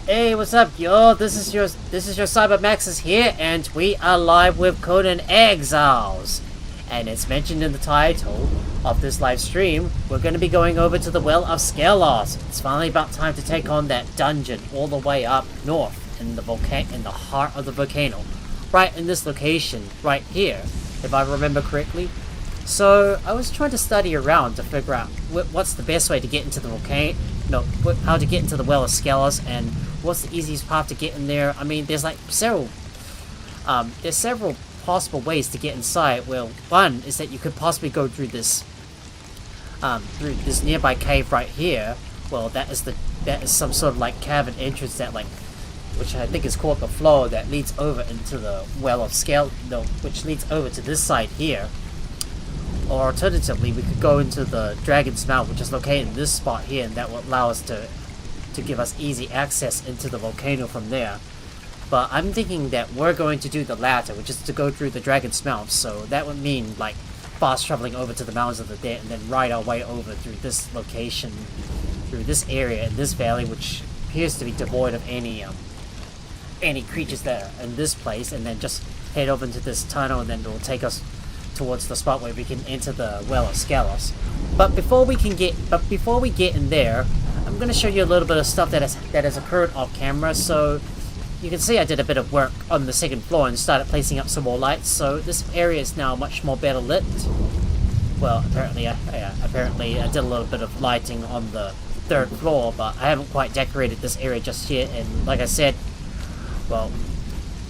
Hey, what's up, yo? This is your CyberMaxis here, and we are live with Conan Exiles. And it's mentioned in the title of this live stream, we're going to be going over to the Well of Skelos. It's finally about time to take on that dungeon all the way up north in the heart of the volcano, right in this location right here, if I remember correctly. So I was trying to study around to figure out what's the best way to get into the volcano. How to get into the Well of Skelos, and what's the easiest path to get in there. I mean, there's like several possible ways to get inside. Well, one is that you could possibly go through this nearby cave right here. Well, that is some sort of like cavern entrance that which I think is called the floor, that leads over into the Well of Skelos, which leads over to this side here. Or alternatively, we could go into the Dragon's Mouth, which is located in this spot here, and that will allow us to give us easy access into the volcano from there. But I'm thinking that we're going to do the latter, which is to go through the Dragon's Mouth, so that would mean like fast traveling over to the Mountains of the Dead and then ride our way over through this location, through this area in this valley, which appears to be devoid of any creatures that are in this place, and then just head over into this tunnel, and then it will take us towards the spot where we can enter the Well of Skelos. But before we get in there, I'm going to show you a little bit of stuff that has occurred off camera. So you can see I did a bit of work on the second floor and started placing up some more lights. So this area is now much more better lit. Well, apparently I did a little bit of lighting on the third floor, but I haven't quite decorated this area just yet. And like I said, well,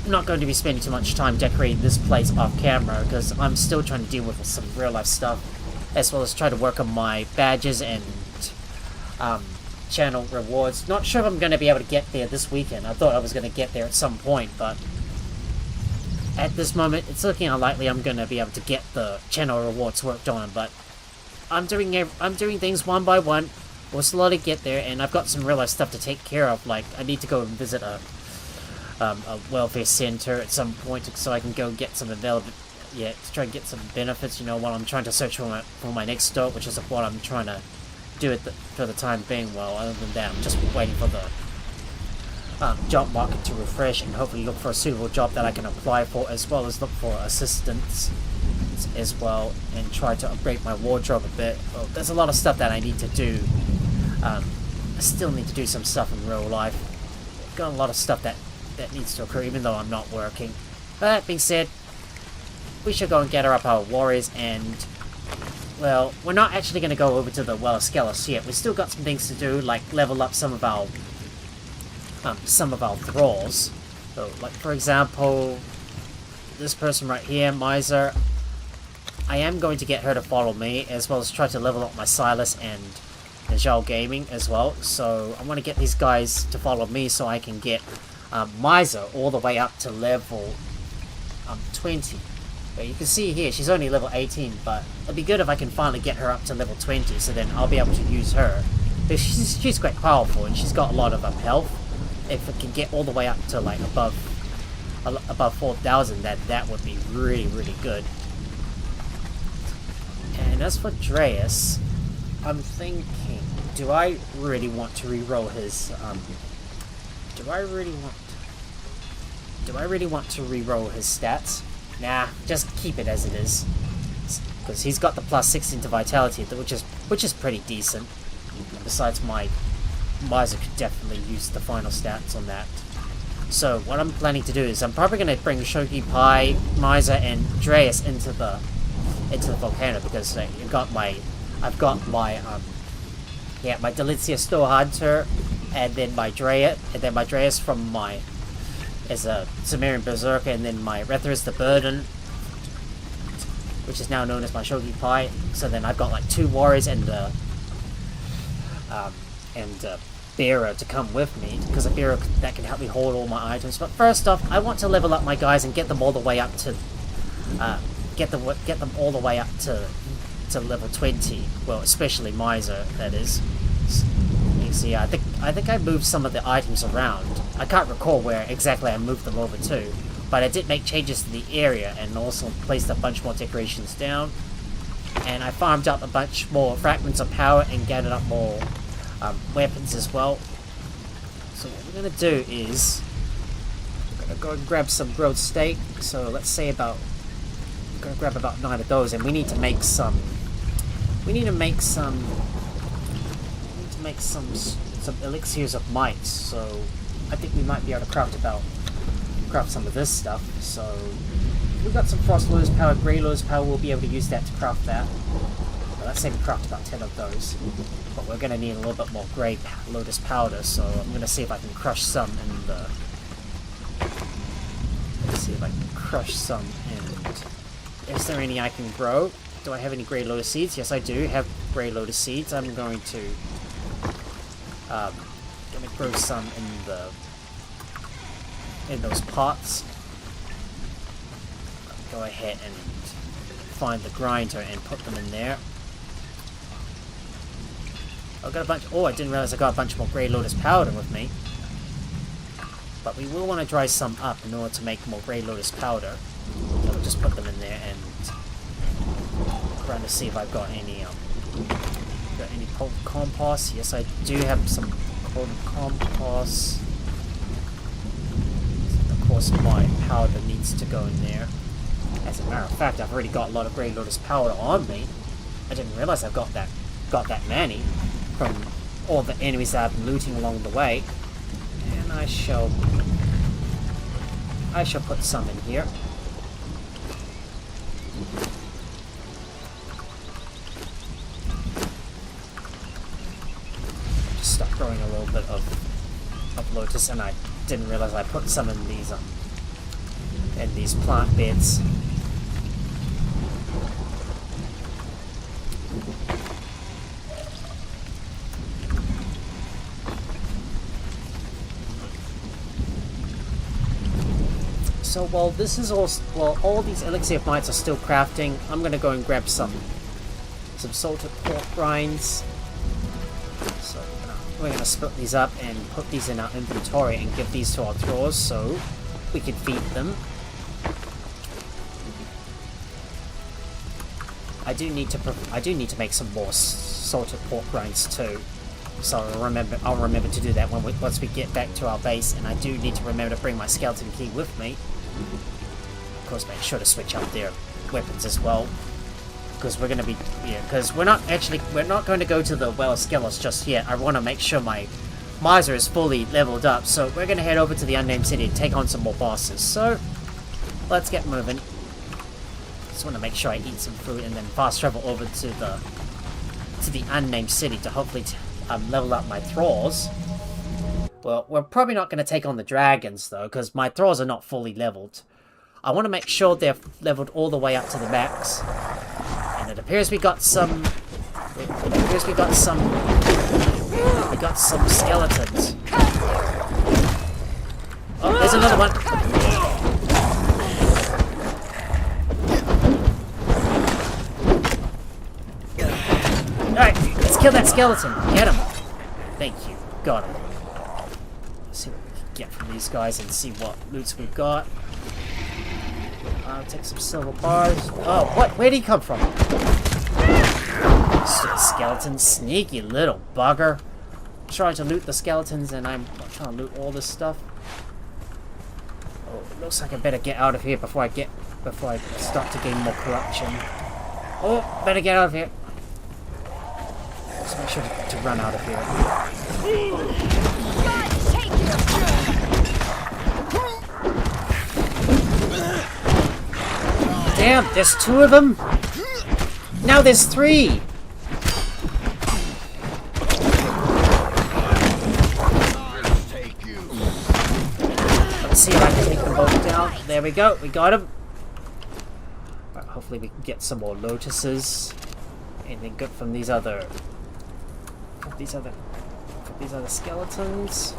I'm not going to be spending too much time decorating this place off camera because I'm still trying to deal with some real life stuff, as well as try to work on my badges and channel rewards. Not sure if I'm going to be able to get there this weekend. I thought I was going to get there at some point, but at this moment it's looking unlikely I'm going to be able to get the channel rewards worked on. But I'm doing things one by one. We'll slowly get there, and I've got some real life stuff to take care of. Like I need to go and visit a welfare center at some point, so I can go get some to try and get some benefits, while I'm trying to search for my next store, which is what I'm trying to do for the time being. Well, other than that, I'm just waiting for the job market to refresh and hopefully look for a suitable job that I can apply for, as well as look for assistance as well, and try to upgrade my wardrobe a bit. Well, there's a lot of stuff that I need to do. I still need to do some stuff in real life. Got a lot of stuff that needs to occur, even though I'm not working. But that being said, we should go and gather up our warriors, and well, we're not actually going to go over to the Well of Skelos yet. We still got some things to do, like level up some of our thralls. So, like for example, this person right here, Miser. I am going to get her to follow me, as well as try to level up my Silas and Najal Gaming as well. So I want to get these guys to follow me so I can get Miser all the way up to level 20. But you can see here she's only level 18, but it'd be good if I can finally get her up to level 20, so then I'll be able to use her. But she's quite powerful, and she's got a lot of health. If it can get all the way up to like above 4,000, that would be really, really good. And as for Dreas, I'm thinking, do I really want to reroll his Do I really want to reroll his stats? Nah, just keep it as it is. Because he's got the plus 16 to vitality, which is pretty decent. Besides, my Miser could definitely use the final stats on that. So what I'm planning to do is I'm probably going to bring Shogi Pai, Miser, and Dreas into the volcano, because I've got my Delicia Store Hunter, and then my Dreas from as a Sumerian Berserker, and then my Rethris the Burden, which is now known as my Shogi Pai. So then I've got like 2 warriors and bearer to come with me, because a bearer that can help me hold all my items. But first off, I want to level up my guys and get them all the way up to get them all the way up to level 20. Well, especially Miser, that is. You see, I think I moved some of the items around. I can't recall where exactly I moved them over to, but I did make changes to the area and also placed a bunch more decorations down. And I farmed up a bunch more fragments of power and gathered up more weapons as well. So we're gonna do is we're gonna go and grab some grilled steak. So let's say about we're gonna grab about 9 of those, and we need to make some. We need to make some elixirs of might. So I think we might be able to craft some of this stuff. So we got some frost lotus power, grey lotus power. We'll be able to use that to craft that. Well, let's say we craft about 10 of those. But we're going to need a little bit more grey lotus powder, so I'm going to see if I can crush some in the... Let's see if I can crush some in... Is there any I can grow? Do I have any grey lotus seeds? Yes, I do have grey lotus seeds. I'm going to grow some in those pots. Go ahead and find the grinder and put them in there. I've got a bunch. Oh, I didn't realize I got a bunch more grey lotus powder with me. But we will want to dry some up in order to make more grey lotus powder. So we'll just put them in there and trying to see if I've got any potent compost. Yes, I do have some potent compost. Of course, my powder needs to go in there. As a matter of fact, I've already got a lot of grey lotus powder on me. I didn't realize I've got that many from all the enemies that I've been looting along the way. And I shall put some in here. Just start growing a little bit of lotus, and I didn't realize I put some in these plant beds. So while all these elixir of mites are still crafting, I'm gonna go and grab some salted pork rinds. So we're gonna split these up and put these in our inventory and give these to our Thralls so we can feed them. I do need to make some more salted pork rinds too. So I'll remember to do that once we get back to our base, and I do need to remember to bring my skeleton key with me. Of course, make sure to switch out their weapons as well, because we're going to be because we're not going to go to the Well of Skelos just yet. I want to make sure my miser is fully leveled up, so we're going to head over to the unnamed city and take on some more bosses. So let's get moving. Just want to make sure I eat some food and then fast travel over to the unnamed city to hopefully level up my Thralls. Well, we're probably not going to take on the dragons though, because my Thralls are not fully leveled. I want to make sure they're leveled all the way up to the max. And it appears we got some skeletons. Oh, there's another one. Alright, let's kill that skeleton. Get him. Thank you. Got him. Let's see what we can get from these guys and see what loots we've got. I'll take some silver bars. Oh, what? Where'd he come from? Stupid skeleton. Sneaky little bugger. I'm trying to loot the skeletons and I'm trying to loot all this stuff. Oh, it looks like I better get out of here before I start to gain more corruption. Oh, better get out of here. Just make sure to run out of here. Damn, there's 2 of them? Now there's 3! Let's see if I can take them both down. There we go, we got them. Right, hopefully we can get some more lotuses. Anything good from these other skeletons.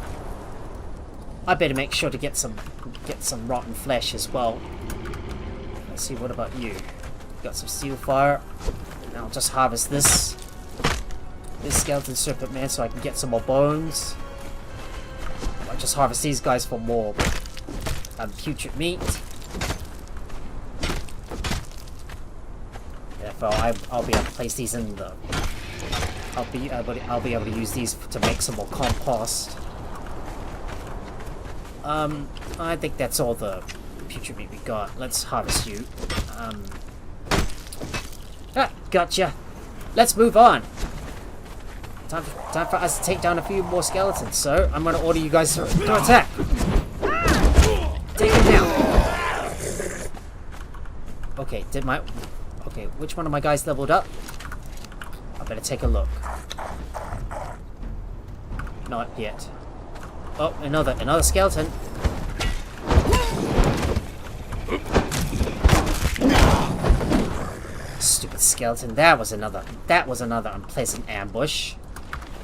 I better make sure to get some rotten flesh as well. Let's see, what about you? Got some steel fire. And I'll just harvest this skeleton serpent man so I can get some more bones. I'll just harvest these guys for more putrid meat. Therefore, I'll be able to place these in the. I'll be able to use these to make some more compost. I think that's all the putrid meat we got. Let's harvest you. Gotcha. Let's move on. Time for us to take down a few more skeletons. So I'm going to order you guys to attack. Take him down. Okay, okay, which one of my guys leveled up? I better take a look. Not yet. Oh, another skeleton. Stupid skeleton. That was another unpleasant ambush.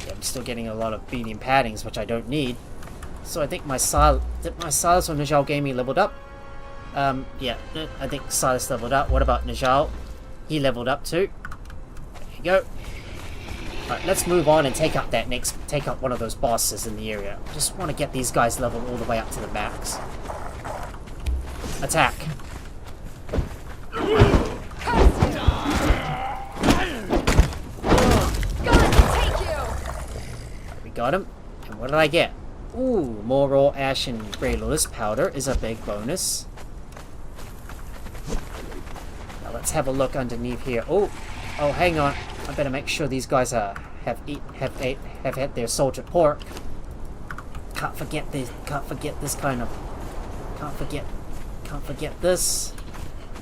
Yeah, I'm still getting a lot of beating paddings, which I don't need. So I think did my Silas or Najal Gaming leveled up? Yeah, I think Silas leveled up. What about Najal? He leveled up too. There you go. Alright, let's move on and take up one of those bosses in the area. Just want to get these guys leveled all the way up to the max. Attack. We got him. And what did I get? Ooh, more raw ash and grey lotus powder is a big bonus. Now let's have a look underneath here. Oh, hang on. I better make sure these guys have had their salted pork. Can't forget this kind of. Can't forget this.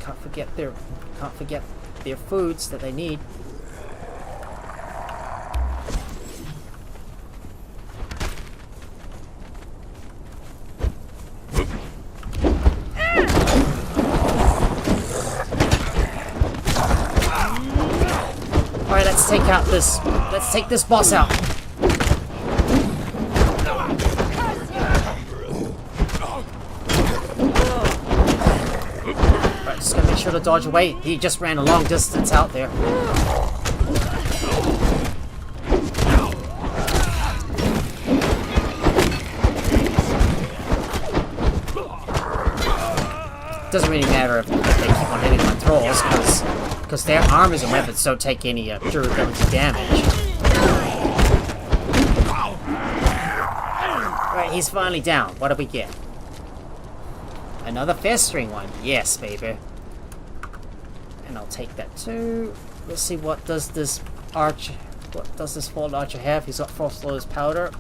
Can't forget their foods that they need. Alright, let's take this boss out. Alright, just gotta make sure to dodge away. He just ran a long distance out there. Doesn't really matter if they keep on hitting my Thralls, because their armors and weapons don't take any durability damage. Right, he's finally down. What do we get? Another festering one. Yes, baby. And I'll take that too. Let's see, what does this fallen archer have? He's got frost lotus powder.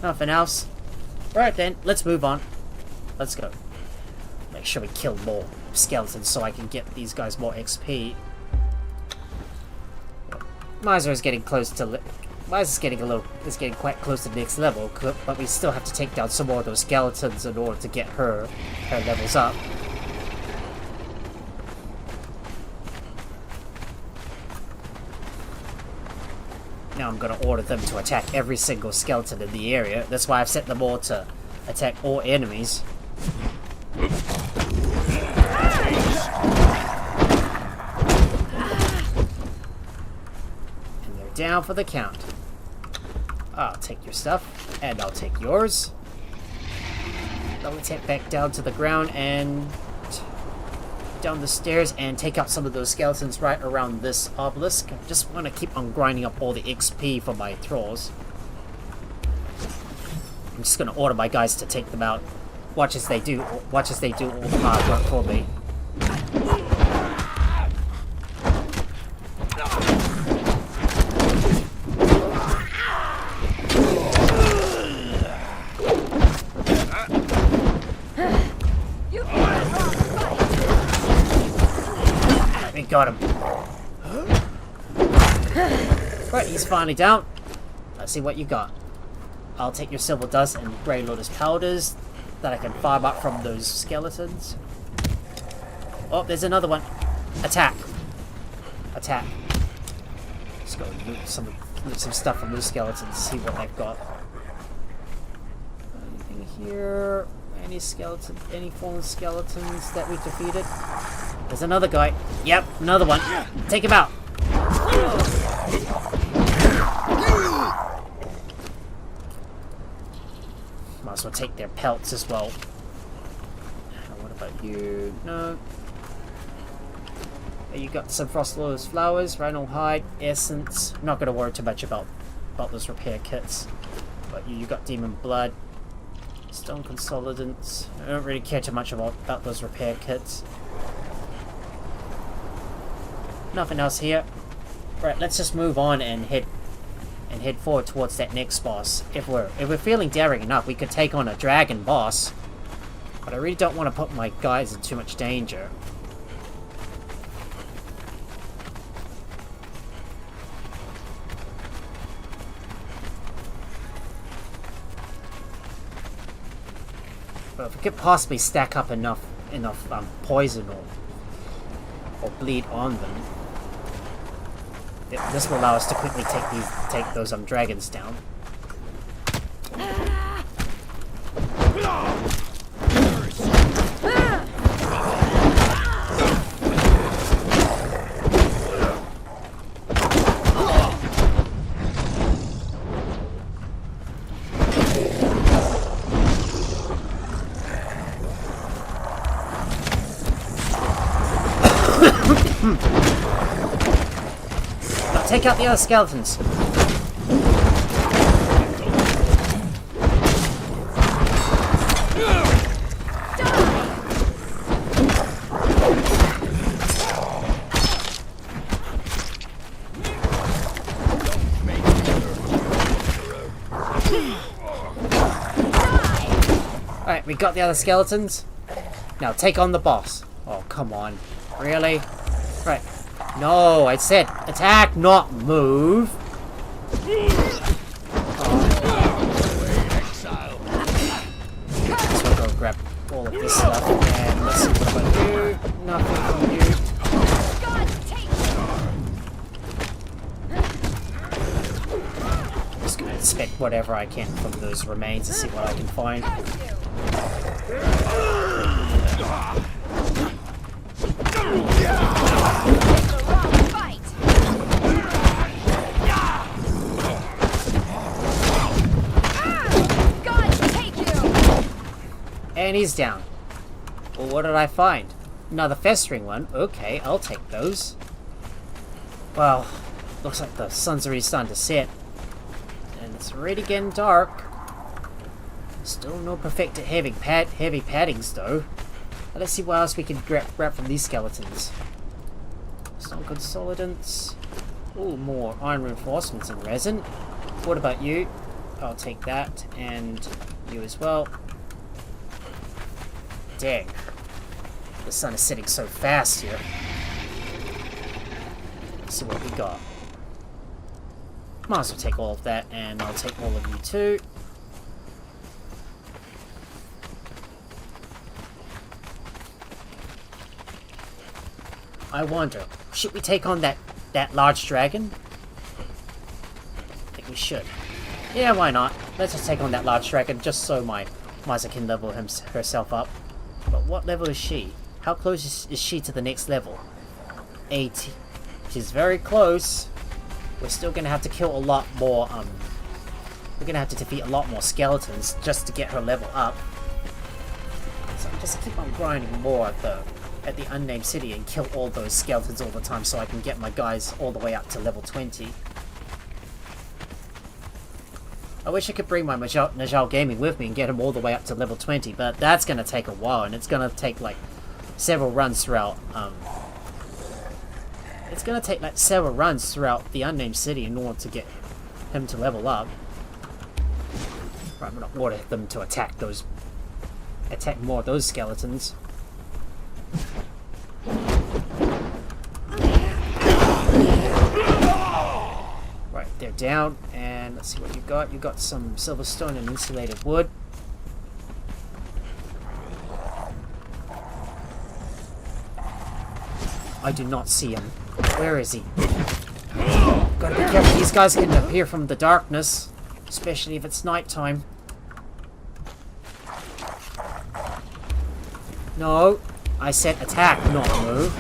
Nothing else. Right then, let's move on. Let's go. Make sure we kill more skeletons so I can get these guys more XP. Miser is getting close to Miser's getting quite close to the next level, but we still have to take down some more of those skeletons in order to get her levels up. Now I'm gonna order them to attack every single skeleton in the area. That's why I've set them all to attack all enemies. Down for the count. I'll take your stuff, and I'll take yours. I'll take back down to the ground and down the stairs and take out some of those skeletons right around this obelisk. I just want to keep on grinding up all the XP for my Thralls. I'm just going to order my guys to take them out. Watch as they do all the hard work for me. Got him. Right, he's finally down. Let's see what you got. I'll take your silver dust and grey lotus powders that I can farm up from those skeletons. Oh, there's another one. Attack. Attack. Let's go loot some stuff from those skeletons, see what they've got. Anything here? Any fallen skeletons that we defeated? There's another guy. Yep, another one. Take him out. Might as well take their pelts as well. What about you? No. You got some frost lotus flowers, rhino hide, essence. I'm not going to worry too much about those repair kits. But you got demon blood. Stone consolidants. I don't really care too much about those repair kits. Nothing else here. Right, let's just move on and head forward towards that next boss. If we're feeling daring enough, we could take on a dragon boss. But I really don't want to put my guys in too much danger. But if we could possibly stack up enough poison or bleed on them, this will allow us to quickly take those dragons down. Now take out the other skeletons. Alright, we got the other skeletons. Now take on the boss. Oh, come on. Really? Right. No, I said attack, not move. So I'll go grab all of this stuff and let's see what I do. Nothing from you. Just gonna inspect whatever I can from those remains and see what I can find. And he's down. Well, what did I find? Another festering one. Okay, I'll take those. Well, looks like the sun's already starting to set. And it's already getting dark. Still no perfected heavy paddings though. But let's see what else we can grab from these skeletons. Stone consolidants. Oh, more iron reinforcements and resin. What about you? I'll take that, and you as well. Dang. The sun is setting so fast here. Let's see what we got. Might as well take all of that, and I'll take all of you too. I wonder, should we take on that large dragon? I think we should. Yeah, why not? Let's just take on that large dragon, just so my Misa can level herself up. But what level is she? How close is she to the next level? 80. She's very close. We're still gonna have to kill a lot more, we're gonna have to defeat a lot more skeletons just to get her level up. So I'm just keep on grinding more at the unnamed city and kill all those skeletons all the time so I can get my guys all the way up to level 20. I wish I could bring my Najal Gaming with me and get him all the way up to level 20, but that's going to take a while, and it's going to take like several runs throughout, it's going to take like several runs throughout the unnamed city in order to get him to level up. Right, I'm going to order them to attack more of those skeletons. Right, they're down, and let's see what you got. You got some silverstone and insulated wood. I do not see him. Where is he? Gotta be careful, these guys can appear from the darkness, especially if it's nighttime. No, I said attack, not move.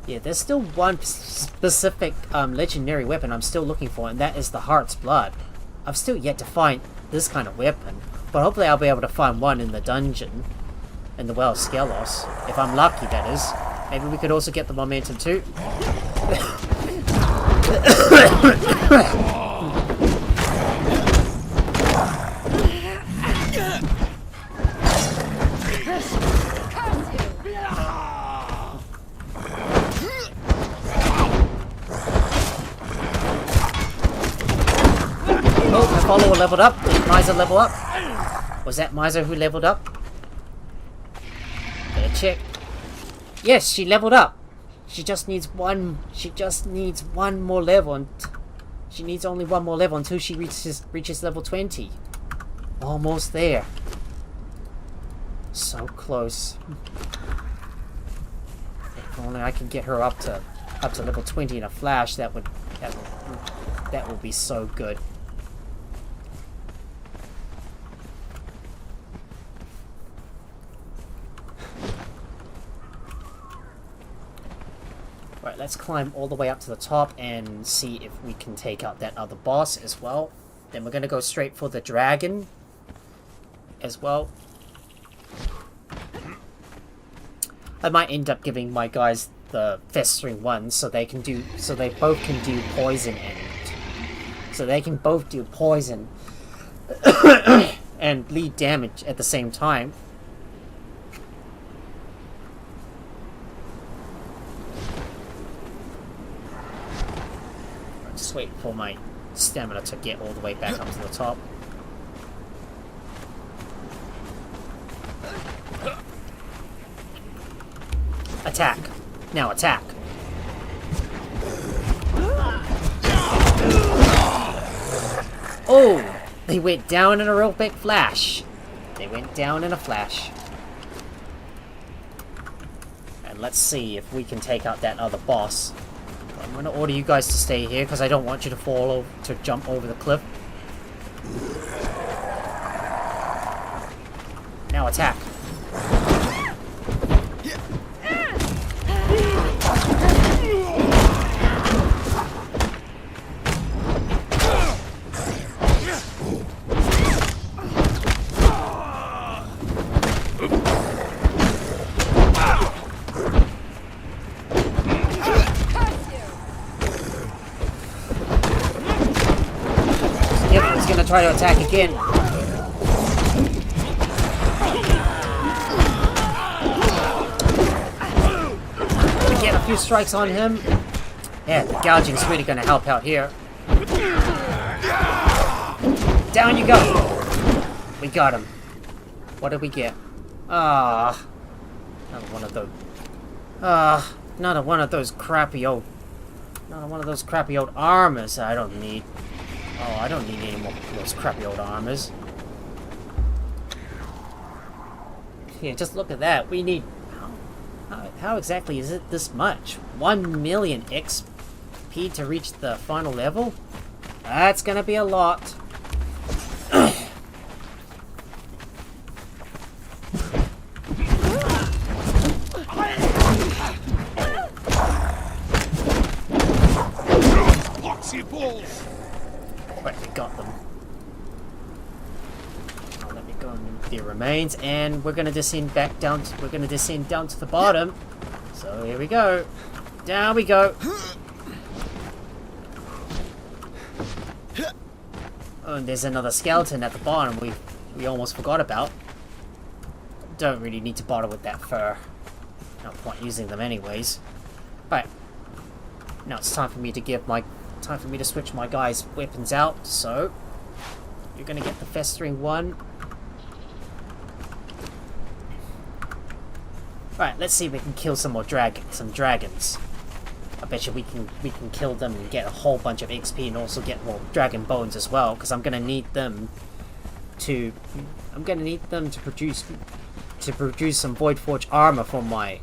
Yeah, there's still one specific legendary weapon I'm still looking for, and that is the Heart's Blood. I've still yet to find this kind of weapon, but hopefully I'll be able to find one in the dungeon, in the Well of Skelos. If I'm lucky, that is. Maybe we could also get the momentum too. Oh, my follower leveled up. Did Miser level up? Was that Miser who leveled up? Better check. Yes, she leveled up. She just needs one. She just needs one more level, and she needs only one more level until she reaches level 20. Almost there. So close. If only I can get her up to level 20 in a flash, that would be so good. Right, let's climb all the way up to the top and see if we can take out that other boss as well. Then we're gonna go straight for the dragon as well. I might end up giving my guys the festering ones so they both can do poison and bleed damage at the same time. Just wait for my stamina to get all the way back up to the top. Attack! Now attack! Oh! They went down in a real big flash. They went down in a flash. And let's see if we can take out that other boss. I'm gonna order you guys to stay here because I don't want you to jump over the cliff. Now attack. Try to attack again. We get a few strikes on him. Yeah, the gouging's really gonna help out here. Down you go. We got him. What did we get? Ah, another one of those. Another one of those crappy old armors I don't need. Oh, I don't need any more of those crappy old armors. Yeah, just look at that. We need... How exactly is it this much? 1 million XP to reach the final level? That's gonna be a lot. Right, we got them. Now let me go and the remains, and we're gonna descend back down. We're gonna descend down to the bottom. So here we go. Down we go. Oh, and there's another skeleton at the bottom. We almost forgot about. Don't really need to bother with that fur. No point using them anyways. Right. Now it's time for me to switch my guys' weapons out, so you're gonna get the festering one. Right, let's see if we can kill some dragons. I bet you we can kill them and get a whole bunch of XP and also get more dragon bones as well, because I'm gonna need them to produce some Void Forge armor for my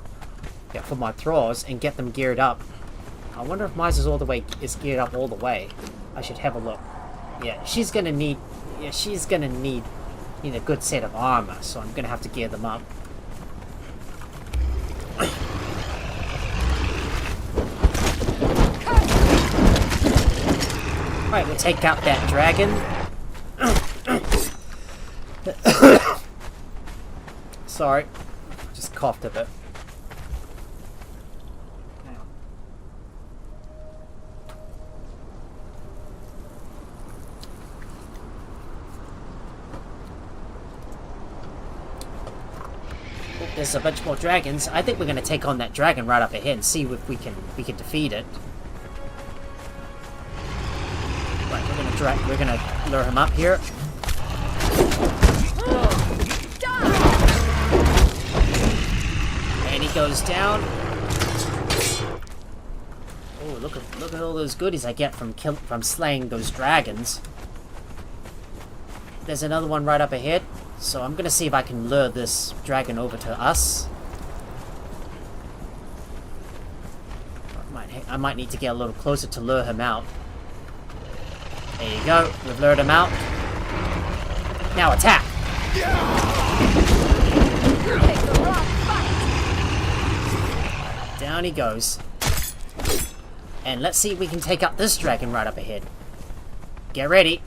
Thralls and get them geared up. I wonder if is geared up all the way. I should have a look. Yeah, she's gonna need a good set of armor, so I'm gonna have to gear them up. Right, we'll take out that dragon. Sorry, just coughed a bit. there's a bunch more dragons. I think we're gonna take on that dragon right up ahead and see if we can defeat it. Right, we're gonna lure him up here. And he goes down. Oh, look at all those goodies I get from slaying those dragons. There's another one right up ahead, so I'm gonna see if I can lure this dragon over to us. I might need to get a little closer to lure him out. There you go. We've lured him out. Now attack! Down he goes. And let's see if we can take out this dragon right up ahead. Get ready.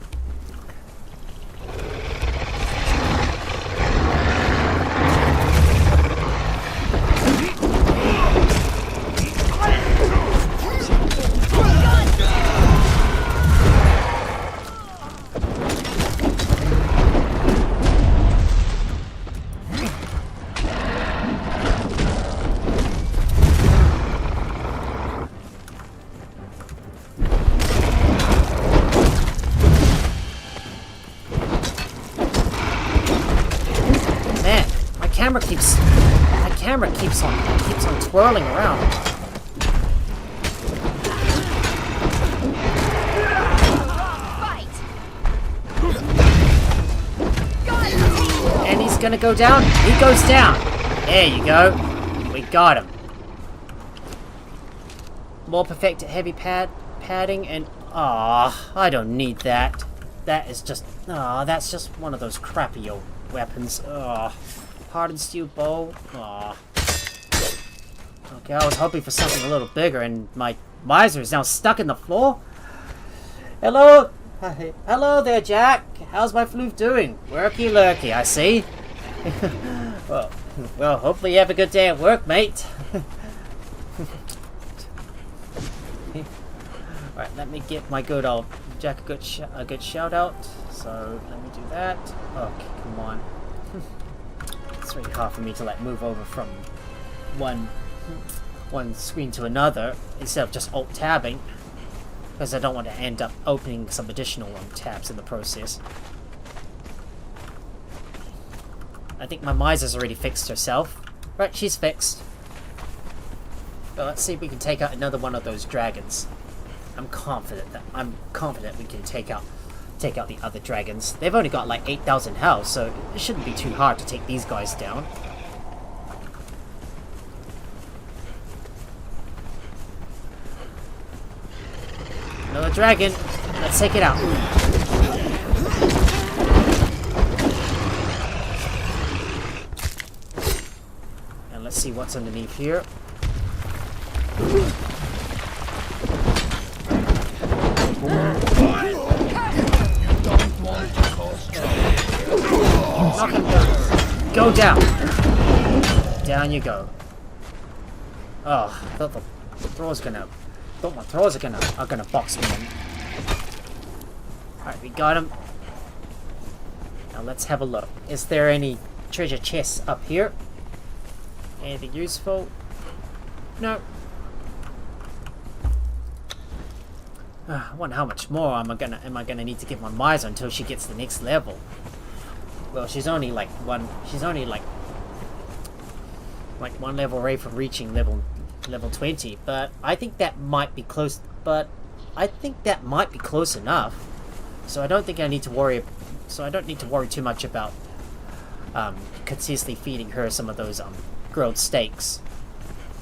My camera keeps on twirling around. And he's gonna go down. He goes down. There you go. We got him. More perfected heavy padding and I don't need that. That is just that's just one of those crappy old weapons. Hardened steel bow. Aw. Okay, I was hoping for something a little bigger, and my miser is now stuck in the floor. Hello, hello there, Jack. How's my floof doing? Worky lurky, I see. well, hopefully you have a good day at work, mate. Alright, let me give my good old Jack a good shout out. So let me do that. Okay, come on. It's really hard for me to like move over from one screen to another instead of just alt tabbing, because I don't want to end up opening some additional tabs in the process. I think my miser's already fixed herself. Right, she's fixed. But let's see if we can take out another one of those dragons. I'm confident we can take out the other dragons. They've only got like 8,000 health, so it shouldn't be too hard to take these guys down. Another dragon. Let's take it out. And let's see what's underneath here. Go down. Down you go. Oh, I thought the Thralls are gonna box me in. Alright, we got him. Now let's have a look. Is there any treasure chests up here? Anything useful? No. I wonder how much more am I gonna need to give my miser until she gets the next level. Well, she's only like one level away from reaching level 20, but I think that might be close. But I think that might be close enough. So I don't think I need to worry. So I don't need to worry too much about consistently feeding her some of those grilled steaks.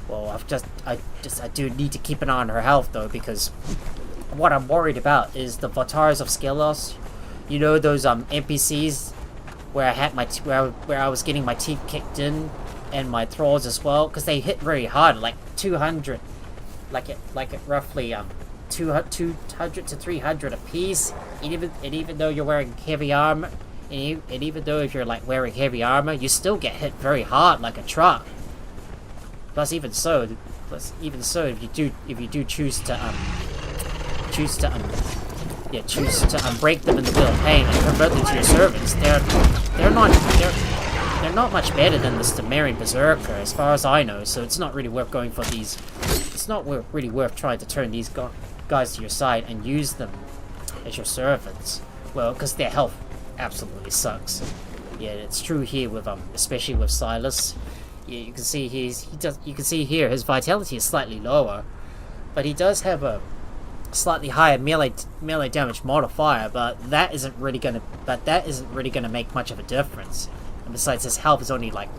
Well, I do need to keep an eye on her health though, because what I'm worried about is the Well of Skelos. You know those NPCs where I had where I was getting my teeth kicked in, and my Thralls as well, because they hit very hard, like 200, like it roughly 200 to 300 a piece. And even though you're wearing heavy armor, and even though if you're like wearing heavy armor, you still get hit very hard like a truck. Plus, even so, if you do choose to break them in the Wheel of Pain and convert them to your servants, they're they're not much better than the Sumerian Berserker, as far as I know, so it's not really worth going for these. It's not really worth trying to turn these guys to your side and use them as your servants. Well, because their health absolutely sucks. Yeah, it's true here with especially with Silas. Yeah, you can see you can see here his vitality is slightly lower, but he does have a slightly higher melee damage modifier, but that isn't really gonna make much of a difference. And besides, his health is only like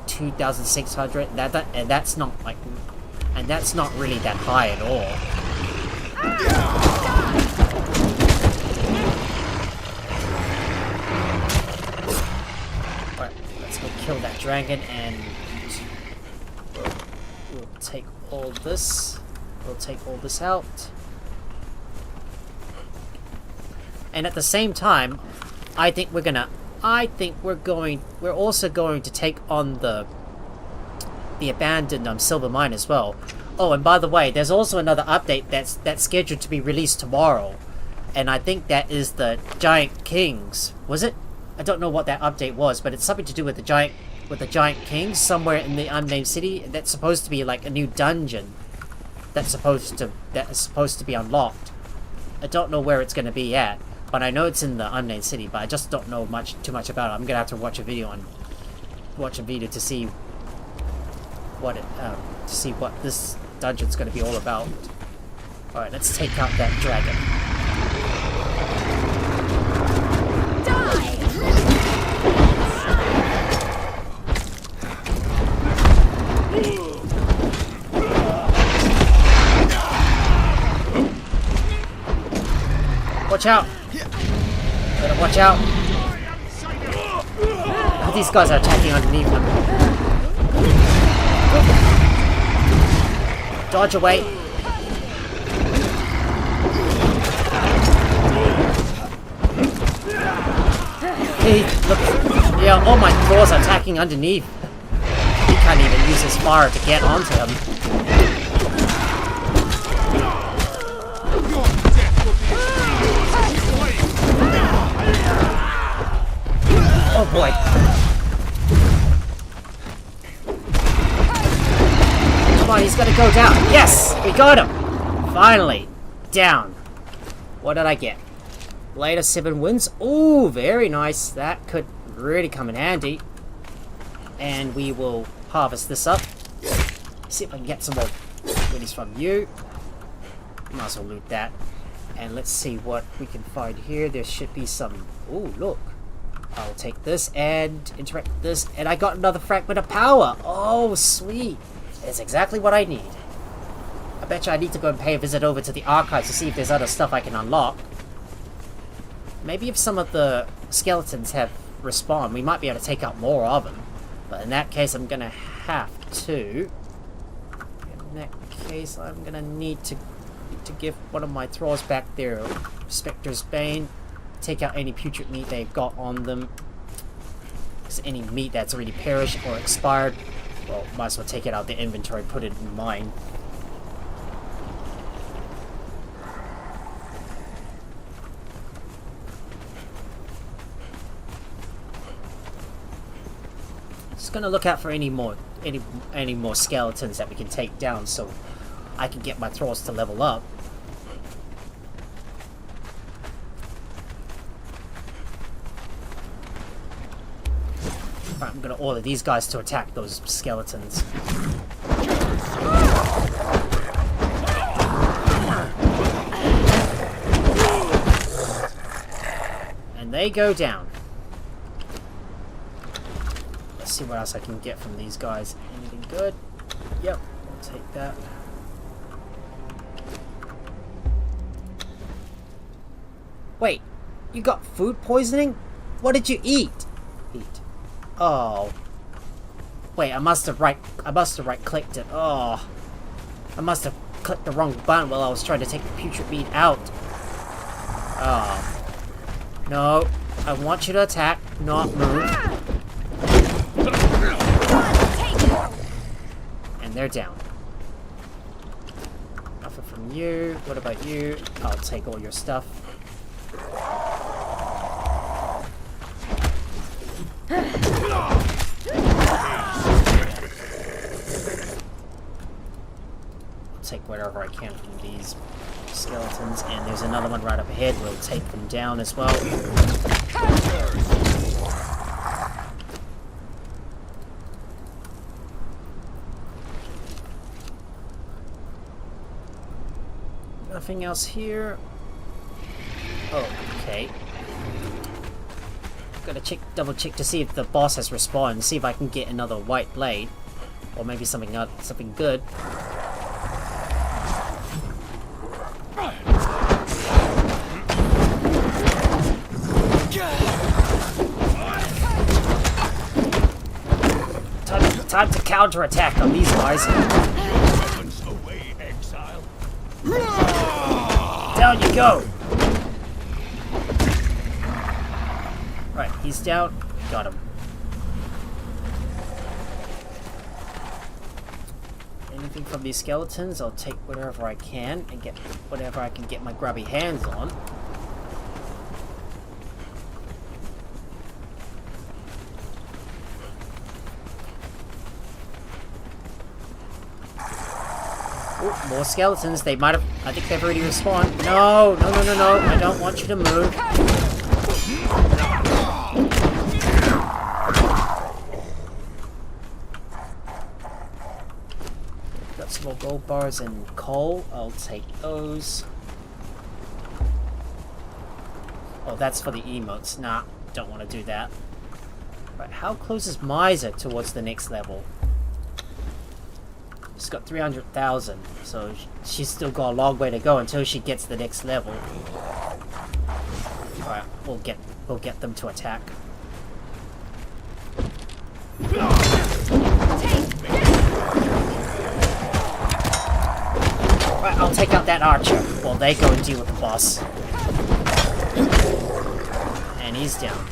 2,600. And that's not really that high at all. Alright, let's go kill that dragon, and we'll take all this. We'll take all this out. And at the same time, we're also going to take on the abandoned silver mine as well. Oh, and by the way, there's also another update that's scheduled to be released tomorrow, and I think that is the Giant Kings. Was it? I don't know what that update was, but it's something to do with the Giant Kings somewhere in the unnamed city. That's supposed to be like a new dungeon that is supposed to be unlocked. I don't know where it's going to be at, but I know it's in the unnamed city. But I just don't know too much about it. I'm gonna have to watch a video to see what this dungeon's going to be all about. All right, let's take out that dragon. Watch out! Better watch out! Oh, these guys are attacking underneath them. Dodge away! Hey, look! Yeah, all my claws are attacking underneath. He can't even use his fire to get onto him. Oh boy. Come on, he's gotta go down. Yes! We got him! Finally. Down. What did I get? Later 7 wins. Ooh, very nice. That could really come in handy. And we will harvest this up. See if I can get some more goodies from you. Might as well loot that. And let's see what we can find here. There should be some... Ooh, look. I'll take this and interact with this, and I got another fragment of power. Oh, sweet. It's exactly what I need. I bet you I need to go and pay a visit over to the archives to see if there's other stuff I can unlock. Maybe if some of the skeletons have respawned, we might be able to take out more of them. But in that case, I'm going to have to... In that case, I'm going to need to give one of my Thralls back their Spectre's Bane. Take out any putrid meat they've got on them. Because any meat that's already perished or expired, well, might as well take it out of the inventory, put it in mine. Just gonna look out for any more skeletons that we can take down, so I can get my Thralls to level up. Right, I'm gonna order these guys to attack those skeletons. And they go down. Let's see what else I can get from these guys. Anything good? Yep, I'll take that. Wait, you got food poisoning? What did you eat? Oh. Wait, I must have right clicked it. Oh. I must have clicked the wrong button while I was trying to take the putrid meat out. Oh. No. I want you to attack, not move. And they're down. Nothing from you. What about you? I'll take all your stuff. take whatever I can from these skeletons, and there's another one right up ahead. We'll take them down as well. Nothing else here. Oh, okay. Gotta double check to see if the boss has respawned, see if I can get another white blade. Or maybe something good. Time to counterattack on these guys. Away, exile. Down you go! Right, he's down. Got him. Anything from these skeletons, I'll take whatever I can and get whatever I can get my grubby hands on. Ooh, more skeletons. They might have... I think they've already respawned. No, no, no, no, no. I don't want you to move. Got some more gold bars and coal. I'll take those. Oh, that's for the emotes. Nah, don't want to do that. Right, how close is Miser towards the next level? She's got 300,000, so she's still got a long way to go until she gets the next level. Alright, we'll get them to attack. Right, I'll take out that archer while they go and deal with the boss. And he's down.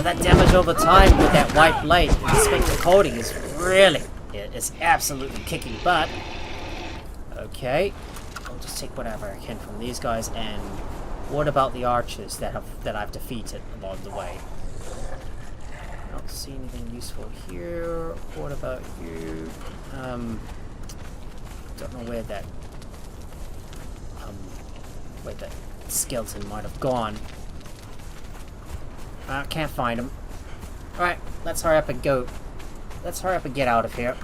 That damage over time with that white blade, the spectre coating is really, it's absolutely kicking butt. Okay, I'll just take whatever I can from these guys. And what about the archers that I've defeated along the way? I don't see anything useful here. What about you? Don't know where that skeleton might have gone. Can't find him. Alright, let's hurry up and go. Let's hurry up and get out of here.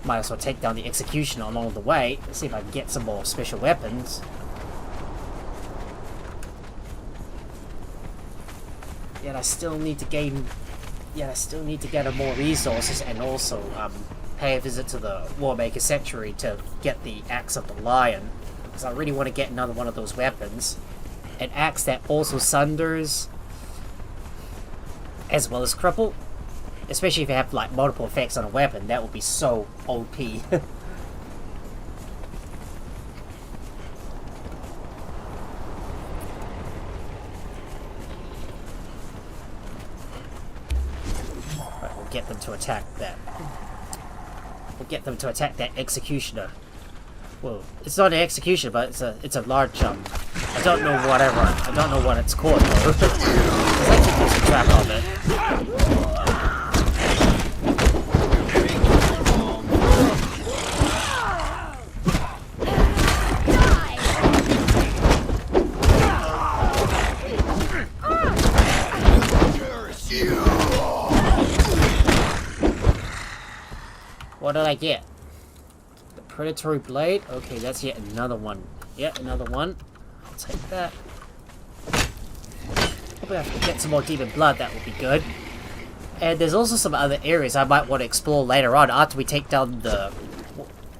Might as well take down the executioner along the way. Let's see if I can get some more special weapons. Yet I still need to gain... more resources, and also pay a visit to the Warmaker Sanctuary to get the Axe of the Lion. Because I really want to get another one of those weapons. An axe that also sunders as well as cripple. Especially if you have like multiple effects on a weapon, that would be so OP. Right, we'll get them to attack that. We'll get them to attack that executioner. Well, it's not an executioner, but it's a large I don't know what it's called though. Because I keep losing track of it. What did I get? The predatory blade? Okay, that's yet another one. Yet another one. I'll take that. Hopefully I can get some more demon blood, that would be good. And there's also some other areas I might want to explore later on after we take down the...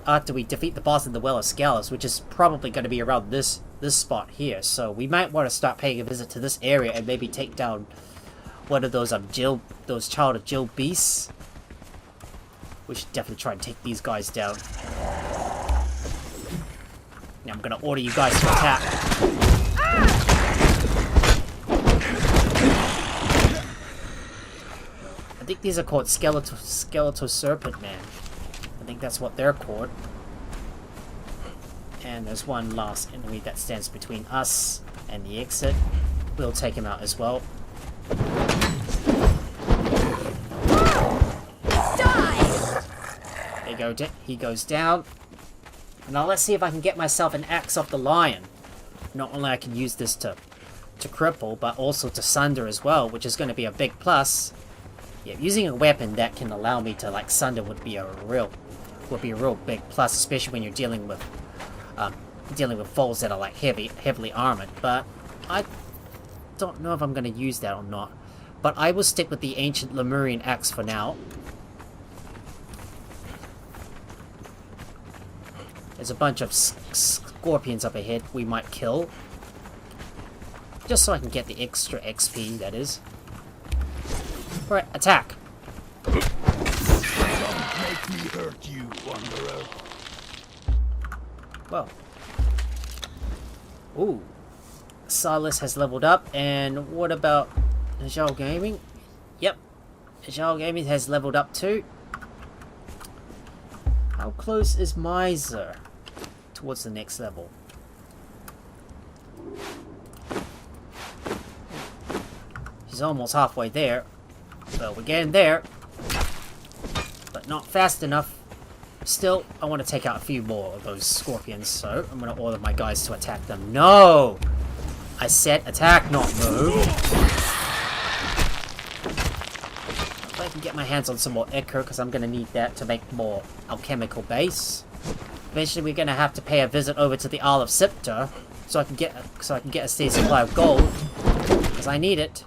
after we defeat the boss in the Well of Skelos, which is probably going to be around this spot here. So we might want to start paying a visit to this area and maybe take down one of those those Child of Jill beasts. We should definitely try and take these guys down. Now I'm gonna order you guys to attack. I think these are called skeletal serpent man. I think that's what they're called. And there's one last enemy that stands between us and the exit. We'll take him out as well. There you go, he goes down. Now let's see if I can get myself an axe off the lion. Not only I can use this to cripple, but also to sunder as well, which is going to be a big plus. Yeah, using a weapon that can allow me to like sunder would be a real big plus, especially when you're dealing with foes that are like heavily armored. But I don't know if I'm going to use that or not. But I will stick with the ancient Lemurian axe for now. There's a bunch of scorpions up ahead we might kill. Just so I can get the extra XP, that is. Alright, attack! Don't make me hurt you, Wanderer. Well. Ooh. Silas has leveled up, and what about Xevyr Gaming? Yep. Xevyr Gaming has leveled up too. How close is Miser towards the next level? She's almost halfway there. Well, we're getting there. But not fast enough. Still, I want to take out a few more of those scorpions, so I'm going to order my guys to attack them. No! I said attack, not move. If I can get my hands on some more ichor, because I'm going to need that to make more alchemical base. Eventually, we're going to have to pay a visit over to the Isle of Scepter, so I can get a steady supply of gold, because I need it.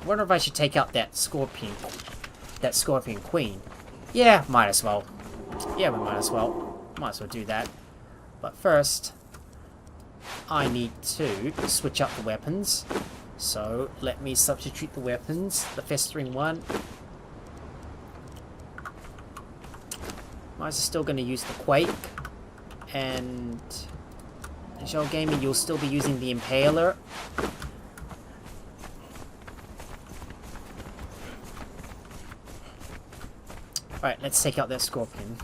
I wonder if I should take out that scorpion queen. Yeah, might as well. Yeah, we might as well. Might as well do that. But first, I need to switch up the weapons. So, let me substitute the weapons. The festering one. Mine's still going to use the Quake. And Xevyr Gaming, you'll still be using the Impaler. Alright, let's take out that scorpion.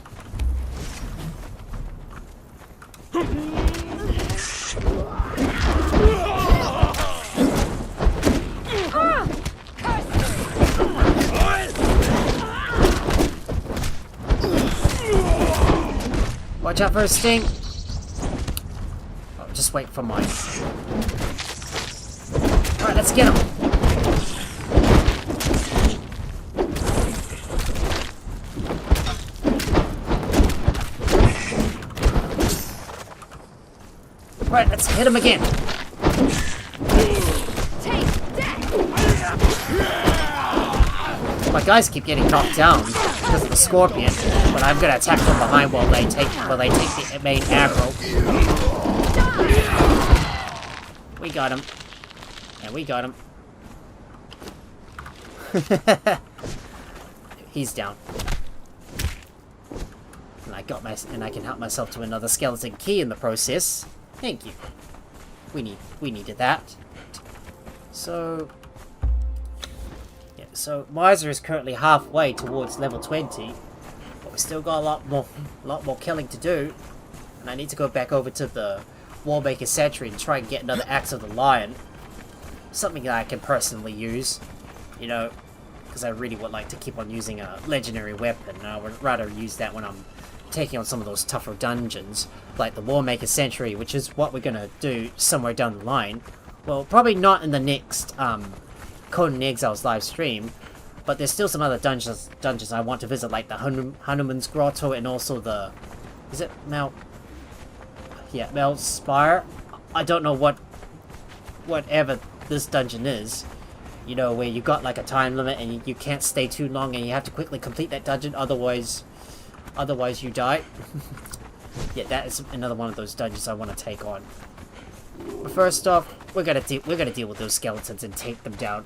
Watch out for a sting! Oh, just wait for mine. Alright, let's get him! Right, let's hit him again. My guys keep getting knocked down because of the scorpion, but I'm gonna attack from behind while they take the main aggro. We got him. And we got him. He's down. And I can help myself to another skeleton key in the process. Thank you. We needed that. So yeah, so Miser is currently halfway towards level 20, but we still got a lot more killing to do. And I need to go back over to the Warmaker Sanctuary and try and get another Axe of the Lion. Something that I can personally use, you know, because I really would like to keep on using a legendary weapon. And I would rather use that when I'm taking on some of those tougher dungeons, like the Warmaker Sanctuary, which is what we're gonna do somewhere down the line. Well, probably not in the next Conan Exiles Livestream, but there's still some other dungeons I want to visit, like the Hanuman's Grotto and also the... is it Mount... yeah, Mount Spire? I don't know whatever this dungeon is. You know, where you got like a time limit and you can't stay too long and you have to quickly complete that dungeon, otherwise you die. Yeah, that is another one of those dungeons I want to take on. But first off, we're gonna deal with those skeletons and take them down.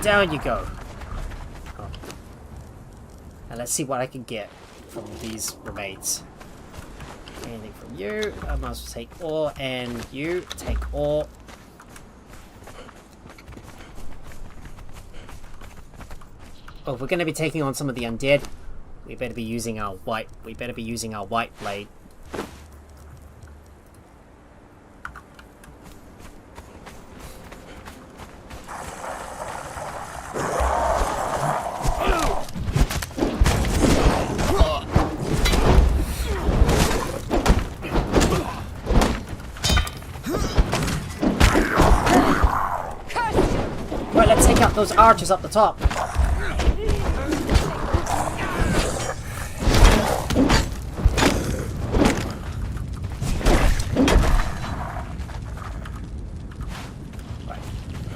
Down you go. Oh. And let's see what I can get from these remains. Anything from you? I might as well take ore, and you take ore. Oh, if we're going to be taking on some of the undead, we better be using our white. We better be using our white blade. Right, let's take out those archers up the top.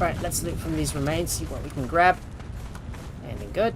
Right, let's loot from these remains, see what we can grab. Anything good?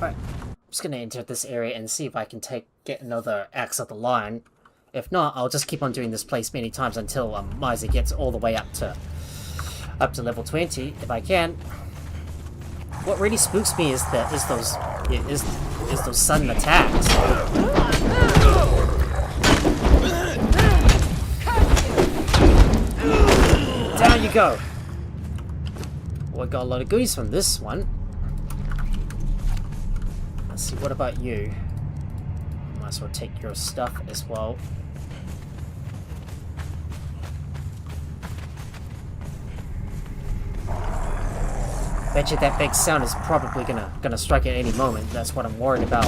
Right. I'm just gonna enter this area and see if I can get another axe of the lion. If not, I'll just keep on doing this place many times until Misa gets all the way up to level 20, if I can. What really spooks me is those sudden attacks. Down you go. Well, I got a lot of goodies from this one. Let's see, what about you? Might as well take your stuff as well. Bet you that big sound is probably gonna strike at any moment. That's what I'm worried about.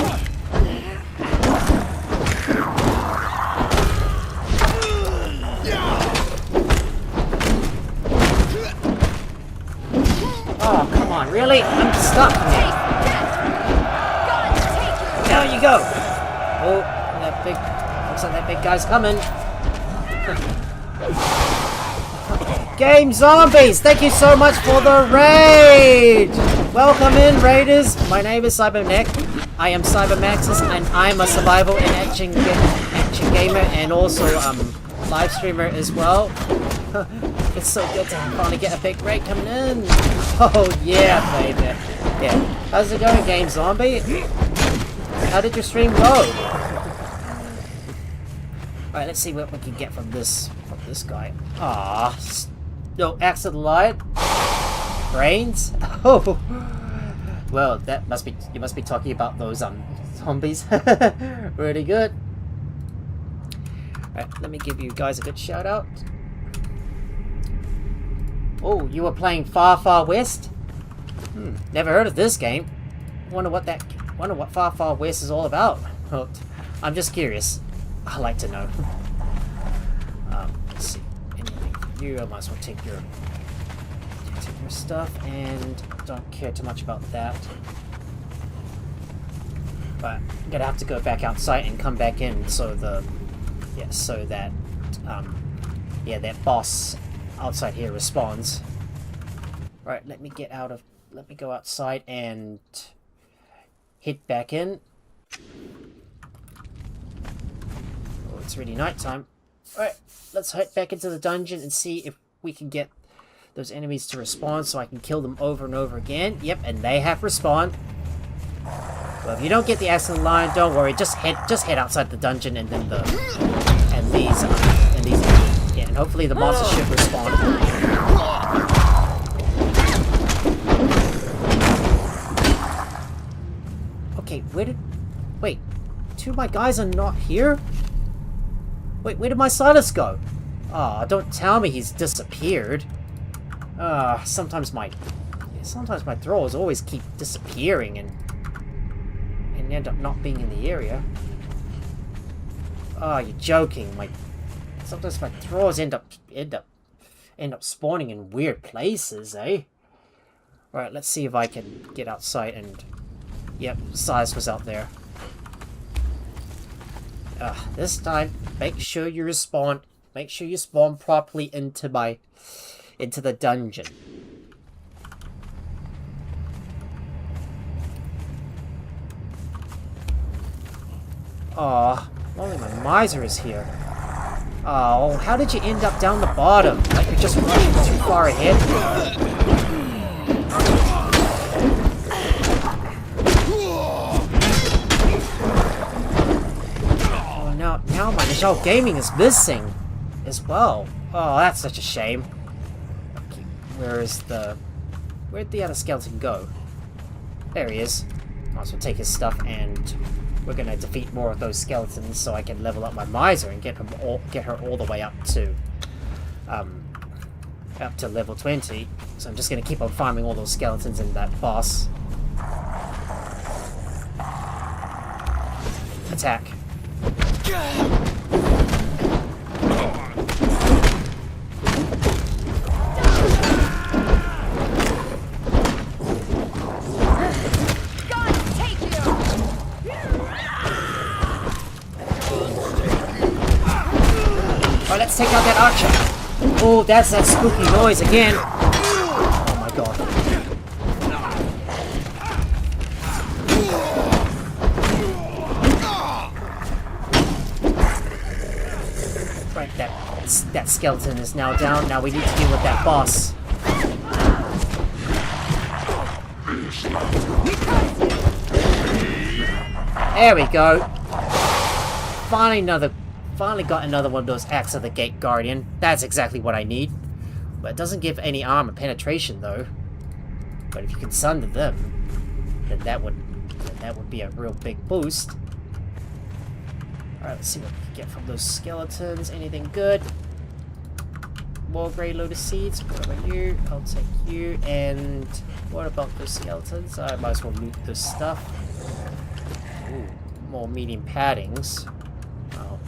Oh, come on, really? I'm stuck here. Down you go! Oh, that big... looks like that big guy's coming. Game Zombies! Thank you so much for the raid! Welcome in, raiders! My name is Cyberneck. I am Cybermaxis, and I'm a survival and action gamer, and also live streamer as well. It's so good to finally get a big raid coming in. Oh yeah, baby. Yeah. How's it going, Game Zombie? How did your stream go? Alright, let's see what we can get from this guy. Ah, no, axe of the light. Brains? Oh, well, that must be, you must be talking about those zombies. Really good. Alright, let me give you guys a good shout out. Oh, you were playing Far Far West? Never heard of this game. Wonder what Far Far West is all about. Oh, I'm just curious. I like to know. Let's see. Anything for you? I might as well take your stuff, and don't care too much about that. But I'm gonna have to go back outside and come back in, so that that boss outside here responds. Right, let me go outside and head back in. Oh, it's really nighttime. Alright, let's head back into the dungeon and see if we can get those enemies to respawn so I can kill them over and over again. Yep, and they have respawned. Well, if you don't get the axe of the lion, don't worry. Just head outside the dungeon, and then these yeah, and hopefully the monsters should respawn. Okay, wait, two of my guys are not here? Wait, where did my Silas go? Ah, don't tell me he's disappeared. Sometimes my thralls always keep disappearing and end up not being in the area. Oh, you're joking. Sometimes my thralls end up spawning in weird places, eh? Alright, let's see if I can get outside and... Yep, Silas was out there. This time, make sure you respawn. Make sure you spawn properly into the dungeon. Oh, only my miser is here. Oh, how did you end up down the bottom? Like you're just running too far ahead? Oh, now my Nigel Gaming is missing as well. Oh, that's such a shame. Okay, where'd the other skeleton go? There he is. Might as well take his stuff, and we're gonna defeat more of those skeletons so I can level up my miser and get her all the way up to level 20. So I'm just gonna keep on farming all those skeletons in that boss. Attack. Let's take out that archer. Oh, that's that spooky noise again. Oh my god. Right, that skeleton is now down. Now we need to deal with that boss. There we go. Finally got another one of those Axe of the Gate Guardian. That's exactly what I need. But it doesn't give any armor penetration though. But if you can sunder them, then that would be a real big boost. Alright, let's see what we can get from those skeletons. Anything good? More Grey Lotus Seeds. What about you? I'll take you. And what about those skeletons? I might as well loot this stuff. Ooh, more medium paddings.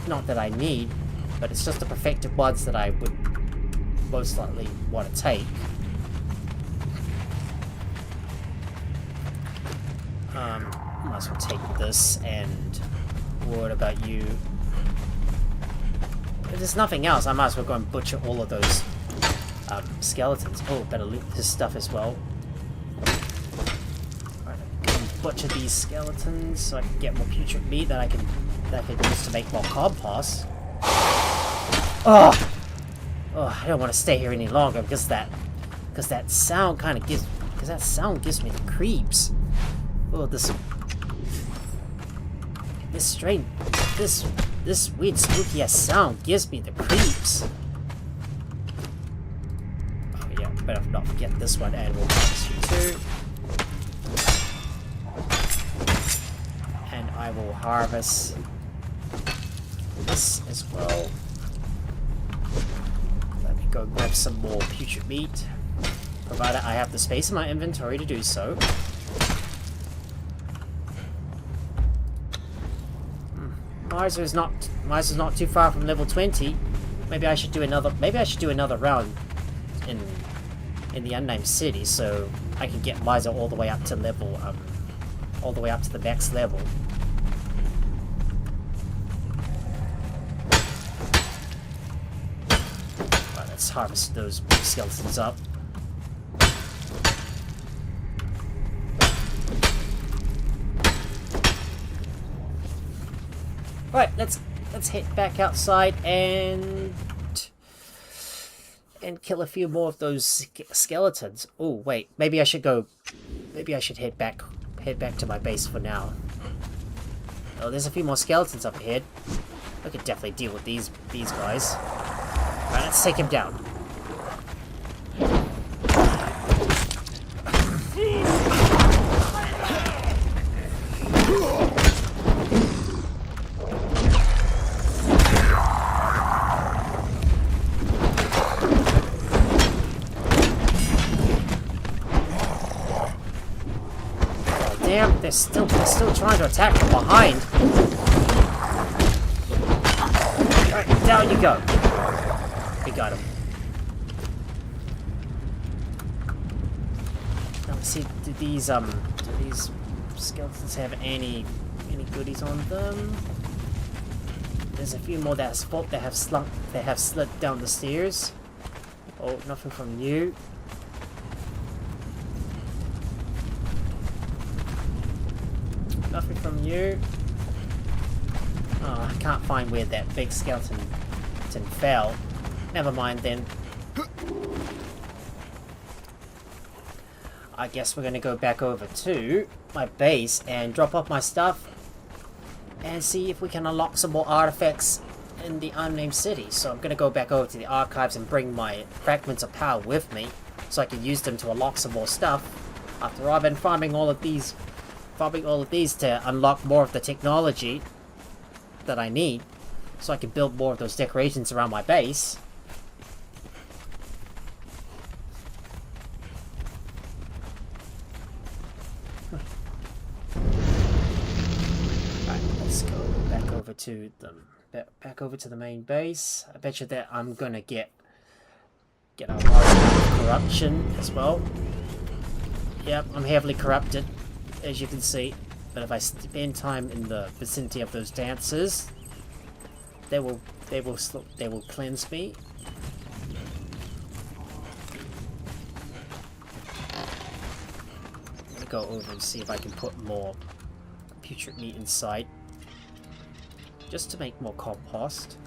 Not that I need, but it's just the perfected ones that I would most likely want to take. Might as well take this, and what about you? If there's nothing else, I might as well go and butcher all of those skeletons. Oh, better loot this stuff as well. Alright, go and butcher these skeletons so I can get more putrid meat that I can use to make more compost. Oh, I don't want to stay here any longer because that sound gives me the creeps. Oh, this weird spooky ass sound gives me the creeps. Oh yeah, better not forget this one, and we'll harvest you too. And I will harvest this as well. Let me go grab some more putrid meat, provided I have the space in my inventory to do so. Miser's not too far from level 20. Maybe I should do another round in the unnamed city so I can get Miser all the way up to level all the way up to the max level. Right, let's harvest those skeletons up. Right, let's head back outside and kill a few more of those skeletons. Oh wait, maybe I should head back to my base for now. Oh, there's a few more skeletons up ahead. I could definitely deal with these guys. Alright, let's take him down. Damn, they're still trying to attack from behind. Alright, down you go. We got him. Now let's see, do these skeletons have any goodies on them? There's a few more that have slid down the stairs. Oh, nothing from you. Nothing from you. Oh, I can't find where that big skeleton fell. Never mind then. I guess we're gonna go back over to my base and drop off my stuff and see if we can unlock some more artifacts in the unnamed city. So I'm gonna go back over to the archives and bring my fragments of power with me so I can use them to unlock some more stuff. After all, I've been farming all of these to unlock more of the technology that I need so I can build more of those decorations around my base. Right, let's go back over to the main base. I bet you that I'm gonna get a large amount of corruption as well. Yep, I'm heavily corrupted, as you can see. But if I spend time in the vicinity of those dancers, they will cleanse me. I'm gonna go over and see if I can put more putrid meat inside, just to make more compost.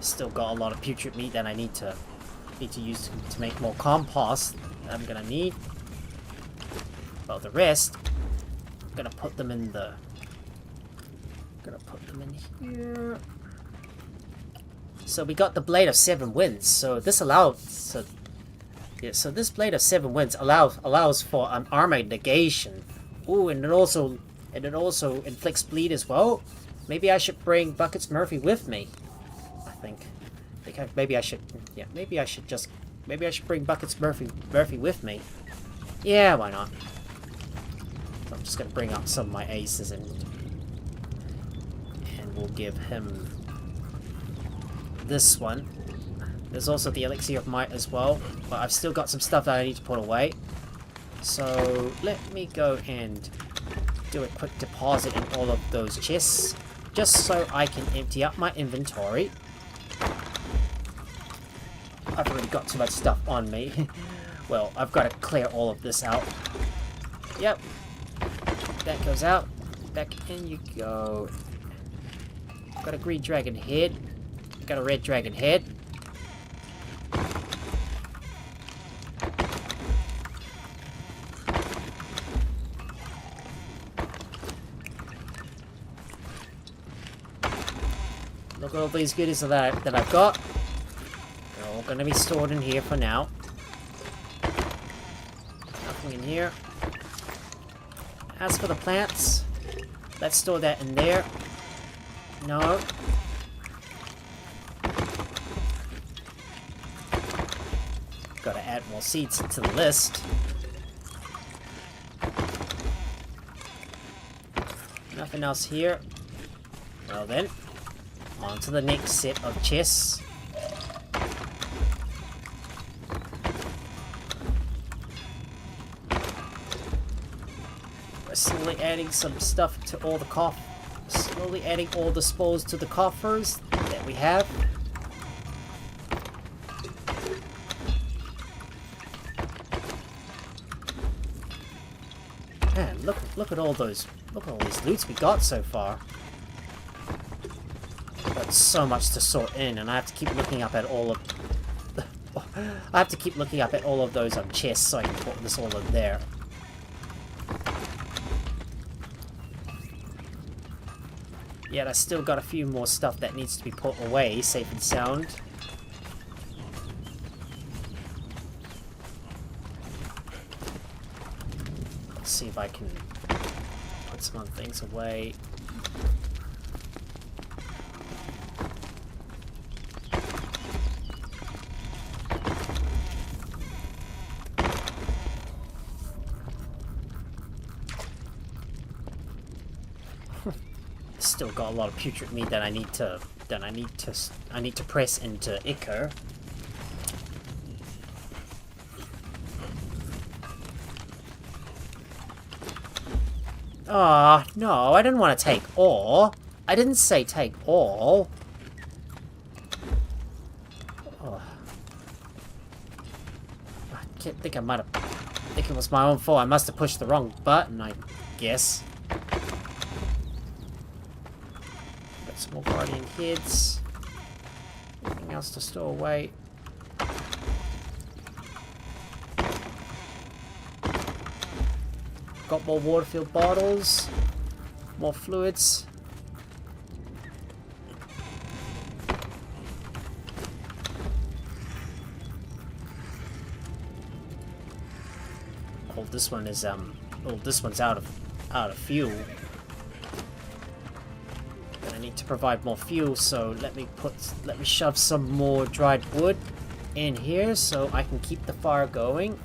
Still got a lot of putrid meat that I need to use to make more compost. I'm gonna need. Well, the rest, I'm gonna put them in the. Here. So we got the Blade of Seven Winds. So this allows. So this Blade of Seven Winds allows for an armor negation. Ooh, and it also inflicts bleed as well. Maybe I should bring Buckets Murphy with me. Maybe I should bring Buckets Murphy with me. Yeah, why not? I'm just gonna bring up some of my aces and we'll give him this one. There's also the Elixir of Might as well, but I've still got some stuff that I need to put away. So let me go and do a quick deposit in all of those chests, just so I can empty up my inventory. I've already got too much stuff on me. Well, I've got to clear all of this out. Yep. That goes out. Back in you go. Got a green dragon head. Got a red dragon head. Look at all these goodies that I've got. They're all going to be stored in here for now. Nothing in here. As for the plants, let's store that in there. No. Gotta add more seeds to the list. Nothing else here. Well then, on to the next set of chests. We're slowly adding some stuff to all the slowly adding all the spores to the coffers that we have. Man, look at all these loots we got so far. Got so much to sort in, and I have to keep looking up at all of those chests so I can put this all in there. Yet I still got a few more stuff that needs to be put away, safe and sound. Let's see if I can put some other things away. still got a lot of putrid meat that I need to press into Ichor. Ah, no, I didn't want to take all. I didn't say take all. Oh. I think I think it was my own fault. I must have pushed the wrong button, I guess. Got some more guardian heads. Anything else to store away? Got more water-filled bottles, more fluids. Oh, this one is this one's out of fuel. But I need to provide more fuel, so let me shove some more dried wood in here so I can keep the fire going.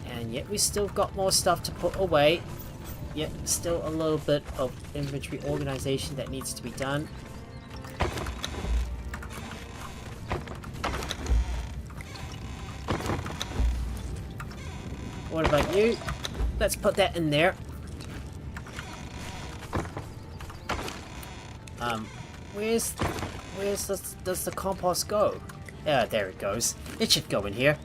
And yet we still got more stuff to put away. Yet still a little bit of inventory organization that needs to be done. What about you? Let's put that in there. Does the compost go? Yeah, there it goes. It should go in here.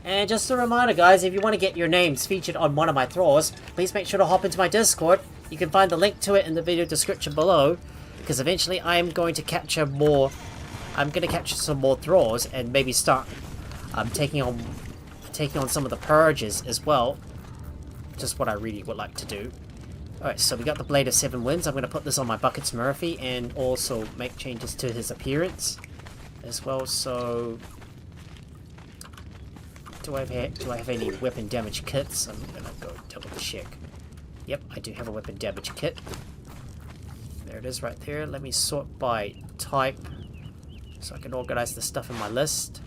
And just a reminder, guys, if you want to get your names featured on one of my Thralls, please make sure to hop into my Discord. You can find the link to it in the video description below, because eventually I am going to capture more. I'm going to capture some more Thralls and maybe start taking on some of the purges as well. Just what I really would like to do. Alright, so we got the Blade of Seven Winds. I'm going to put this on my Buckets Murphy and also make changes to his appearance as well. So do I have any weapon damage kits? I'm gonna go double check. Yep, I do have a weapon damage kit. There it is right there. Let me sort by type so I can organize the stuff in my list.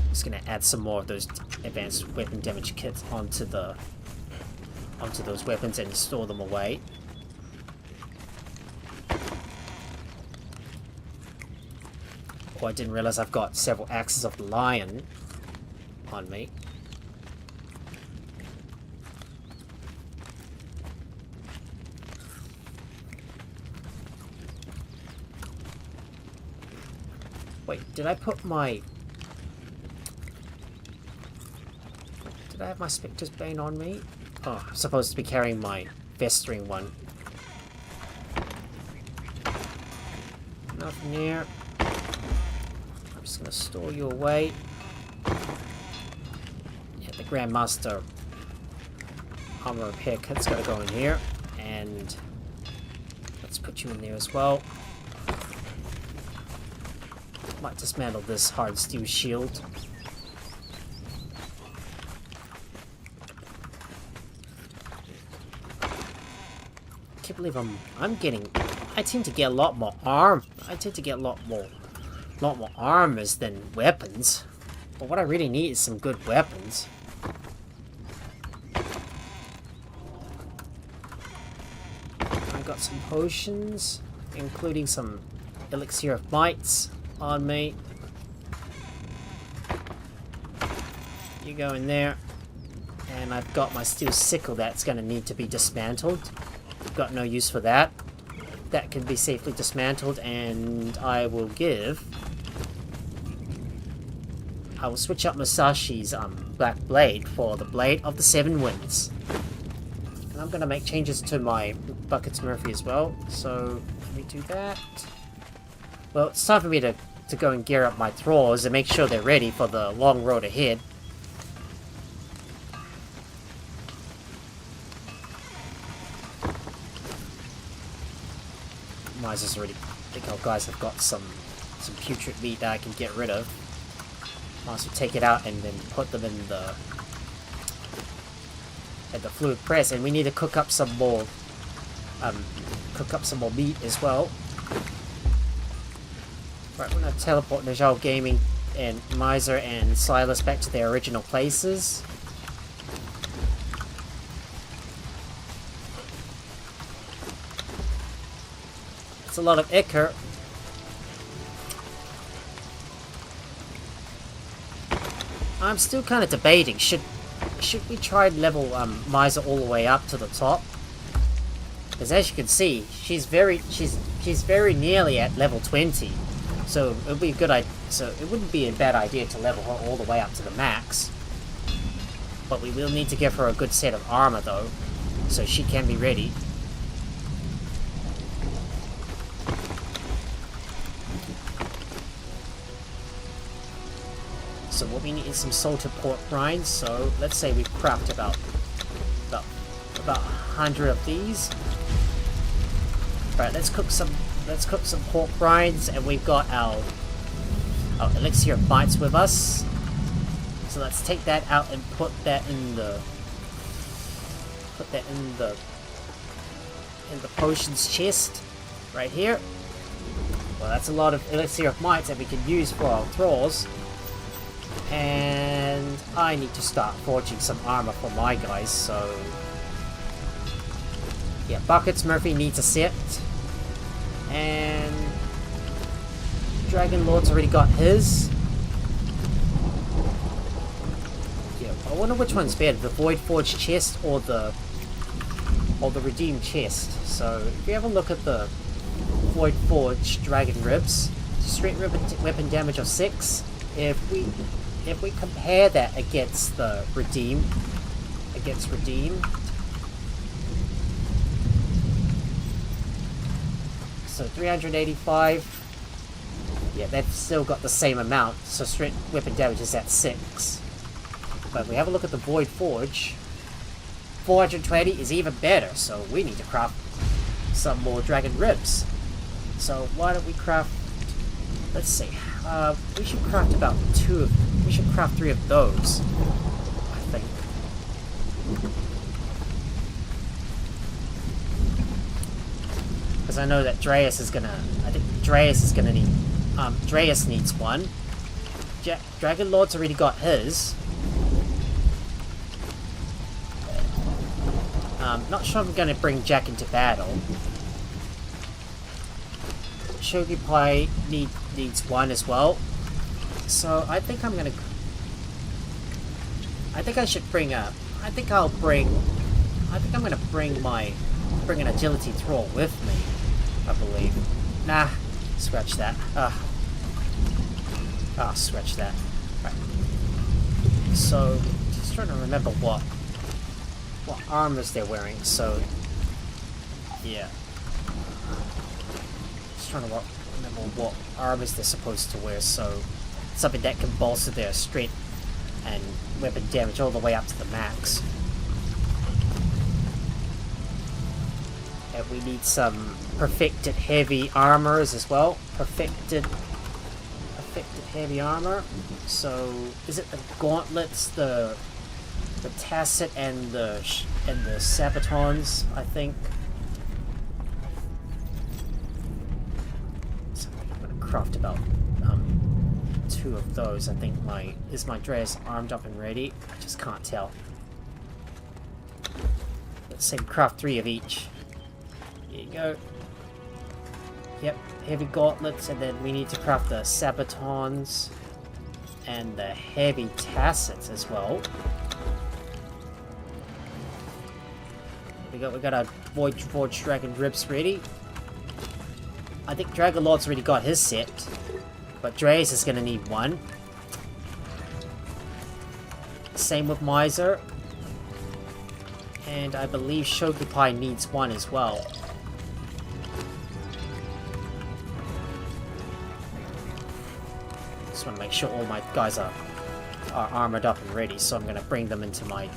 Just gonna add some more of those advanced weapon damage kits onto those weapons and store them away. Oh, I didn't realize I've got several axes of the lion on me. Wait, did I have my Spectre's Bane on me? Oh, I'm supposed to be carrying my festering one. Nothing there. I'm just gonna store you away. Yeah, the Grandmaster armor repair kit's gotta go in here, and let's put you in there as well. Might dismantle this hard steel shield. I can't believe I tend to get a lot more I tend to get a lot more armors than weapons. But what I really need is some good weapons. I got some potions, including some elixir of mites on me. You go in there. And I've got my steel sickle that's going to need to be dismantled. Got no use for that. That can be safely dismantled, and I will switch up Musashi's Black Blade for the Blade of the Seven Winds. And I'm going to make changes to my Buckets Murphy as well, so let me do that. Well, it's time for me to go and gear up my Thralls and make sure they're ready for the long road ahead. Miser's already think, oh guys, I've got some putrid meat that I can get rid of. Might as well take it out and then put them in the fluid press, and we need to cook up some more meat as well. Right, we're gonna teleport Najal Gaming and Miser and Silas back to their original places. That's a lot of ichor. I'm still kind of debating. Should we try and level Miser all the way up to the top? Because as you can see, she's very nearly at level 20. So it would be a good idea. So it wouldn't be a bad idea to level her all the way up to the max. But we will need to give her a good set of armor though, so she can be ready. So what we need is some salted pork rinds. So let's say we craft about 100 of these. Right, let's cook some pork rinds, and we've got our elixir of bites with us. So let's take that out and put that in the potions chest right here. Well, that's a lot of elixir of might that we can use for our thralls. And I need to start forging some armor for my guys, so yeah, Buckets Murphy needs a set. And Dragon Lord's already got his. Yeah, I wonder which one's better, the Void Forge chest or the Redeemed chest. So if you have a look at the Void Forge Dragon Ribs, straight weapon damage of 6. If we compare that against the Redeemed, so 385, yeah, they've still got the same amount, so straight weapon damage is at 6. But if we have a look at the Void Forge, 420 is even better, so we need to craft some more Dragon Ribs. So why don't we craft, let's see, we should craft about 3 of those, I think. Because I know that Dreas is gonna need, Dreas needs one. Dragon Lord's already got his. Not sure if I'm gonna bring Jack into battle. Shogi Pie needs one as well. So I think I'm gonna. I think I should bring a. I think I'm gonna bring an agility thrall with me. I believe. Nah, scratch that. Scratch that. Right. So just trying to remember what armors they're wearing. So yeah. Just trying to remember what armors they're supposed to wear. So something that can bolster their strength and weapon damage all the way up to the max. And we need some perfected heavy armors as well. Perfected heavy armor. So is it the gauntlets, the tacit, and the sabatons? I think. So I'm gonna craft about 2 of those. I think is my dress armed up and ready? I just can't tell. Let's say craft 3 of each. Here you go. Yep, heavy gauntlets, and then we need to craft the sabatons and the heavy tacits as well. We got our Void Forge Dragon Ribs ready. I think Dragon Lord's already got his set, but Dreas is gonna need one. Same with Miser. And I believe Shokupai needs one as well. Just want to make sure all my guys are armored up and ready, so I'm gonna bring them into my.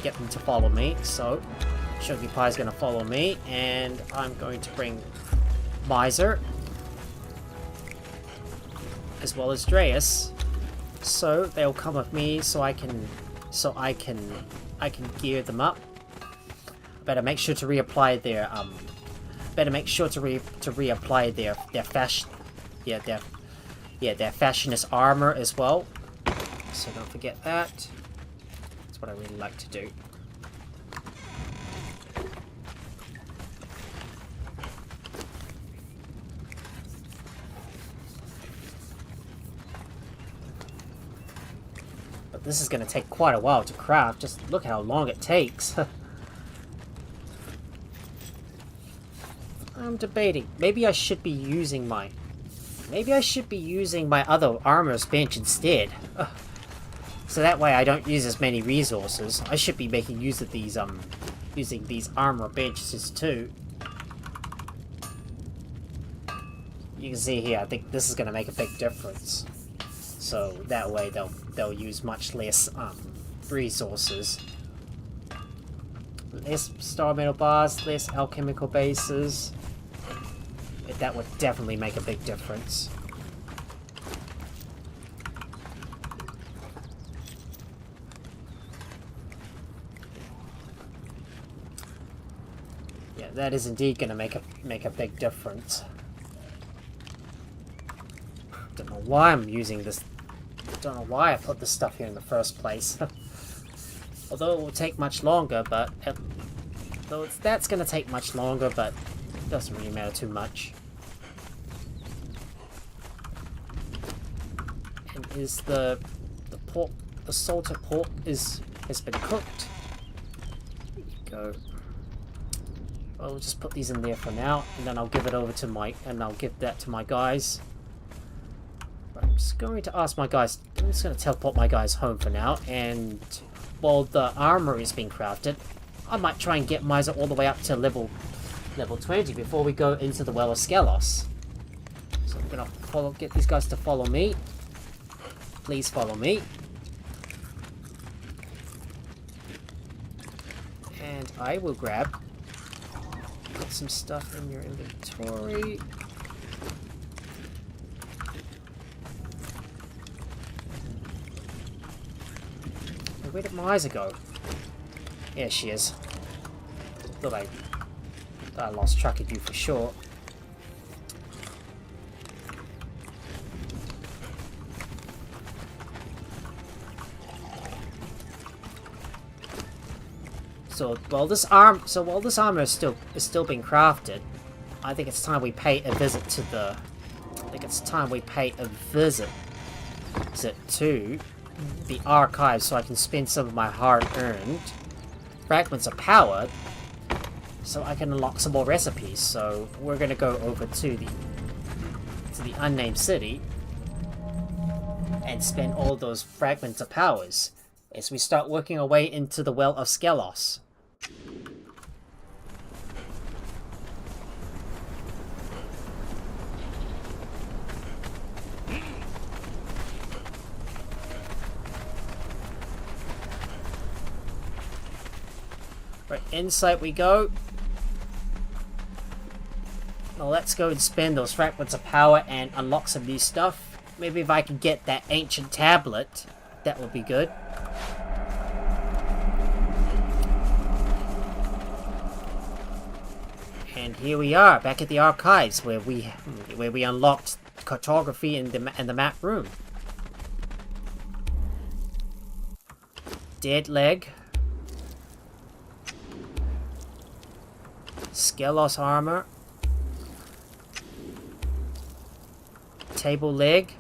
Get them to follow me. So Shokupai is gonna follow me, and I'm going to bring Miser as well as Dreas. So they'll come with me, so I can gear them up. Better make sure to reapply their reapply their Fashionist armor as well. So don't forget that. That's what I really like to do. But this is going to take quite a while to craft. Just look how long it takes. I'm debating. Maybe I should be using my... Maybe I should be using my other armor's bench instead. So that way I don't use as many resources. I should be making use of these, using these armor benches too. You can see here, I think this is going to make a big difference. So that way they'll use much less resources. Less star metal bars, less alchemical bases. That would definitely make a big difference. Yeah, that is indeed going to make a big difference. Don't know why I'm using this. Don't know why I put this stuff here in the first place. Although it will take much longer, but that's going to take much longer, but it doesn't really matter too much. And is the pork, the salted pork has been cooked. There you go. I'll just put these in there for now, and then I'll give it over to I'll give that to my guys. I'm just going to ask my guys, I'm just going to teleport my guys home for now, and while the armor is being crafted, I might try and get Miser all the way up to level 20 before we go into the Well of Skelos. So I'm going to get these guys to follow me. Please follow me. And I will put some stuff in your inventory. Where did my eyes go? Here she is. Thought I lost track of you for sure. So while this armor is still being crafted, I think it's time we pay a visit to the. I think it's time we pay a visit to the archives so I can spend some of my hard-earned fragments of power so I can unlock some more recipes. So we're gonna go over to the unnamed city and spend all those fragments of powers as we start working our way into the Well of Skelos. Right, insight we go. Now let's go and spend those fragments of power and unlock some new stuff. Maybe if I can get that ancient tablet, that would be good. And here we are, back at the archives where we unlocked cartography in the map room. Dead leg. Skelos armor. Table leg.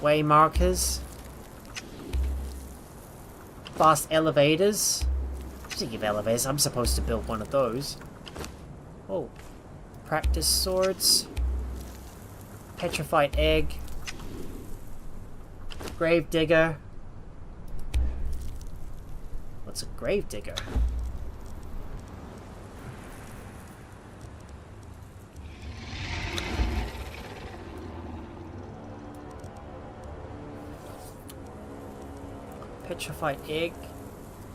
Way markers. Fast elevators. Speaking of elevators, I'm supposed to build one of those. Oh. Practice swords. Petrified egg. Grave digger. What's a grave digger? Petrified egg.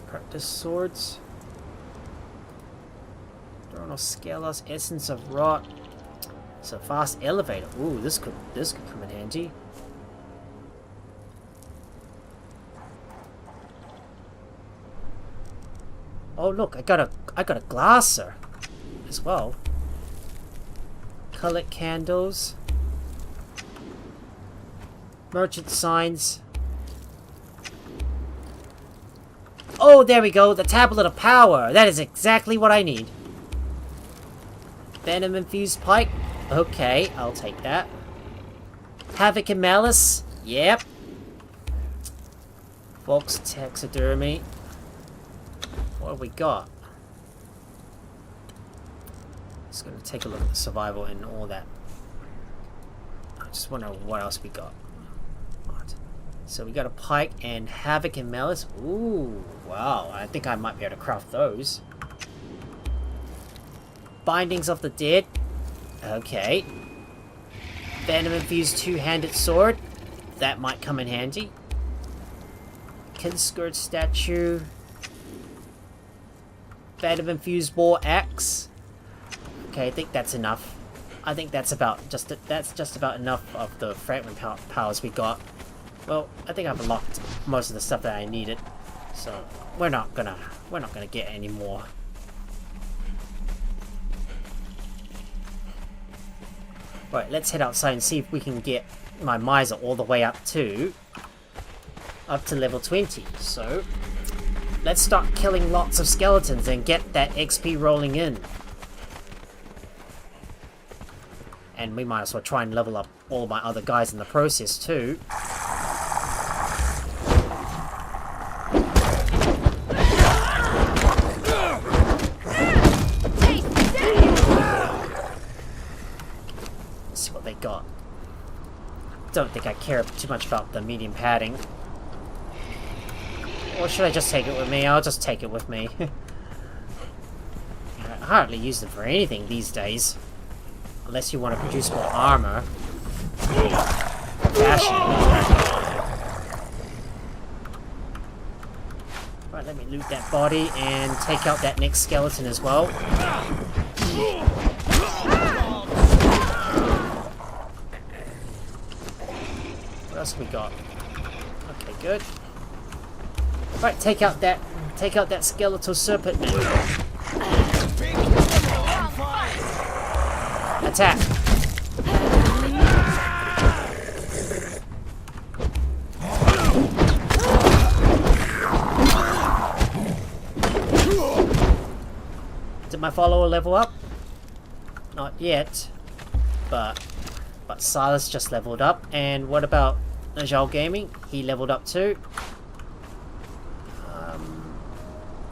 Practice swords. Skelos, essence of rot. It's a fast elevator. Ooh, this could come in handy. Oh look, I got a glasser as well. Colored candles. Merchant signs. Oh, there we go, the tablet of power. That is exactly what I need. Venom infused pike. Okay, I'll take that. Havoc and malice. Yep. Volk's taxidermy. What have we got? Just gonna take a look at the survival and all that. I just wonder what else we got. What? So we got a pike and havoc and malice. Ooh, wow! I think I might be able to craft those. Bindings of the dead. Okay. Venom infused two-handed sword. That might come in handy. Kinskirt statue. Venom infused war axe. Okay, I think that's enough. I think that's just about enough of the fragment powers we got. Well, I think I've unlocked most of the stuff that I needed, so we're not gonna get any more. Right, let's head outside and see if we can get my miser all the way up to level 20. So let's start killing lots of skeletons and get that XP rolling in. And we might as well try and level up all my other guys in the process too. Let's see what they got. Don't think I care too much about the medium padding. Or should I just take it with me? I'll just take it with me. I hardly use them for anything these days. Unless you want to produce more armor. Fashionist. Right, let me loot that body and take out that next skeleton as well. What else have we got? Okay, good. Right, take out that skeletal serpent man. Attack! Did my follower level up? Not yet, but Silas just leveled up. And what about Najal Gaming? He leveled up too.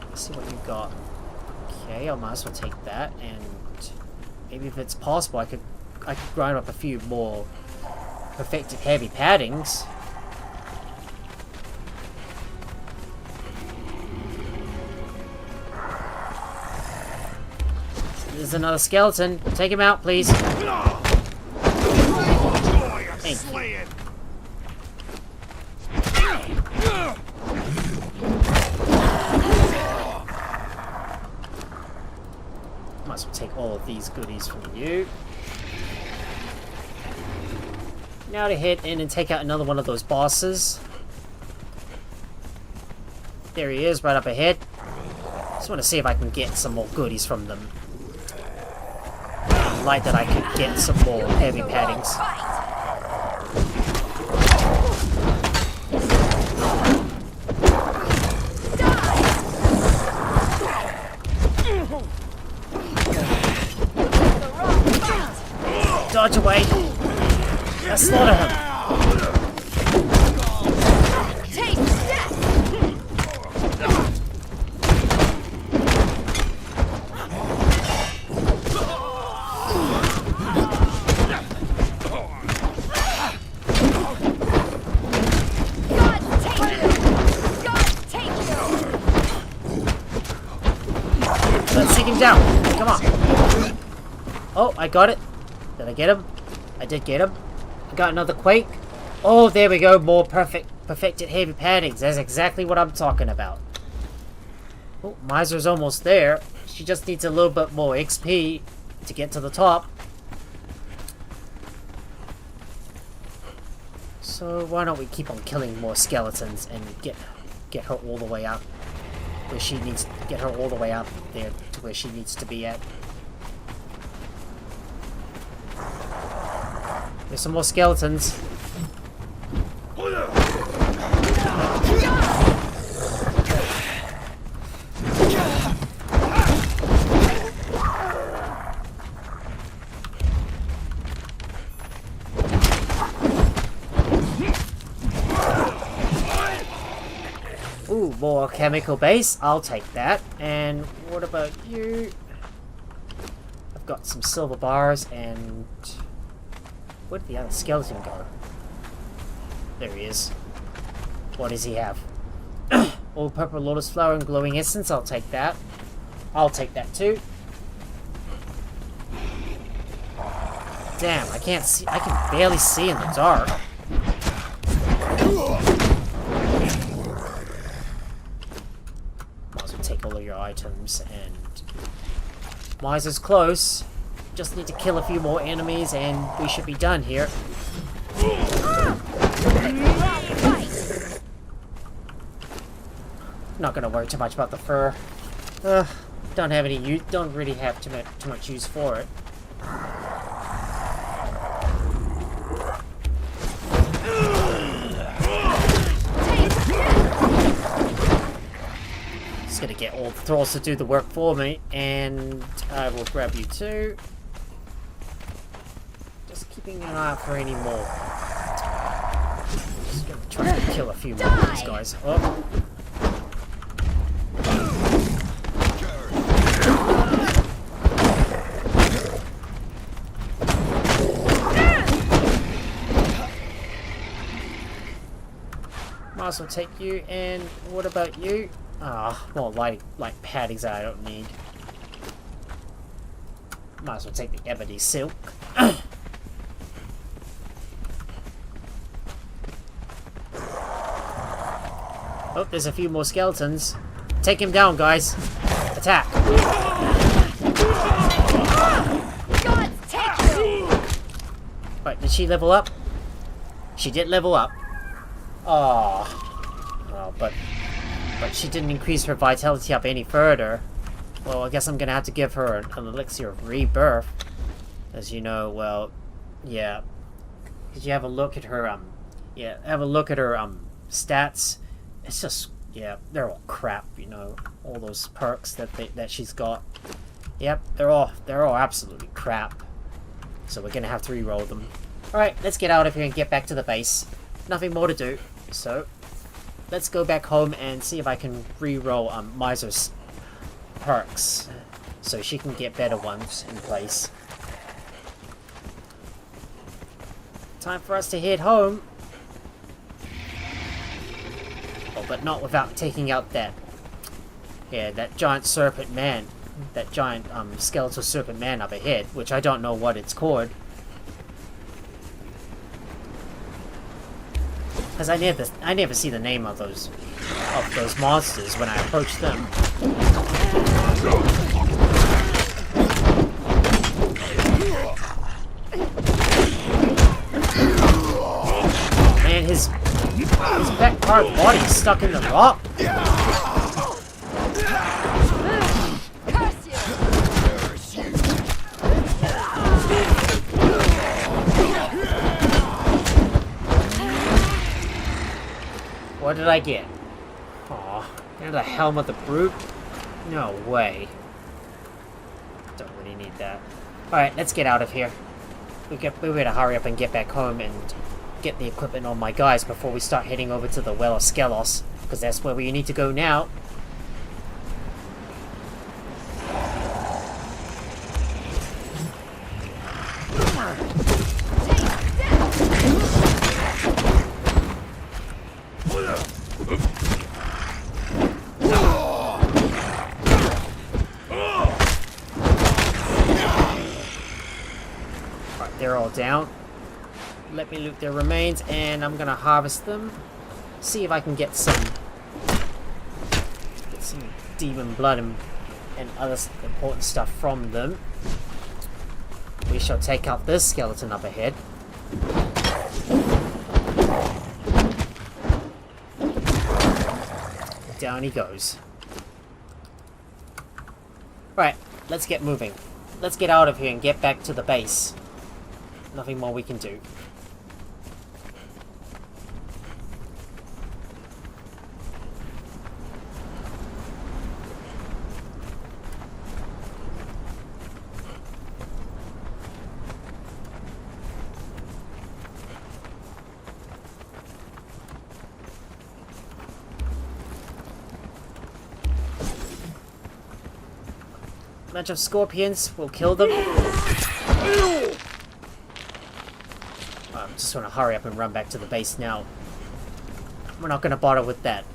Let's see what you got. Okay, I might as well take that, and maybe if it's possible, I could grind up a few more perfected heavy paddings. There's another skeleton. Take him out, please. Thank you. Might as well take all of these goodies from you. Now to head in and take out another one of those bosses. There he is, right up ahead. Just want to see if I can get some more goodies from them. Like that I could get some more heavy paddings. Dodge away! Let's slaughter him! Let's take him down! Come on! Oh, I got it! Did I get him? I did get him. I got another quake. Oh, there we go. More perfected heavy paddings. That's exactly what I'm talking about. Oh, Miser's almost there. She just needs a little bit more XP to get to the top. So why don't we keep on killing more skeletons and get her all the way up where she needs to get her all the way up there to where she needs to be at. There's some more skeletons. more chemical base. I'll take that. And what about you? I've got some silver bars and... where did the other skeleton go? There he is. What does he have? All purple lotus flower and glowing essence. I'll take that. I'll take that too. Damn, I can't see. I can barely see in the dark. Might as well take all of your items and... Miser's close. Just need to kill a few more enemies and we should be done here. Not gonna worry too much about the fur. Don't have any use. Don't really have too much use for it. Just gonna get all the Thralls to do the work for me, and I will grab you too. Just keeping an eye out for any more. Just gonna try to kill a few more of these guys. Oh. Might as well take you, and what about you? More like paddings that I don't need. Might as well take the ebony silk. Oh, there's a few more skeletons. Take him down, guys. Attack. Right, did she level up? She did level up. Oh, but she didn't increase her vitality up any further. Well, I guess I'm gonna have to give her an elixir of rebirth. As you know, well, yeah. Did you have a look at her, have a look at her, stats? It's just, yeah, they're all crap, you know. All those perks that she's got. Yep, they're all absolutely crap. So we're gonna have to re-roll them. Alright, let's get out of here and get back to the base. Nothing more to do. So, let's go back home and see if I can re-roll Miser's perks. So she can get better ones in place. Time for us to head home. Oh, but not without taking out that giant serpent man. That giant skeletal serpent man up ahead, which I don't know what it's called. Because I never see the name of those monsters when I approach them. Man, his back part body is stuck in the rock. What did I get? Aw, and the helm of the brute? No way. Don't really need that. Alright, let's get out of here. We better hurry up and get back home and get the equipment on my guys before we start heading over to the Well of Skelos, because that's where we need to go now. They're all down. Let me loot their remains, and I'm gonna harvest them. See if I can get some demon blood and other important stuff from them. We shall take out this skeleton up ahead. Down he goes. Right, let's get moving. Let's get out of here and get back to the base. Nothing more we can do. bunch of scorpions. We'll kill them. I just want to hurry up and run back to the base now. We're not going to bother with that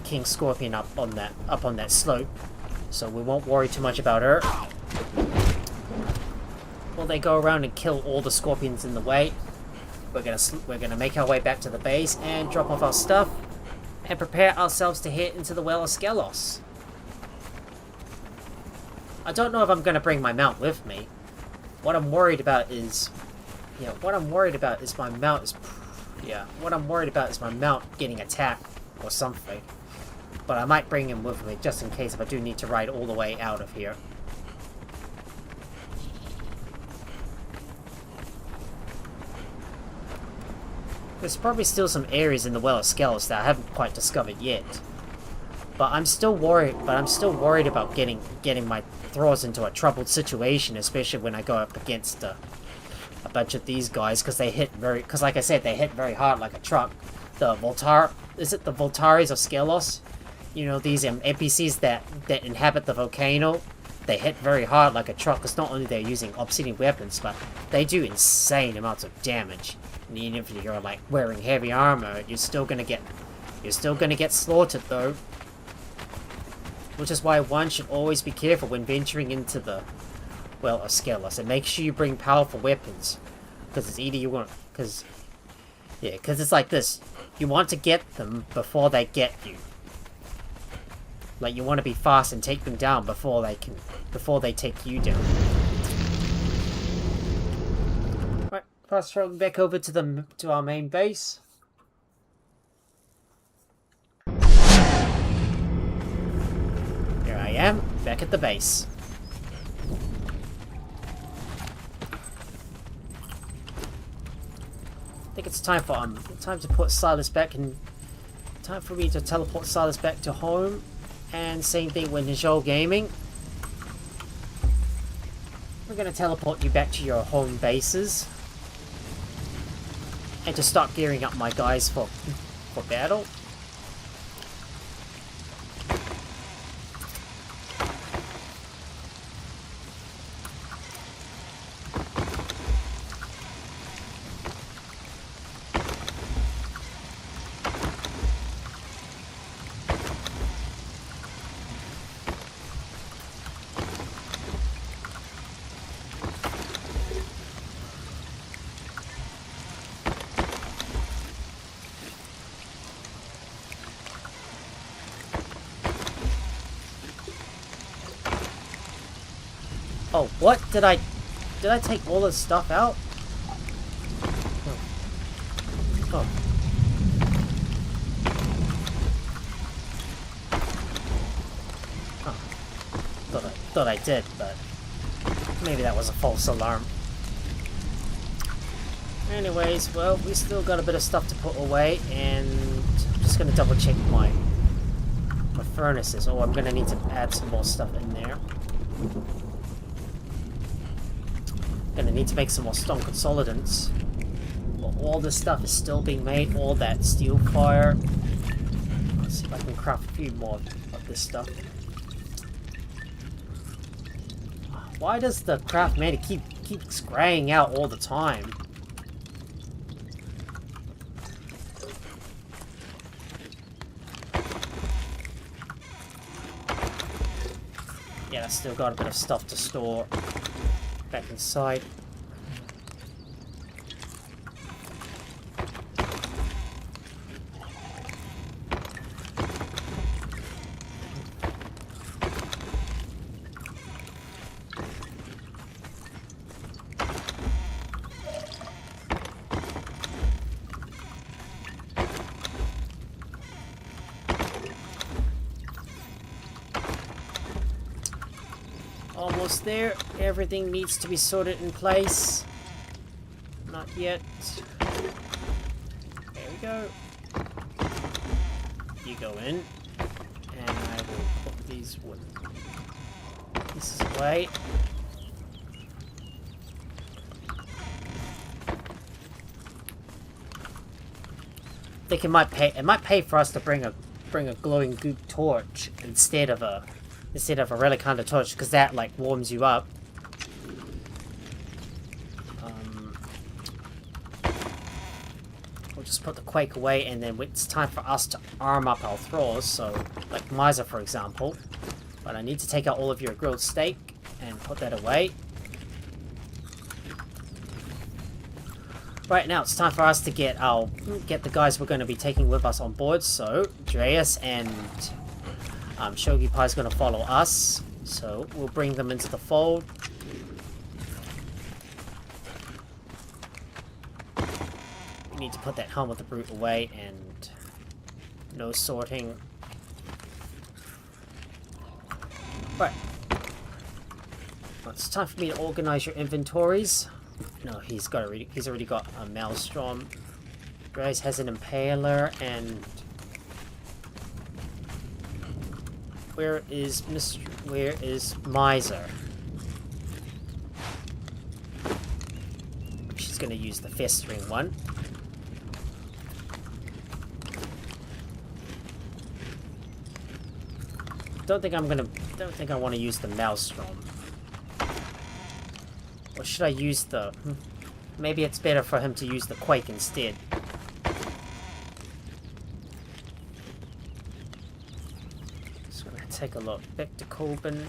king scorpion up on that slope, so we won't worry too much about her. While they go around and kill all the scorpions in the way, we're gonna make our way back to the base and drop off our stuff and prepare ourselves to head into the Well of Skelos. I don't know if I'm gonna bring my mount with me. What I'm worried about is, my mount is, what I'm worried about is my mount getting attacked or something. But I might bring him with me just in case if I do need to ride all the way out of here. There's probably still some areas in the Well of Skelos that I haven't quite discovered yet. But I'm still worried about getting my Thralls into a troubled situation, especially when I go up against a bunch of these guys, because like I said, they hit very hard like a truck. The Voltaries of Skelos? You know, these NPCs that inhabit the volcano, they hit very hard like a truck, because not only they're using obsidian weapons, but they do insane amounts of damage. And even if you're like wearing heavy armor, you're still gonna get slaughtered though. Which is why one should always be careful when venturing into the Well of Skelos, and make sure you bring powerful weapons, because it's either you want, because it's like this: you want to get them before they get you. Like, you want to be fast and take them down before they take you down. Right, fast traveling back over to our main base. Here I am, back at the base. I think it's time to put Silas back in. Time for me to teleport Silas back to home. And same thing with Nijol Gaming. We're gonna teleport you back to your home bases. And to start gearing up my guys for battle. Oh, what? Did I take all this stuff out? Oh. Oh. Thought I did, but maybe that was a false alarm. Anyways, well, we still got a bit of stuff to put away, and I'm just gonna double check my furnaces. Oh, I'm gonna need to add some more stuff in there. Gonna need to make some more stone consolidants. Well, all this stuff is still being made, all that steel fire. Let's see if I can craft a few more of this stuff. Why does the craft meter keep graying out all the time? Yeah, I still got a bit of stuff to store back inside. Almost there. Everything needs to be sorted in place. Not yet. There we go. You go in. And I will put these wood pieces away. I think it might pay for us to bring a glowing goop torch instead of instead of a relic hunter torch, because that like warms you up. We'll just put the quake away, and then it's time for us to arm up our thralls. So, like Miser, for example. But I need to take out all of your grilled steak and put that away. Right now, it's time for us to get the guys we're going to be taking with us on board. So, Dreas and Shogi Pie is going to follow us. So, we'll bring them into the fold. We need to put that Helm of the Brute away, and no sorting. Right. Well, it's time for me to organize your inventories. No, he's already got a Maelstrom. Grace has an Impaler, and where is Miser? She's gonna use the Festering one. Don't think I want to use the Maelstrom. Or should I use the... Maybe it's better for him to use the Quake instead. Just gonna take a look. Back to Colbin.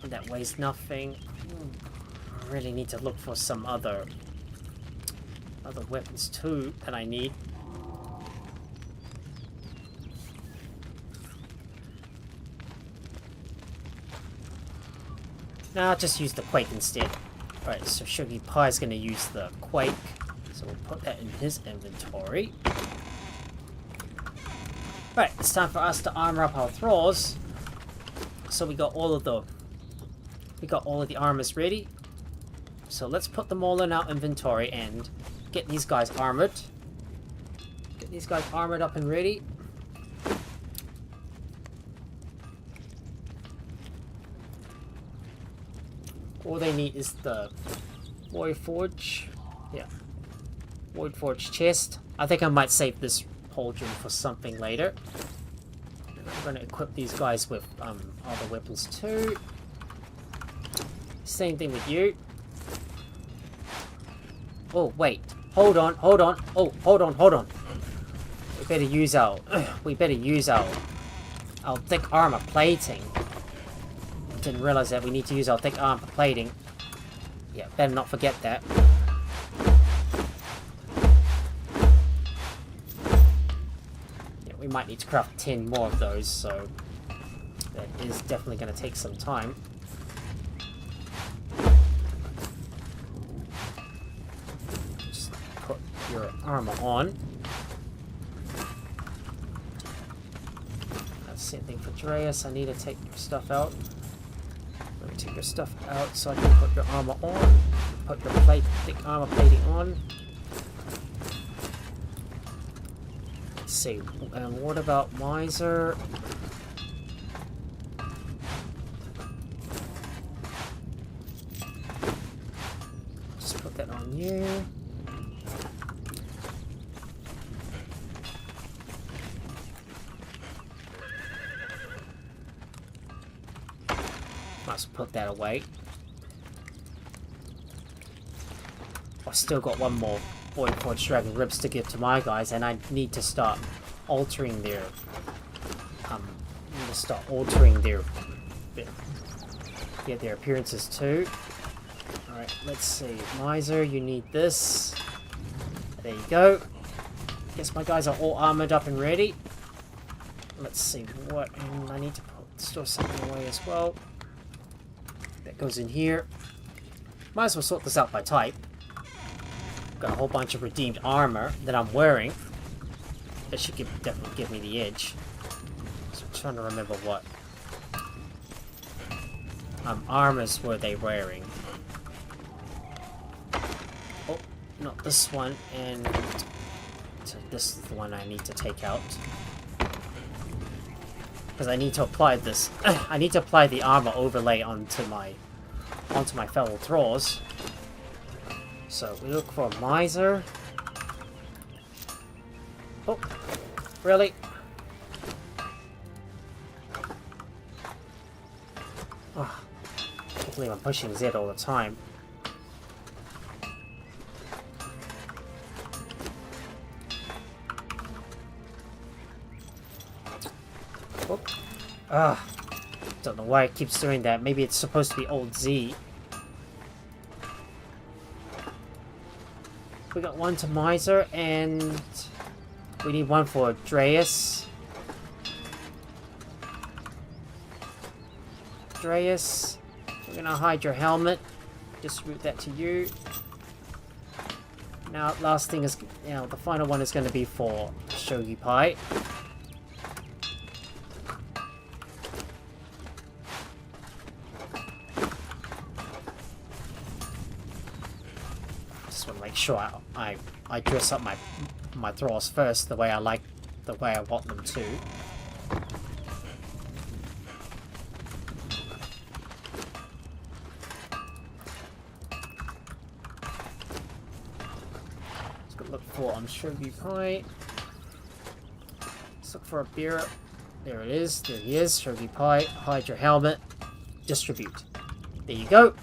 That weighs nothing. I really need to look for some other weapons too that I need. Now I'll just use the Quake instead. Alright, so Shogi Pie is going to use the Quake. So we'll put that in his inventory. Right, it's time for us to armor up our Thralls. So we got all of the armors ready. So let's put them all in our inventory and get these guys armored. Get these guys armored up and ready. All they need is the Void Forge. Yeah. Void Forge chest. I think I might save this pauldron for something later. I'm going to equip these guys with other weapons too. Same thing with you. Oh, wait. Hold on. Oh, hold on. We better use our thick armor plating. Didn't realize that we need to use our thick armor plating. Yeah, better not forget that. Yeah, we might need to craft 10 more of those, so that is definitely going to take some time. Just put your armor on. Same thing for Dreas. I need to take your stuff out. Let me take your stuff out so I can put your armor on. Put your thick armor plating on. Let's see. And what about Miser? Just put that on you. Must put that away. I've still got one more Void Forge Dragon Ribs to give to my guys, and I need to start altering their their appearances too. Alright, let's see. Miser, you need this. There you go. Guess my guys are all armored up and ready. Let's see what I need to store something away as well. That goes in here. Might as well sort this out by type. Got a whole bunch of redeemed armor that I'm wearing. That should definitely give me the edge. So I'm trying to remember what armors were they wearing. Oh, not this one, and so this is the one I need to take out. Because I need to apply this. I need to apply the armor overlay onto my fellow Thralls. So we look for Miser. Oh, really? Oh, I can't believe I'm pushing Z all the time. Whoop. Don't know why it keeps doing that. Maybe it's supposed to be old Z. We got one to Miser, and we need one for Dreas. Dreas, we're gonna hide your helmet. Distribute that to you. Now, last thing is, you know, the final one is going to be for Shogi Pie. Just want to make sure I dress up my Thralls first, the way I want them to. Shogi Pie. Let's look for a beer. There it is. There he is. Shogi Pie. Hide your helmet. Distribute. There you go.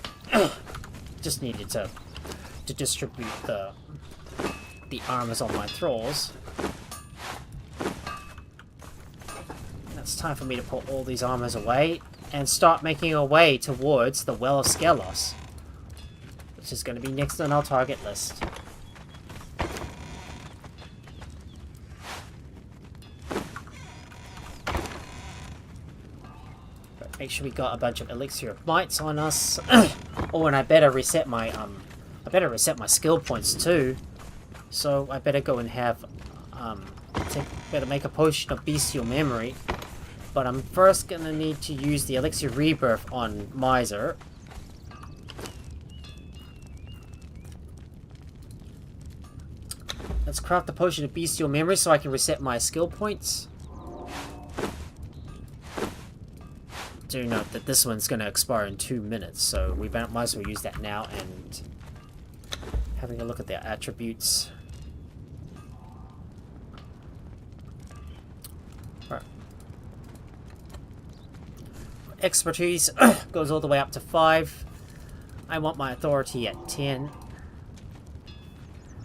Just needed to distribute the armors on my Thralls. Now it's time for me to put all these armors away and start making our way towards the Well of Skelos, which is going to be next on our target list. Make sure we got a bunch of elixir of mites on us. Oh, and I better reset my skill points too. So I better go and have better make a potion of bestial memory. But I'm first gonna need to use the elixir rebirth on Miser. Let's craft the potion of bestial memory so I can reset my skill points. Do note that this one's going to expire in 2 minutes, so we might as well use that now. And having a look at their attributes. Right. Expertise goes all the way up to 5. I want my authority at 10.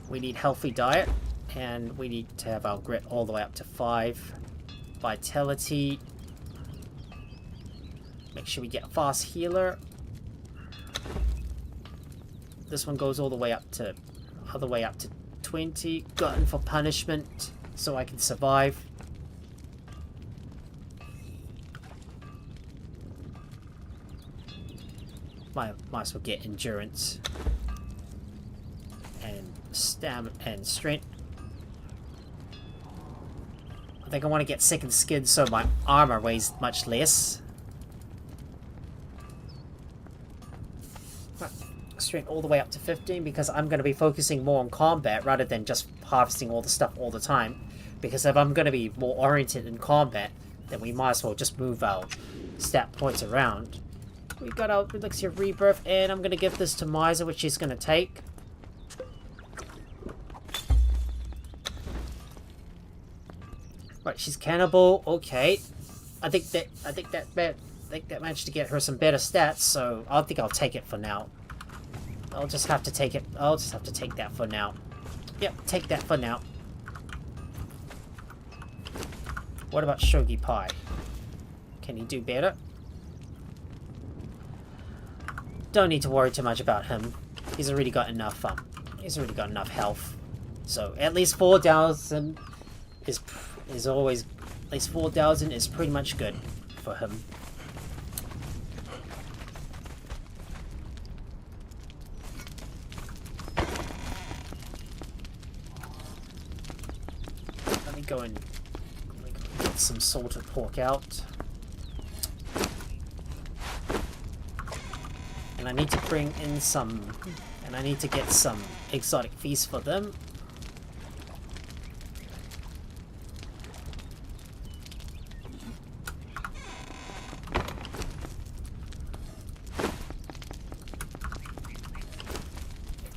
We need healthy diet, and we need to have our grit all the way up to 5. Vitality. Make sure we get a fast healer. This one goes all the way up to 20. Glutton for punishment, so I can survive. Might as well get endurance and stamina and strength. I think I want to get second skin so my armor weighs much less. Strength all the way up to 15 because I'm going to be focusing more on combat rather than just harvesting all the stuff all the time. Because if I'm going to be more oriented in combat, then we might as well just move our stat points around. We got our elixir rebirth, and I'm going to give this to Miser, which she's going to take. Right, she's cannibal. Okay, I think that managed to get her some better stats, so I think I'll take it for now. I'll just have to take it. I'll just have to take that for now. Yep, take that for now. What about Shogi Pie? Can he do better? Don't need to worry too much about him. He's already got enough. He's already got enough health. So at least 4,000 is always. At least 4,000 is pretty much good for him. Go and get some salted pork out. And I need to bring in some, and I need to get some exotic feasts for them.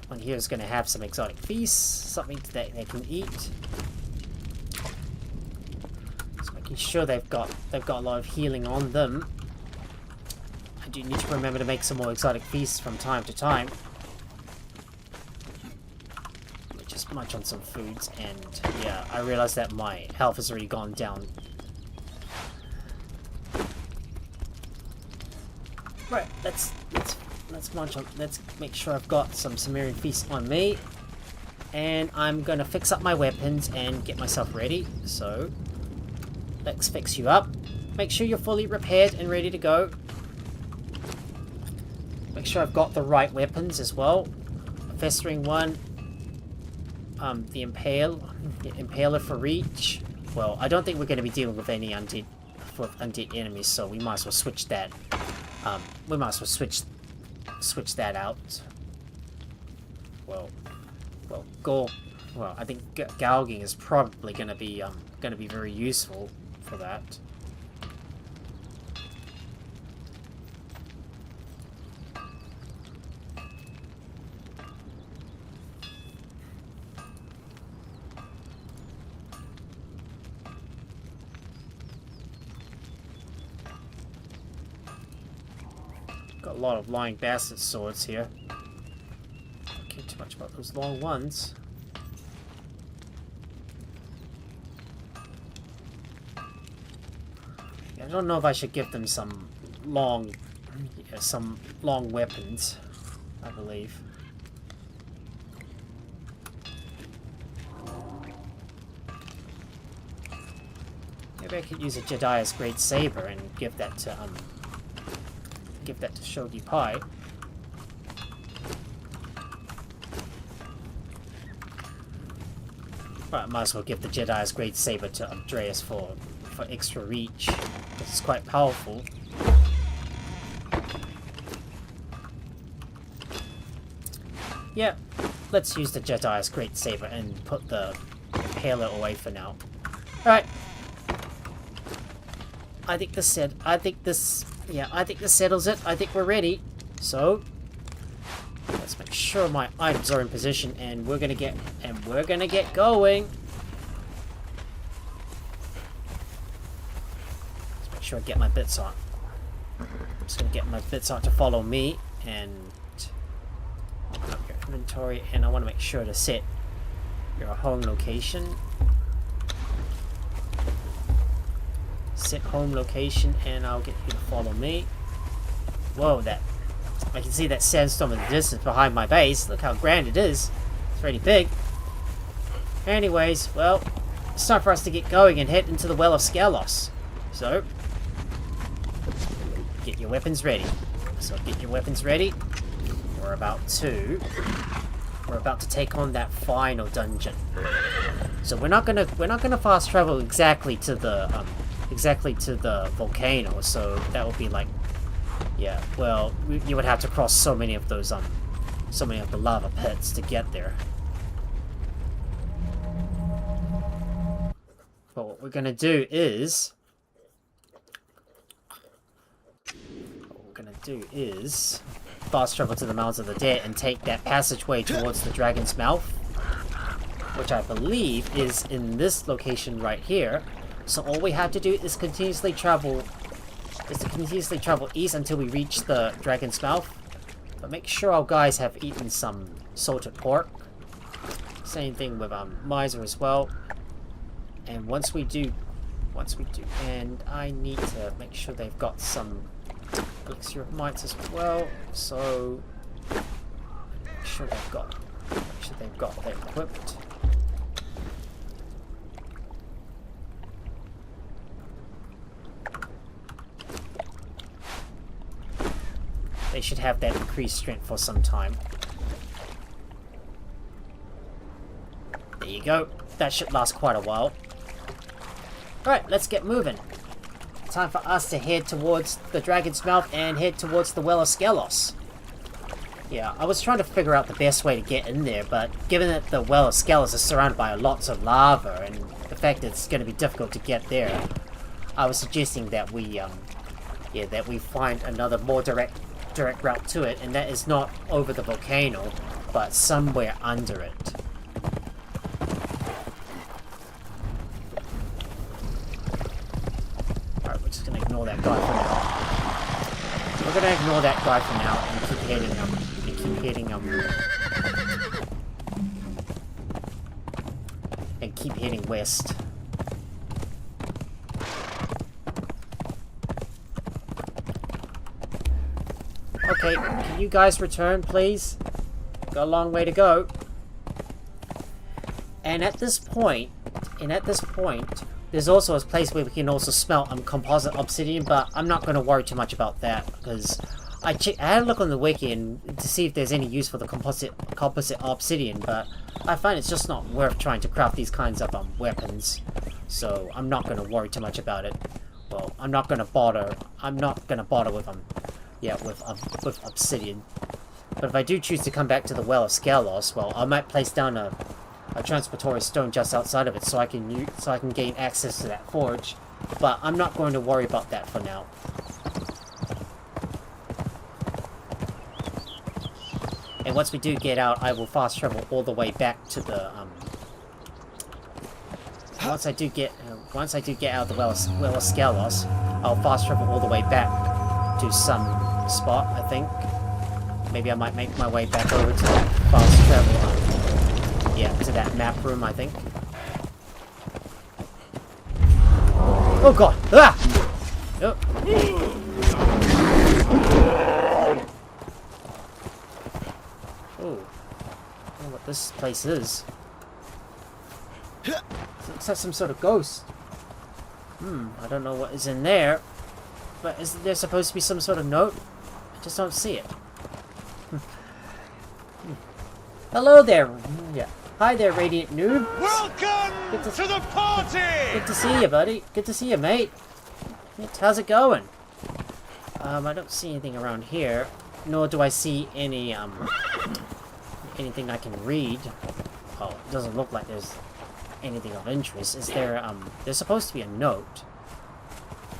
One here is going to have some exotic feasts, something that they can eat. Sure, they've got a lot of healing on them. I do need to remember to make some more exotic feasts from time to time. Let me just munch on some foods, and yeah, I realize that my health has already gone down. Right, let's munch on. Let's make sure I've got some Sumerian feasts on me, and I'm gonna fix up my weapons and get myself ready. So let's fix you up. Make sure you're fully repaired and ready to go. Make sure I've got the right weapons as well. A festering one. The impaler for reach. Well, I don't think we're going to be dealing with any undead enemies, so we might as well switch that. We might as well switch that out. Well, I think gouging is probably going to be very useful for that. Got a lot of lying bastard swords here. Don't care too much about those long ones. I don't know if I should give them some long weapons, I believe. Maybe I could use a Jedi's Great Saber and give that to Shogi Pai. But I might as well give the Jedi's Great Saber to Andreas for extra reach, because it's quite powerful. Yeah, let's use the Jedi's Great Saber and put the Impaler away for now. Alright. I think this settles it. I think we're ready. So let's make sure my items are in position, and we're gonna get going. Let's make sure I get my bits on. I'm just gonna get my bits on to follow me, and open up your inventory, and I want to make sure to set your home location. Set home location, and I'll get you to follow me. Whoa, I can see that sandstorm in the distance behind my base. Look how grand it is. It's pretty big. Anyways, well, it's time for us to get going and head into the Well of Skelos. So, get your weapons ready. We're about to take on that final dungeon. So we're not gonna fast travel exactly to the volcano, so that would be like, yeah, well, you would have to cross so many of the lava pits to get there. But what we're gonna do is fast travel to the Mounds of the Dead and take that passageway towards the Dragon's Mouth, which I believe is in this location right here. So all we have to do is continuously travel east until we reach the Dragon's Mouth. But make sure our guys have eaten some salted pork. Same thing with Miser as well. And once we do, and I need to make sure they've got some elixir of mites as well. So make sure they've got that equipped. They should have that increased strength for some time. There you go. That should last quite a while. Alright, let's get moving. Time for us to head towards the Dragon's Mouth and head towards the Well of Skelos. Yeah, I was trying to figure out the best way to get in there, but given that the Well of Skelos is surrounded by lots of lava and the fact that it's going to be difficult to get there, I was suggesting that we find another more direct route to it, and that is not over the volcano, but somewhere under it. Alright, we're just gonna ignore that guy for now. we're gonna ignore that guy for now and keep heading and keep heading west. Okay, can you guys return, please? Got a long way to go. And at this point, there's also a place where we can also smelt composite obsidian, but I'm not going to worry too much about that because I had a look on the wiki and to see if there's any use for the composite obsidian, but I find it's just not worth trying to craft these kinds of weapons. So I'm not going to worry too much about it. Well, I'm not going to bother with them. Yeah, with obsidian. But if I do choose to come back to the Well of Skelos, well, I might place down a transportory stone just outside of it so I can gain access to that forge. But I'm not going to worry about that for now. And once we do get out, I will fast travel all the way back to the once I do get out of the Well of Skelos, I'll fast travel all the way back to some spot, I think. Maybe I might make my way back over to that fast travel, yeah, to that map room, I think. Oh god! Ah! Oh. Oh. I don't know what this place is. It looks like some sort of ghost. I don't know what is in there. But isn't there supposed to be some sort of note? I just don't see it. Hello there. Yeah. Hi there, Radiant Noob. Welcome to the party! Good to see you, buddy. Good to see you, mate. How's it going? I don't see anything around here. Nor do I see any, anything I can read. Oh, it doesn't look like there's anything of interest. Is there, there's supposed to be a note.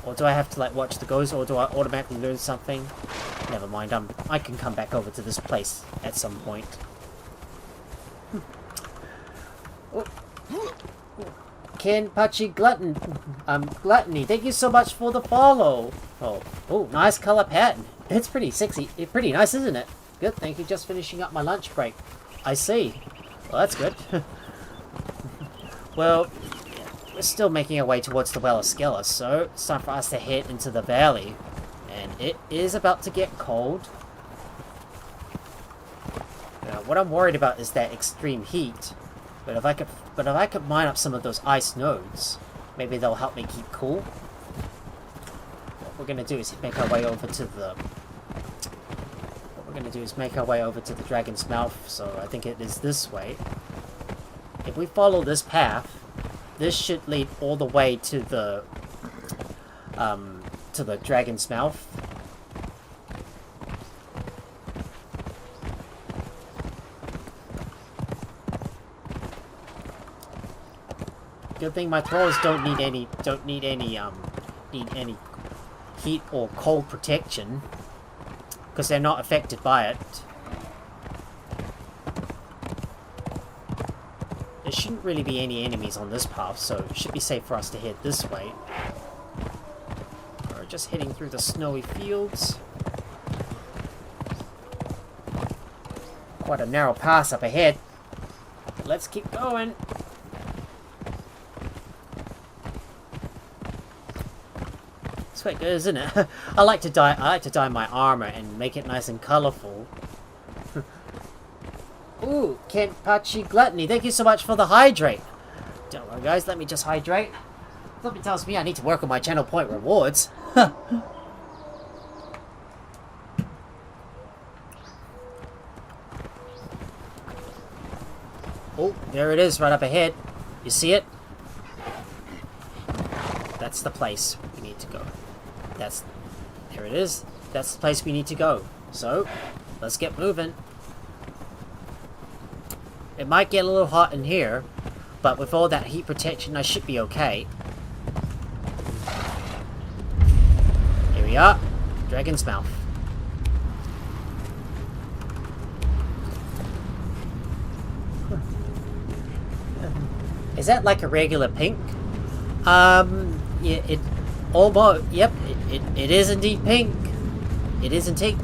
Or do I have to, like, watch the ghost, or do I automatically learn something? Never mind, I can come back over to this place at some point. Oh. Ken Pachi Gluttony, thank you so much for the follow. Oh, nice color pattern. It's pretty sexy. It's pretty nice, isn't it? Good, thank you. Just finishing up my lunch break. I see. Well, that's good. Well, we're still making our way towards the Well of Skelos, so it's time for us to head into the valley. And it is about to get cold. Now, what I'm worried about is that extreme heat. But if I could mine up some of those ice nodes, maybe they'll help me keep cool. What we're gonna do is make our way over to the Dragon's Mouth, so I think it is this way. If we follow this path, this should lead all the way to the Dragon's Mouth. Good thing my Thralls don't need any heat or cold protection, because they're not affected by it. There shouldn't really be any enemies on this path, so it should be safe for us to head this way. We're just heading through the snowy fields. Quite a narrow pass up ahead. But let's keep going. It's quite good, isn't it? I like to dye my armor and make it nice and colorful. Ooh, Kenpachi Gluttony, thank you so much for the hydrate. Don't worry guys, let me just hydrate. Something tells me I need to work on my channel point rewards. Oh, there it is right up ahead. You see it? That's the place we need to go. There it is. That's the place we need to go. So, let's get moving. It might get a little hot in here, but with all that heat protection, I should be okay. Here we are. Dragon's Mouth. Is that like a regular pink? Yeah, it almost, yep, it is indeed pink. It is indeed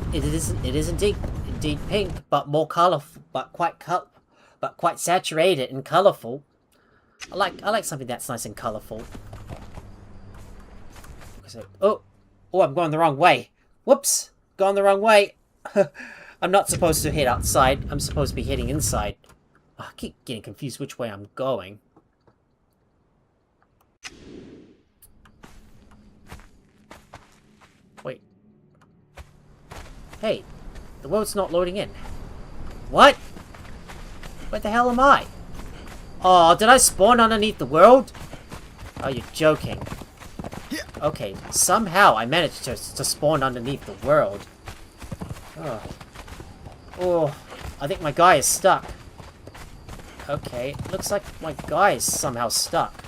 pink, but more colorful, but quite saturated and colorful. I like something that's nice and colorful. So, oh, I'm going the wrong way. Whoops, going the wrong way. I'm not supposed to head outside. I'm supposed to be heading inside. Oh, I keep getting confused which way I'm going. Wait. Hey, the world's not loading in. What? Where the hell am I? Oh, did I spawn underneath the world? Oh, you're joking. Okay, somehow I managed to spawn underneath the world. Oh, I think my guy is stuck. Okay, looks like my guy is somehow stuck.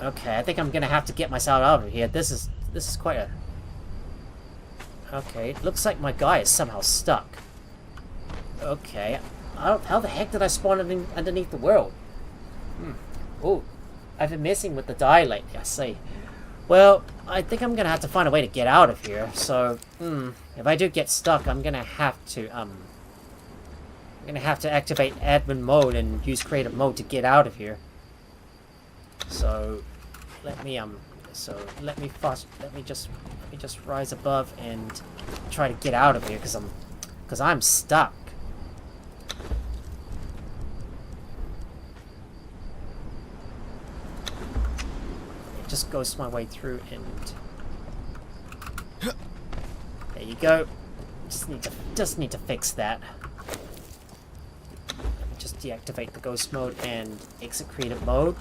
Okay, I think I'm gonna have to get myself out of here. This is quite a... Okay, looks like my guy is somehow stuck. Okay, how the heck did I spawn underneath the world? Oh, I've been messing with the die lately, I see. Well, I think I'm gonna have to find a way to get out of here. So, if I do get stuck, I'm gonna have to activate admin mode and use creative mode to get out of here. So, let me just rise above and try to get out of here because I'm stuck. Just goes my way through and there you go. Just need to fix that. Just deactivate the ghost mode and exit creative mode.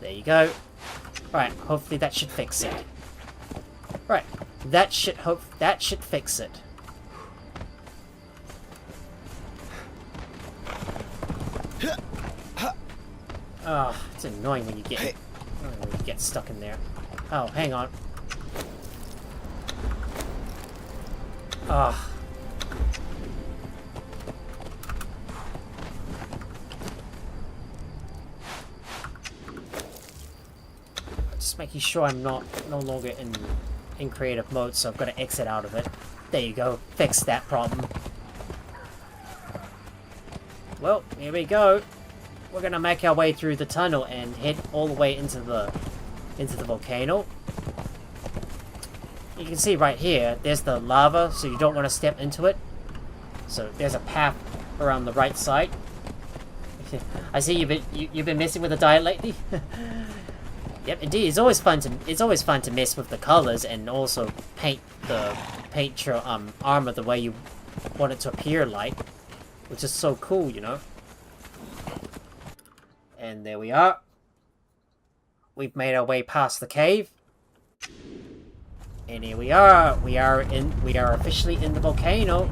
There you go. Right, hopefully that should fix it. Right, that should fix it. Oh, it's annoying when you get stuck in there. Oh, hang on. Ah. Just making sure I'm no longer in creative mode, so I've got to exit out of it. There you go. Fix that problem. Well, here we go. We're gonna make our way through the tunnel and head all the way into the volcano. You can see right here, there's the lava, so you don't want to step into it. So there's a path around the right side. I see you've been messing with the diet lately. Yep, indeed. It's always fun to mess with the colors and also paint your armor the way you want it to appear like, which is so cool, you know. And there we are. We've made our way past the cave. And here we are. We are officially in the volcano.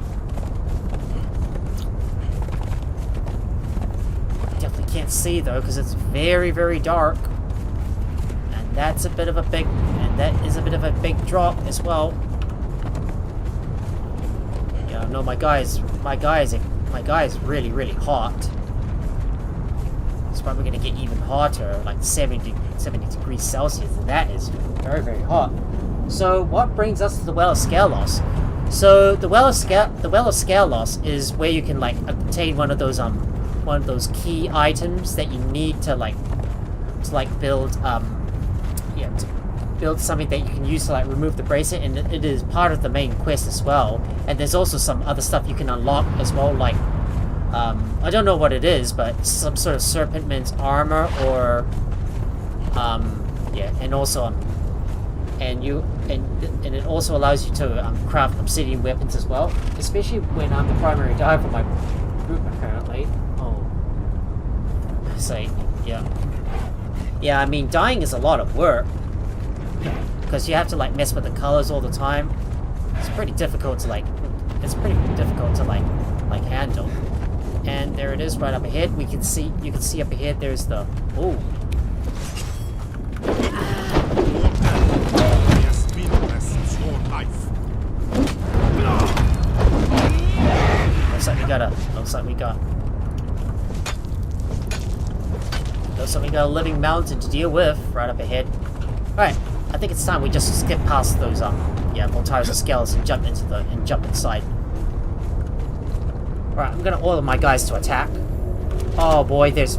Definitely can't see though, because it's very, very dark. And that is a bit of a big drop as well. Yeah, no, my guy is really, really hot. It's probably going to get even hotter, like 70 degrees Celsius, and that is very, very hot. So what brings us to the Well of Skelos? So the Well of Skelos is where you can like obtain one of those key items that you need to build to build something that you can use to like remove the bracelet, and it is part of the main quest as well. And there's also some other stuff you can unlock as well, like I don't know what it is, but some sort of serpentman's armor, or yeah, and also and it also allows you to craft obsidian weapons as well, especially when I'm the primary diver for my group apparently. Oh, so yeah, I mean dying is a lot of work because you have to like mess with the colors all the time. It's pretty difficult to handle. And there it is, right up ahead. You can see up ahead. There's the Looks like we got a living mountain to deal with right up ahead. All right, I think it's time we just skip past those yeah, Voltaire's Skelos and jump inside. Alright, I'm gonna order my guys to attack. Oh boy, there's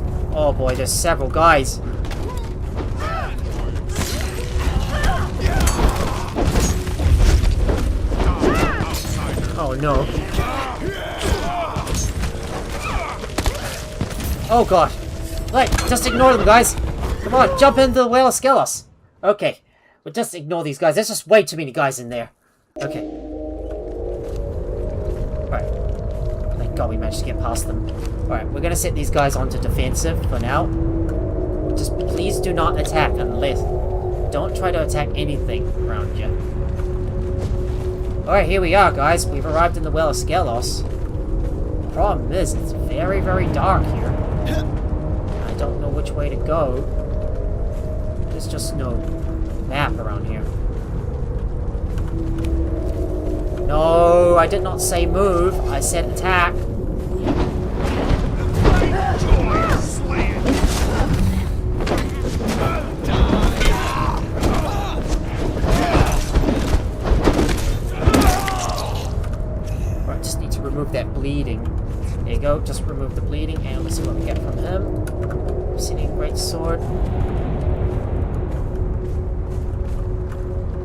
several guys. Oh no. Oh god. Right, just ignore them, guys. Come on, jump into the Well of Skelos. Okay, but just ignore these guys. There's just way too many guys in there. Okay. Alright. Thank god we managed to get past them. Alright, we're gonna set these guys onto defensive for now. Just please do not attack unless... Don't try to attack anything around you. Alright, here we are, guys. We've arrived in the Well of Skelos. The problem is, it's very, very dark here. I don't know which way to go. There's just no map around here. No, I did not say move. I said attack. Right, just need to remove that bleeding. There you go, just remove the bleeding, and let's see what we get from him. Obsidian Great Sword.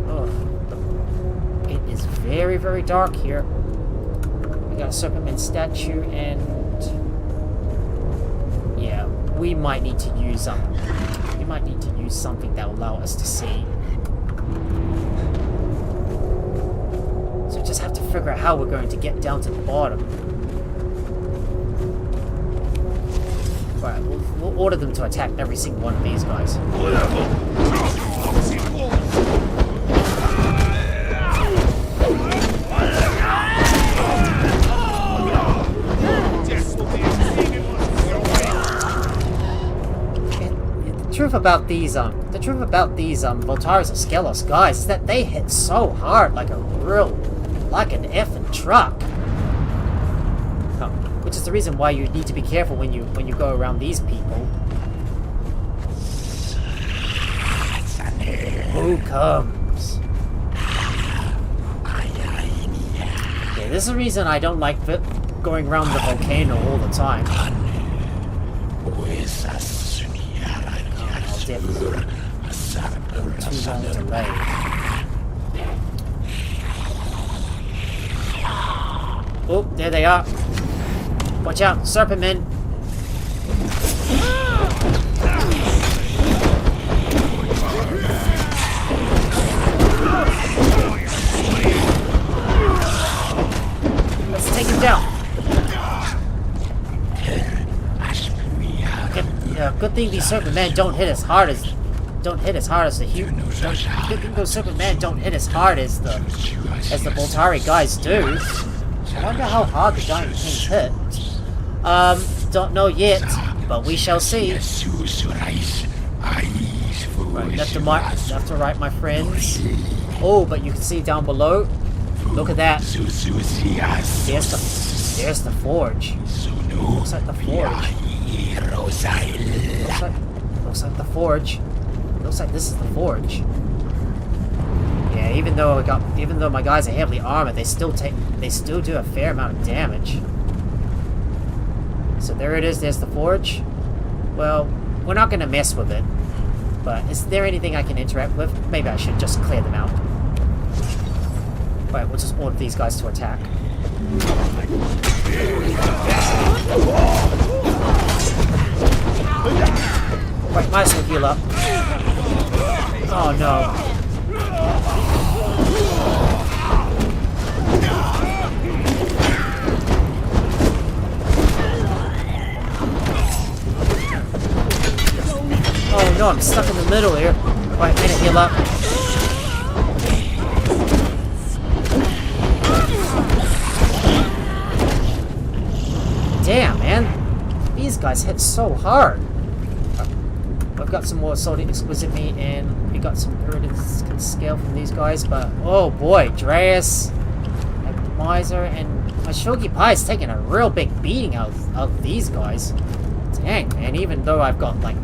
Oh, it is very, very dark here. We got a Serpentman statue, and yeah, we might need to use something that will allow us to see. So just have to figure out how we're going to get down to the bottom. Right, we'll order them to attack every single one of these guys. The truth about these Voltaire's Skelos guys is that they hit so hard like an effing truck. Which is the reason why you need to be careful when you go around these people. Who comes? Yeah, this is the reason I don't like going around the volcano all the time. Too long delay. Oh, there they are. Watch out, Serpentmen! Let's take him down. Good thing these Serpentmen don't hit as hard as the human. Good thing those Serpentmen don't hit as hard as the Voltaire's guys do. I wonder how hard the Giant Kings hit. Don't know yet, but we shall see. Right, left to right, my friends. Oh, but you can see down below. Look at that. There's the forge. Looks like the forge. Looks like the forge. Looks like this is the forge. Yeah, even though my guys are heavily armored, they still do a fair amount of damage. So there it is, there's the forge. Well, we're not gonna mess with it. But is there anything I can interact with? Maybe I should just clear them out. Alright, we'll just order these guys to attack. Right, might as well heal up. Oh no. Oh no, I'm stuck in the middle here. Right, I'm gonna heal up. Damn, man. These guys hit so hard. I've got some more Assaulting Exquisite Meat, and we got some Iridian Scale from these guys, but oh boy, Dreas, Miser, and my Shogi Pie is taking a real big beating out of these guys. Dang, man, even though I've got like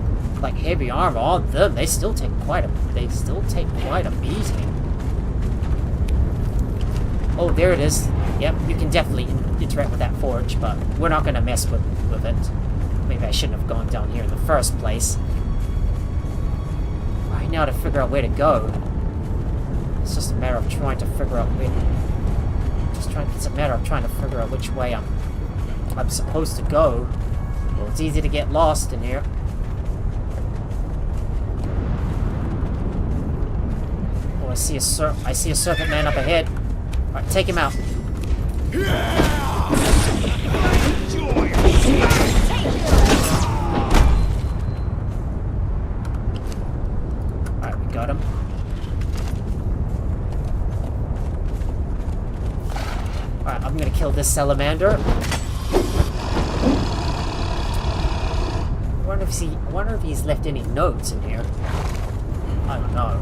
heavy armor on them, they still take quite a beating. Oh, there it is. Yep, you can definitely interact with that forge, but we're not going to mess with it. Maybe I shouldn't have gone down here in the first place. Right now to figure out where to go. It's just a matter of trying to figure out where... It's a matter of trying to figure out which way I'm supposed to go. Well, it's easy to get lost in here. Oh, I see a serpent man up ahead. Alright, take him out. Alright, we got him. Alright, I'm gonna kill this salamander. I wonder if he's left any notes in here. I don't know.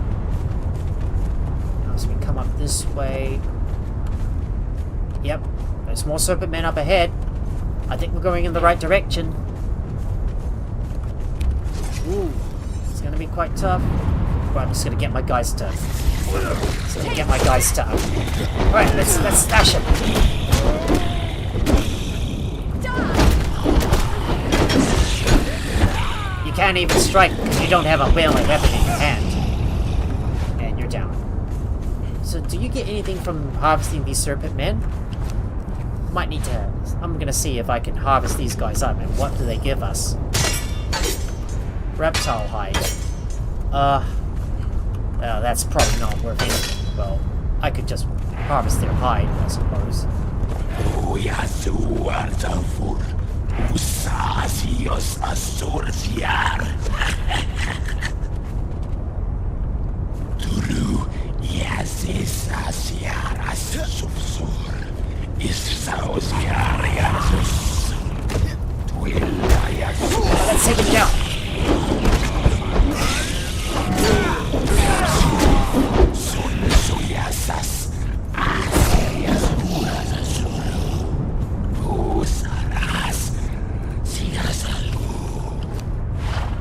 Now, so we come up this way. Yep, there's more serpent men up ahead. I think we're going in the right direction. Ooh, it's gonna be quite tough. Well, I'm just gonna get my guys to. Right, let's stash him. You can't even strike because you don't have a whaling weapon in your hand. And you're down. So, do you get anything from harvesting these serpent men? Might need to... I'm gonna see if I can harvest these guys up, and what do they give us? Reptile hide. That's probably not worth anything. Well, I could just harvest their hide, I suppose. Let's take him down.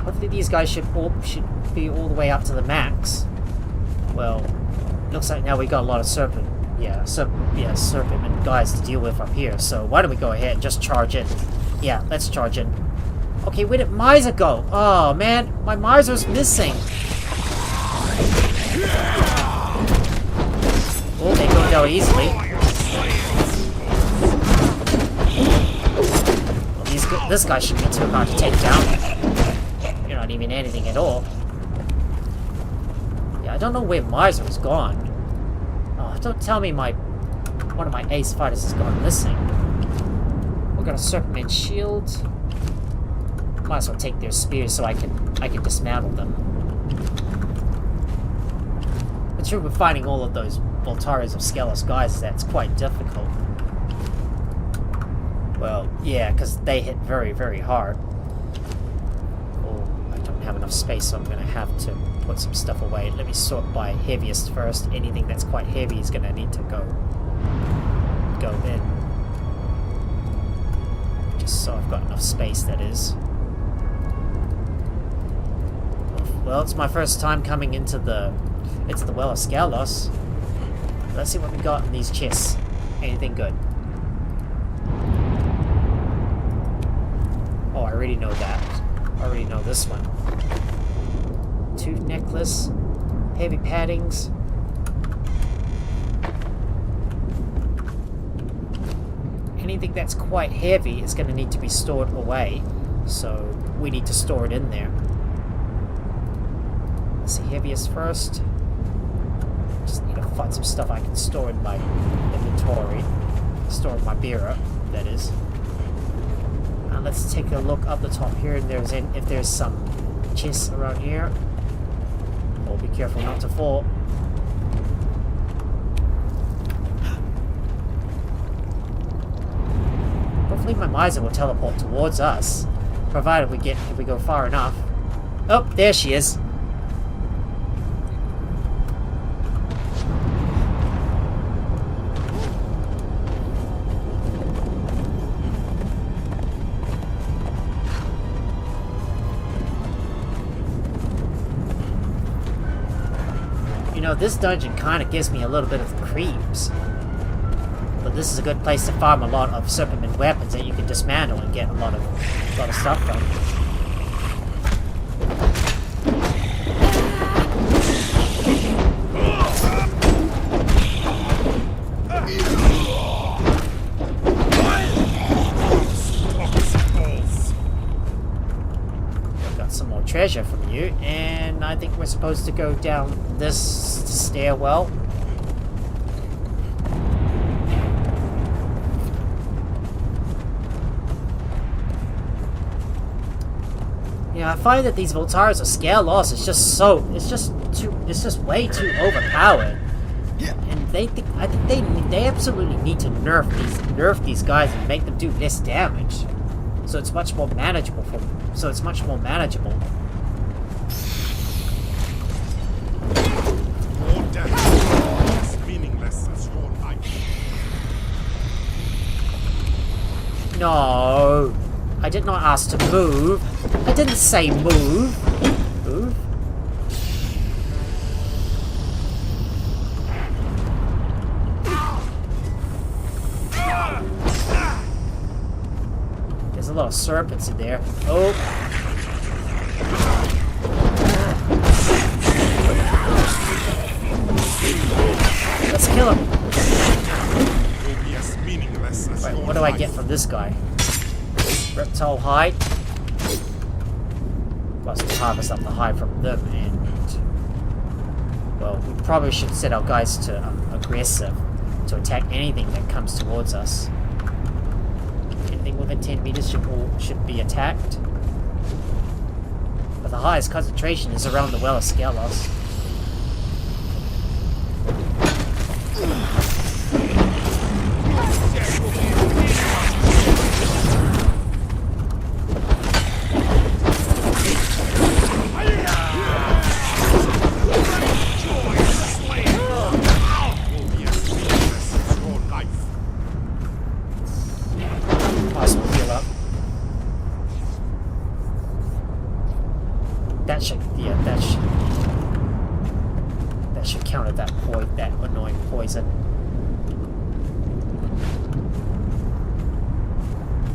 Hopefully these guys should be all the way up to the max. Well, looks like now we got a lot of serpent and guys to deal with up here. So why don't we go ahead and just charge in? Yeah, let's charge in. Okay, where did Miser go? Oh man, my Miser's missing. Oh, they go down easily. Well, this guy shouldn't be too hard to take down. You're not even anything at all. Yeah, I don't know where Miser's gone. Oh, don't tell me one of my ace fighters has gone missing. We got a Serpentman shield. Might as well take their spears so I can dismantle them. The truth with finding all of those Voltaries of Skelos guys is that it's quite difficult. Well, yeah, because they hit very, very hard. Oh, I don't have enough space, so I'm going to have to put some stuff away. Let me sort by heaviest first. Anything that's quite heavy is going to need to go in. Just so I've got enough space, that is. Well, it's my first time coming into the Well of Skelos. Let's see what we got in these chests. Anything good? Oh, I already know that. I already know this one. Tooth necklace, heavy paddings. Anything that's quite heavy is going to need to be stored away, so we need to store it in there. Let's see, heaviest first. Just need to find some stuff I can store in my inventory. Store in my bureau, that is. Now let's take a look up the top here, and if there's some chests around here. Oh, be careful not to fall. Hopefully my Miser will teleport towards us, provided if we go far enough. Oh, there she is. You know, this dungeon kind of gives me a little bit of the creeps. this is a good place to farm a lot of serpentman weapons that you can dismantle and get a lot of stuff from. Got some more treasure from you, and I think we're supposed to go down this stairwell. Yeah, I find that these Voltars or Skelos is just way too overpowered. And I think they absolutely need to nerf these guys and make them do less damage. So it's much more manageable for them. So it's much more manageable. More death is meaningless as your life. No, I did not ask to move. I didn't say move. Move. There's a lot of serpents in there. Oh. Let's kill him. Wait, what do I get from this guy? Reptile hide. Plus we harvest up the hide from them, and well, we probably should set our guys to aggressive to attack anything that comes towards us. Anything within 10 meters should be attacked. But the highest concentration is around the Well of Skelos. That should counter that annoying poison.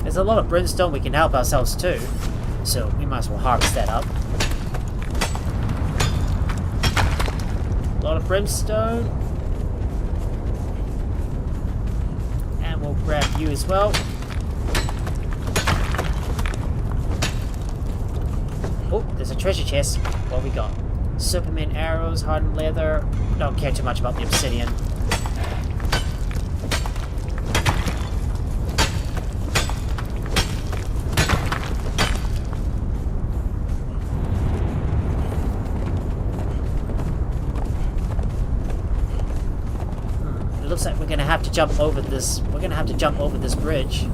There's a lot of brimstone we can help ourselves too, so we might as well harvest that up. A lot of brimstone. And we'll grab you as well. Oh, there's a treasure chest. What we got? Superman arrows, hardened leather. Don't care too much about the obsidian. It looks like we're gonna have to jump over this. We're gonna have to jump over this bridge.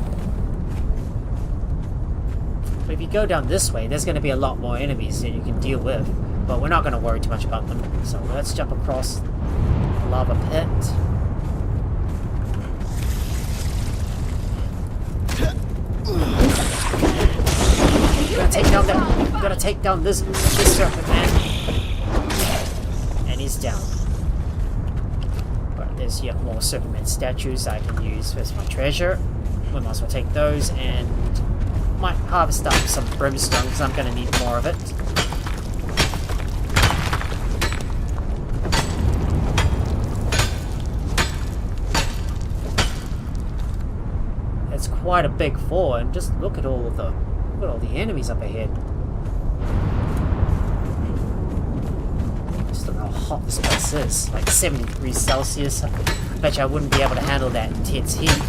But if you go down this way, there's going to be a lot more enemies that you can deal with. But we're not going to worry too much about them. So let's jump across the lava pit. Gotta take down this serpent man. And he's down. But there's yet more serpent man statues I can use as my treasure. We might as well take those and might harvest up some brimstone because I'm going to need more of it. It's quite a big fall, and just look at all the enemies up ahead. Just look how hot this place is. Like 70 degrees Celsius. I bet you I wouldn't be able to handle that intense heat.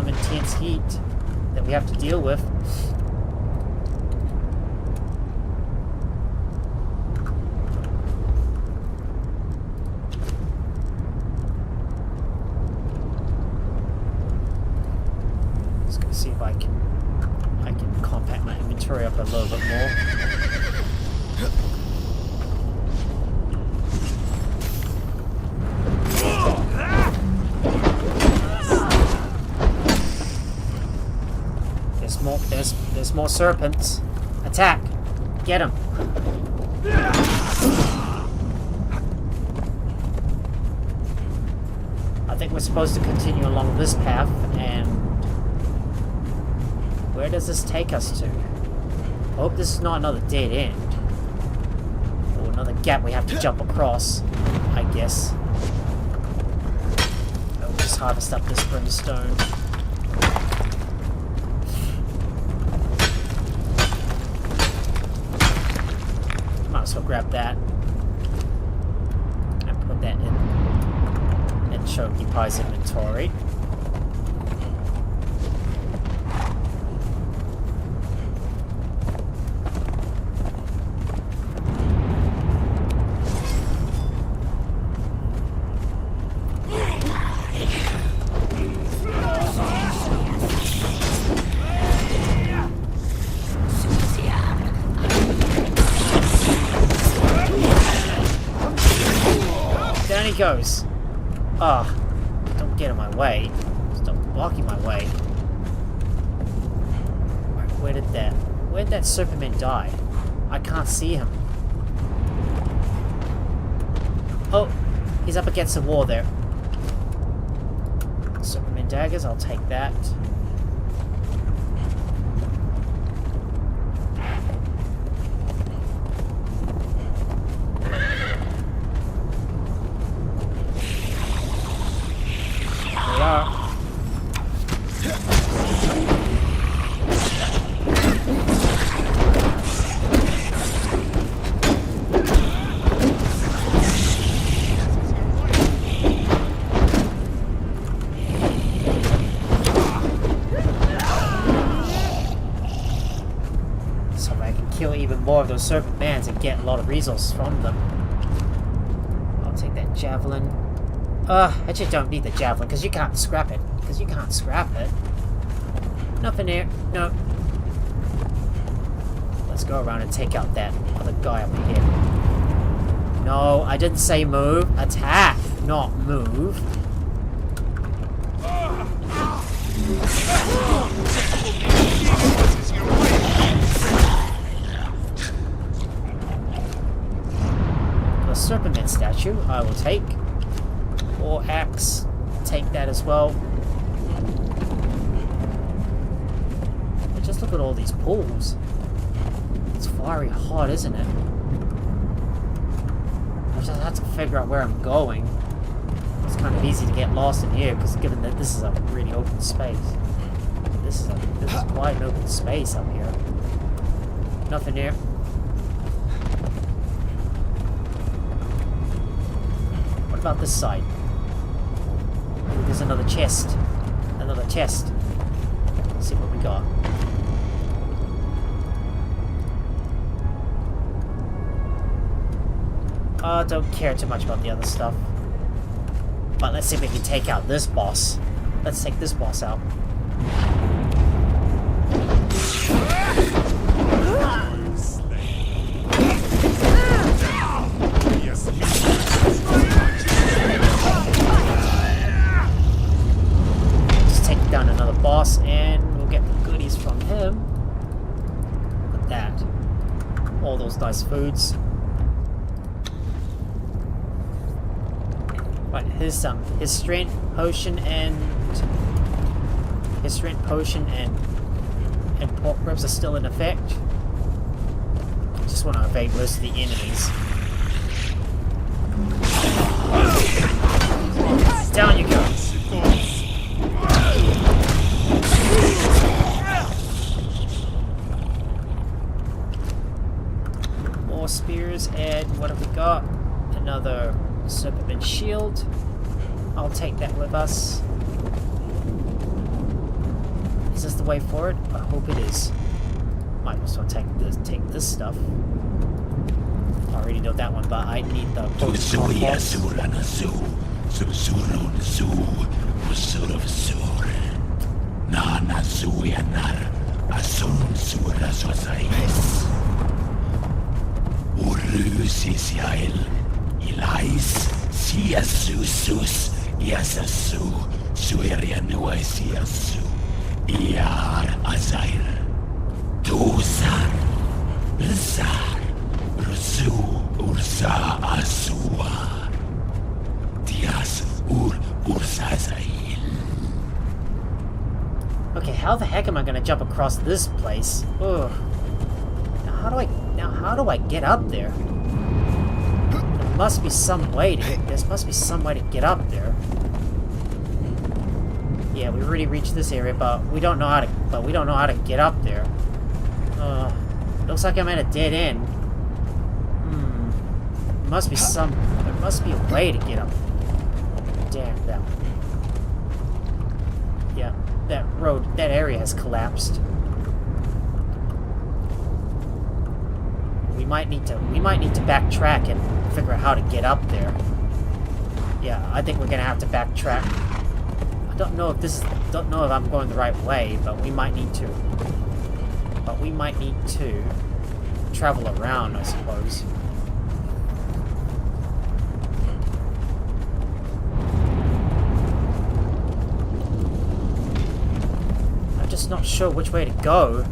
Intense heat that we have to deal with. Just gonna see if I can compact my inventory up a little bit more. There's more serpents. Attack! Get him! think we're supposed to continue along this path, and where does this take us to? I hope this is not another dead end. Or another gap we have to jump across, I guess. I'll just harvest up this brimstone. Might as well grab that. And put that in Shoki's inventory. Down he goes. Ah, oh, don't get in my way. Stop blocking my way. Where'd that Superman die? I can't see him. Oh, he's up against the wall there. Superman daggers, I'll take that. More of those serpent mans and get a lot of resources from them. I'll take that javelin. I just don't need the javelin because you can't scrap it. Nothing here. No. Let's go around and take out that other guy up here. No, I didn't say move. Attack, not move. Serpentman statue, I will take. Or axe, take that as well. But just look at all these pools. It's fiery hot, isn't it? I just have to figure out where I'm going. It's kind of easy to get lost in here, because given that this is a really open space. This is quite an open space up here. Nothing here. What about this side? Ooh, there's another chest. Another chest. Let's see what we got. Don't care too much about the other stuff. But let's see if we can take out this boss. Let's take this boss out. Down another boss and we'll get the goodies from him. Look at that. All those nice foods. Right, here's some. His strength potion and pork ribs are still in effect. Just want to evade most of the enemies. Down you go. More spears, and what have we got? Another Serpentman shield. I'll take that with us. Is this the way forward? I hope it is. Might as well take this stuff. I already know that one, but I need the Okay, how the heck am I gonna jump across this place? Ugh. Now how do I get up there? There must be some way to get up there. Yeah, we already reached this area, but we don't know how to get up there. Looks like I'm at a dead end. There must be a way to get up. Damn that. Yeah, that area has collapsed. We might need to backtrack and figure out how to get up there. Yeah, I think we're gonna have to backtrack. I don't know if I'm going the right way, but we might need to. Travel around, I suppose. I'm just not sure which way to go.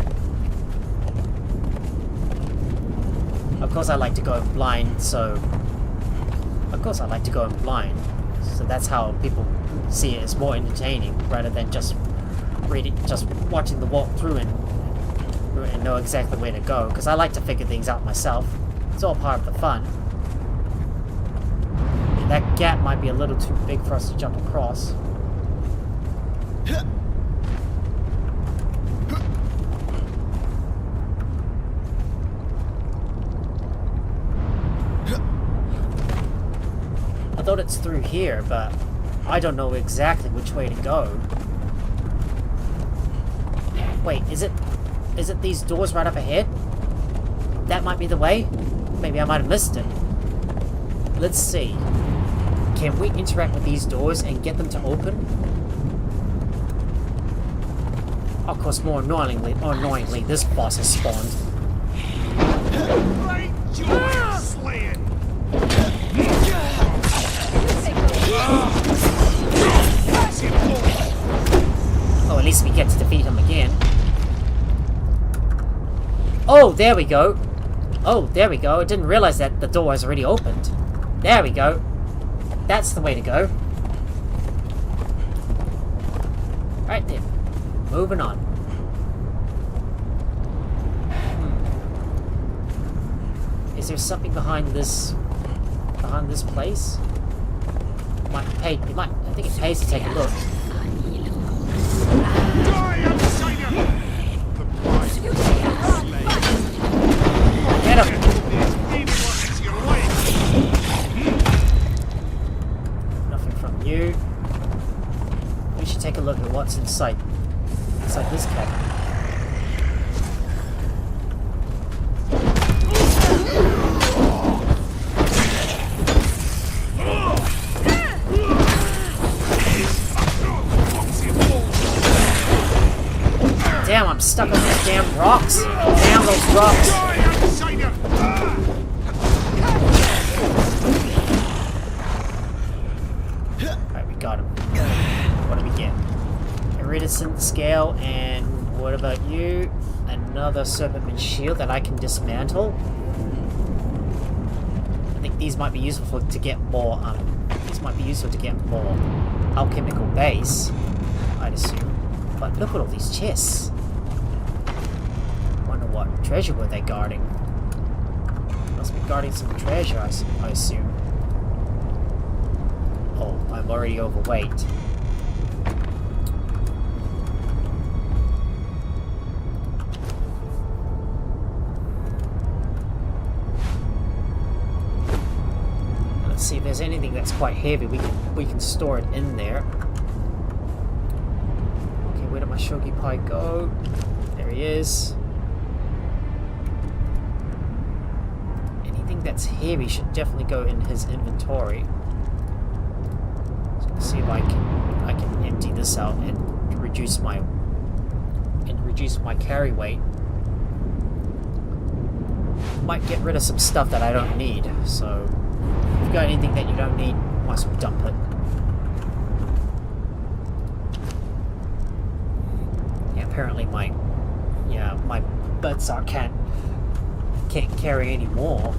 Of course I like to go blind, so that's how people see it as more entertaining rather than just watching the walkthrough and know exactly where to go, because I like to figure things out myself. It's all part of the fun. And that gap might be a little too big for us to jump across. I thought it's through here, but I don't know exactly which way to go. Wait, is it these doors right up ahead? That might be the way? Maybe I might have missed it. Let's see. Can we interact with these doors and get them to open? Of course, more annoyingly, this boss has spawned. Oh, at least we get to defeat him again. Oh, there we go. Oh, there we go. I didn't realize that the door has already opened. There we go. That's the way to go. Right then. Moving on. Is there something behind this place? I think it pays to take a look. Get him! Nothing from you. We should take a look at what's inside this cabin. Damn, I'm stuck on these damn rocks. Damn those rocks. Alright, we got him. What do we get? Iridescent scale, and what about you? Another serpentman shield that I can dismantle. I think these might be useful to get more alchemical base, I'd assume. But look at all these chests. Wonder what treasure were they guarding? Must be guarding some treasure, I assume. Oh, I'm already overweight. Let's see if there's anything that's quite heavy. We can store it in there. Okay, where did my Shogi Pie go? There he is. Anything that's heavy should definitely go in his inventory. So let's see if I can empty this out and reduce my carry weight. Might get rid of some stuff that I don't need. So if you've got anything that you don't need, might as well dump it. Yeah, apparently my Budsar can't carry any more.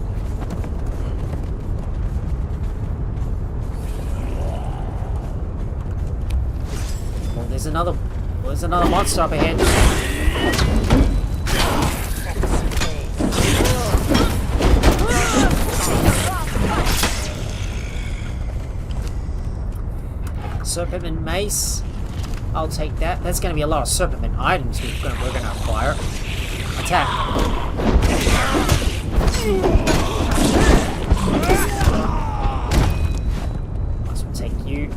there's another monster up ahead. Serpentman mace. I'll take that. That's going to be a lot of Serpentman items we're going to acquire. Attack. Might as well take you.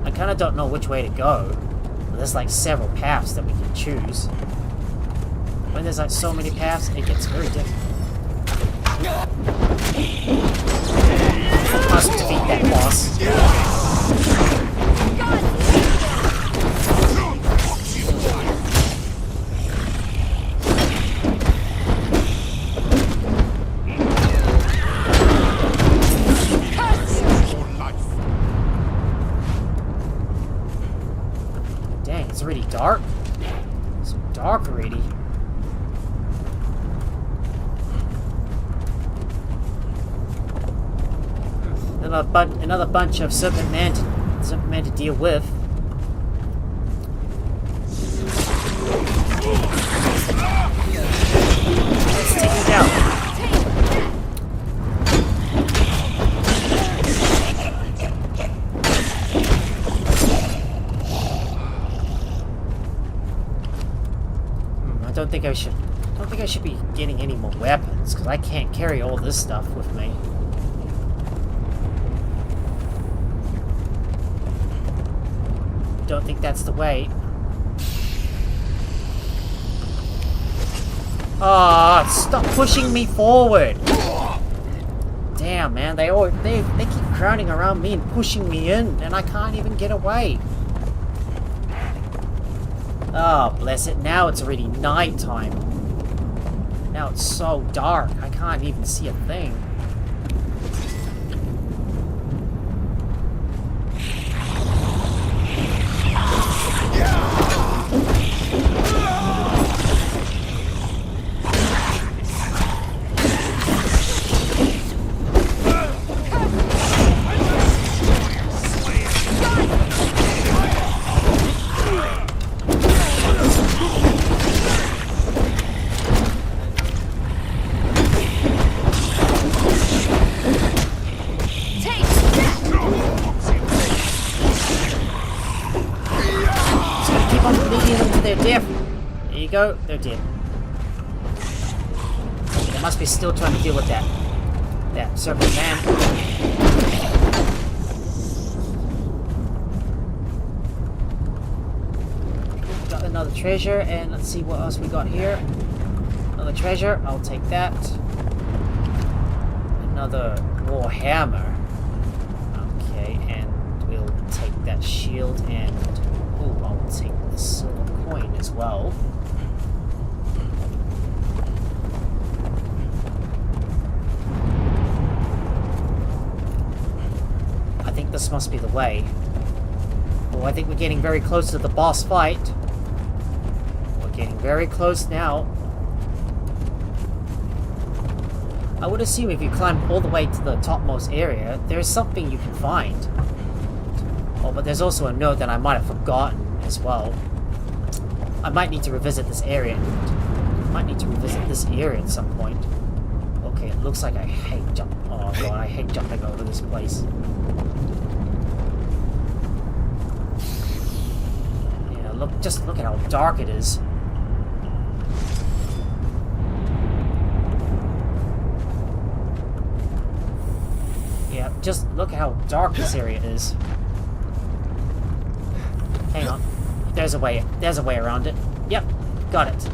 I kind of don't know which way to go. There's like several paths that we can choose. When there's like so many paths, it gets very difficult. Must defeat that boss. Dang, it's already dark. It's dark already. Another bunch of Serpentman to deal with. Let's take him down. I don't think I should be getting any more weapons because I can't carry all this stuff with me. Don't think that's the way. Ah, stop pushing me forward. Damn, man, they keep crowding around me and pushing me in, and I can't even get away. Oh, bless it. Now it's already nighttime. Now it's so dark. I can't even see a thing. Go, they're dead. They must be still trying to deal with that Serpentman. Got another treasure, and let's see what else we got here. Another treasure, I'll take that. Another war hammer. Okay, and we'll take that shield, and I'll take the silver coin as well. This must be the way. Oh, I think we're getting very close to the boss fight. We're getting very close now. I would assume if you climb all the way to the topmost area, there's something you can find. Oh, but there's also a note that I might have forgotten as well. I might need to revisit this area. At some point. Okay, it looks like I hate jumping. Oh god, I hate jumping over this place. Just look at how dark it is. Yeah, just look at how dark this area is. Hang on. There's a way around it. Yep, got it.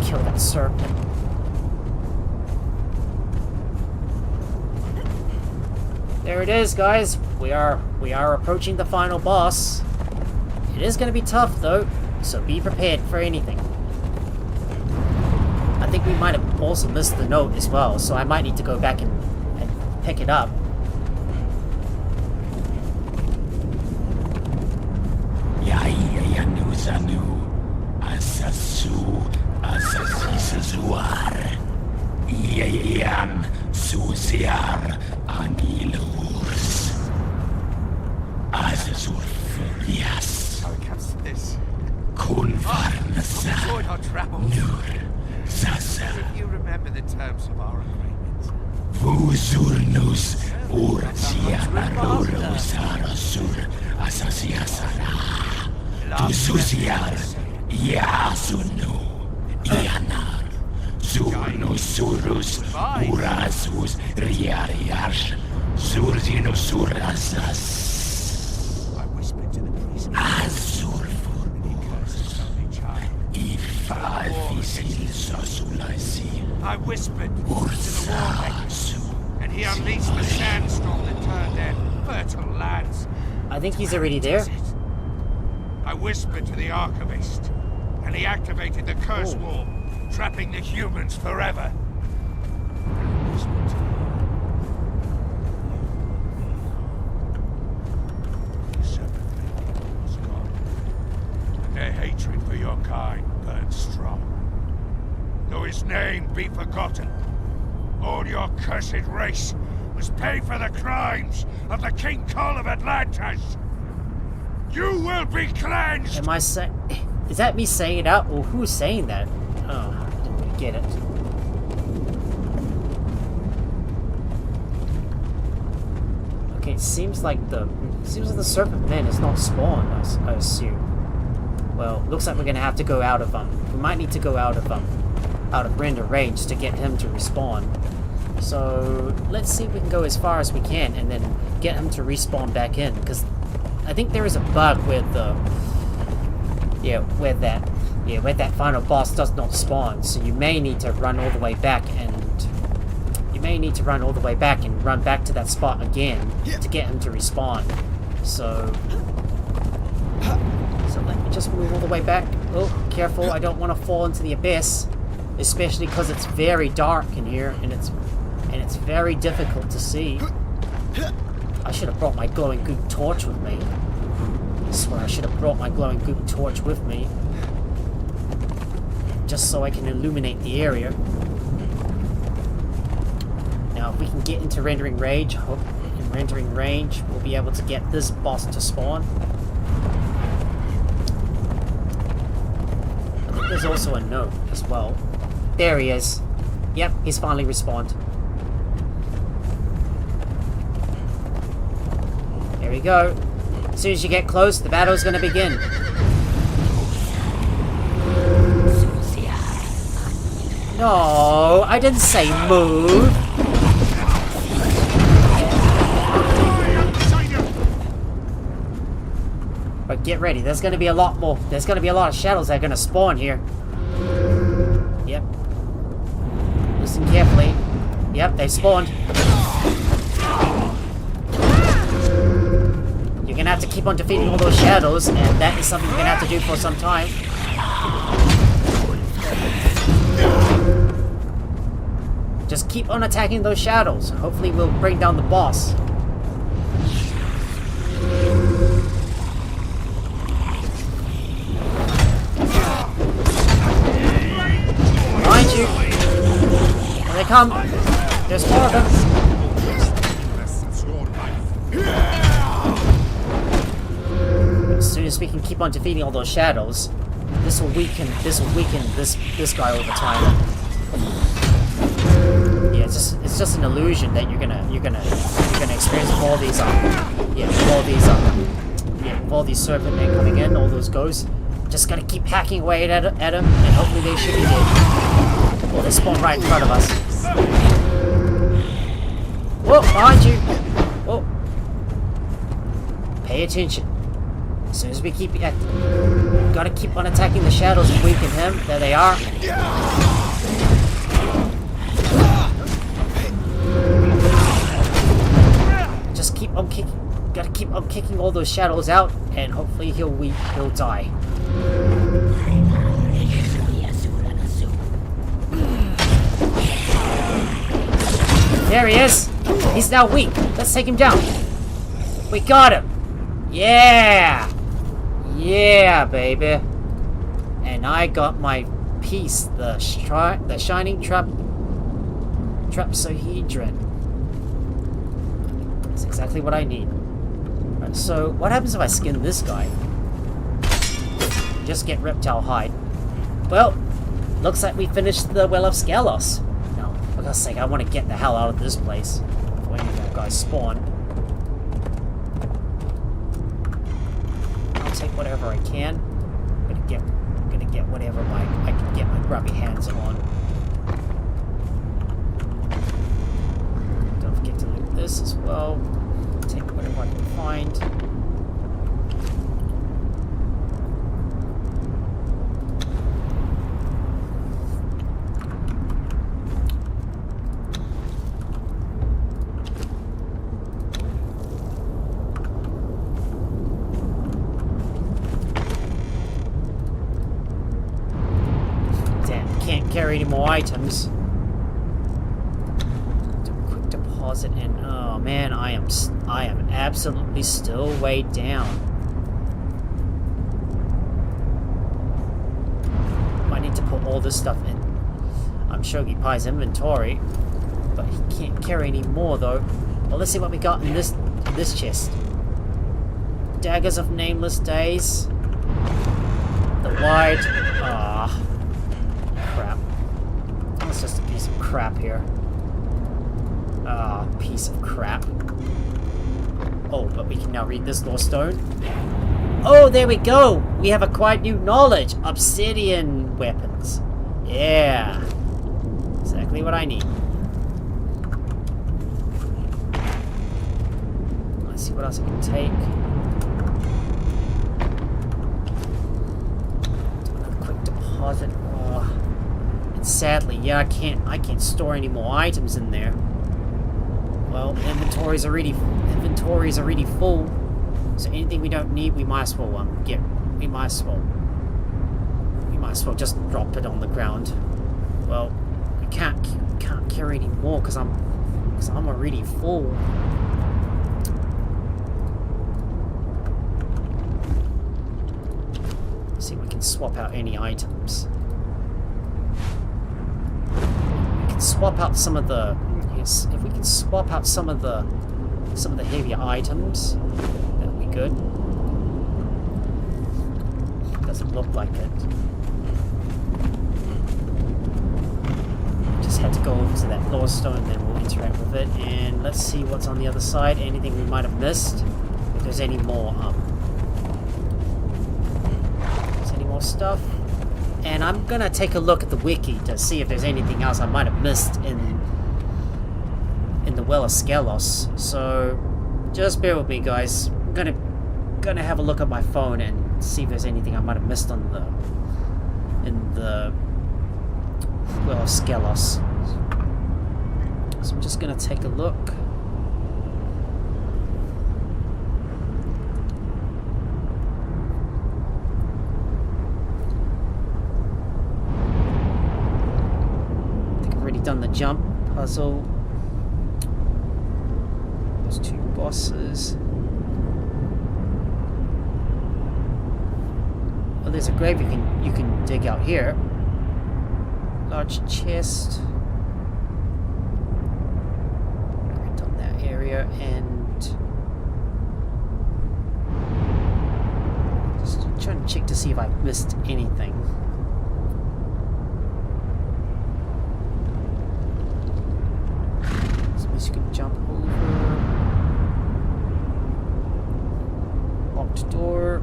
Kill that serpent. There it is, guys. We are approaching the final boss. It is going to be tough, though, so be prepared for anything. I think we might have also missed the note as well, so I might need to go back and pick it up. Ian Susiar Anilurs. Azurfunias. How comes this? Kunvarnasa. Avoid our travels. Nur. Sasa. If you remember the terms of our agreement. Vusurnus. Ursiamarurus Arasur. Asasiasara. Tususiar. Yasunu. Ianar. Zurnusurus. Urasus. Riariar. Surzinusurasas. I whispered to the priest. Azurfurnus. Ifafisil Sosulasi. I whispered to the warmaker, and he unleashed the sandstorm that turned their fertile lands. I think he's already there. I whispered to the archivist, and he activated the curse wall, trapping the humans forever. And I whispered to the serpent was gone, and their hatred for your kind burned strong. Though his name be forgotten, all your cursed race must pay for the crimes of the King Cole of Atlantis. You will be cleansed! Am I saying... Is that me saying it out, or who's saying that? Oh, I didn't get it. Okay, it seems like the Serpent Man is not spawned, I assume. Well, looks like we're gonna have to go out of, we might need to go out of render range to get him to respawn. So, let's see if we can go as far as we can, and then get him to respawn back in, because I think there is a bug with where that final boss does not spawn. So you may need to run all the way back, and run back to that spot again to get him to respawn. So let me just move all the way back. Oh, careful! I don't want to fall into the abyss, especially because it's very dark in here, and it's very difficult to see. I should have brought my glowing goop torch with me. I swear I should have brought my glowing goop torch with me. Just so I can illuminate the area. Now if we can get into rendering range, we'll be able to get this boss to spawn. I think there's also a note as well. There he is. Yep, he's finally respawned. There we go. As soon as you get close, the battle's gonna begin. No, I didn't say move. But get ready, there's gonna be a lot more. There's gonna be a lot of shadows that are gonna spawn here. Yep. Listen carefully. Yep, they spawned. You're gonna have to keep on defeating all those shadows, and that is something you're gonna have to do for some time. Just keep on attacking those shadows. Hopefully we'll bring down the boss. Behind you! Here they come! There's more of them! As soon as we can keep on defeating all those shadows, this will weaken this guy over time. Yeah, it's just an illusion that you're gonna experience with all these with all these serpent men coming in, all those ghosts. Just gotta keep hacking away at them, and hopefully they should be dead. Oh, they spawn right in front of us. Whoa, behind you! Whoa. Pay attention. As soon as we gotta keep on attacking the shadows and weaken him. There they are. Just keep on kicking. Gotta keep on kicking all those shadows out, and hopefully he'll die. There he is. He's now weak. Let's take him down. We got him. Yeah. Yeah, baby. And I got my piece, the shining trap Trapsohedron. That's exactly what I need. Right, so what happens if I skin this guy? Just get reptile hide. Well, looks like we finished the Well of Skelos. Now, for God's sake, I want to get the hell out of this place before any more guys spawn. I'll take whatever I can. I'm gonna get whatever I can get my grubby hands on. Don't forget to loot this as well. Take whatever I can find. Carry any more items. Do a quick deposit in. Oh man, I am absolutely still weighed down. Might need to put all this stuff in. I'm Shogi Pie's inventory, but he can't carry any more though. Well, let's see what we got in this chest. Daggers of Nameless Days. The wide. Crap. That's just a piece of crap here. Piece of crap. Oh, but we can now read this lore stone. Oh, there we go! We have acquired new knowledge! Obsidian weapons. Yeah. Exactly what I need. Let's see what else I can take. Do another quick deposit. And sadly, yeah, I can't store any more items in there. Well, inventory's already full. So anything we don't need, we might as well we might as well just drop it on the ground. Well, we can't carry any more because I'm already full. Let's see if we can swap out any items. We can swap out some of the. Yes, if we can swap out some of the heavier items, that would be good. Doesn't look like it. Just had to go over to that lore stone and then we'll interact with it. And let's see what's on the other side. Anything we might have missed. If there's any more stuff. And I'm gonna take a look at the wiki to see if there's anything else I might have missed in the Well of Skelos. So just bear with me, guys. I'm gonna have a look at my phone and see if there's anything I might have missed in the Well of Skelos. So I'm just gonna take a look. I think I've already done the jump puzzle. Those two bosses. Oh, there's a grave you can dig out here. Large chest. Right on that area, and just trying to check to see if I've missed anything. So you can jump over. Locked door.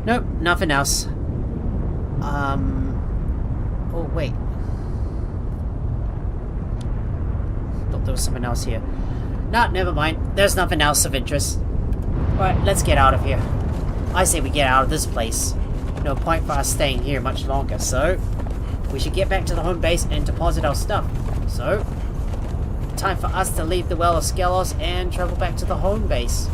Nope, nothing else. Oh wait. Thought there was something else here. No, never mind. There's nothing else of interest. Alright, let's get out of here. I say we get out of this place. No point for us staying here much longer, so we should get back to the home base and deposit our stuff. So, time for us to leave the Well of Skelos and travel back to the home base.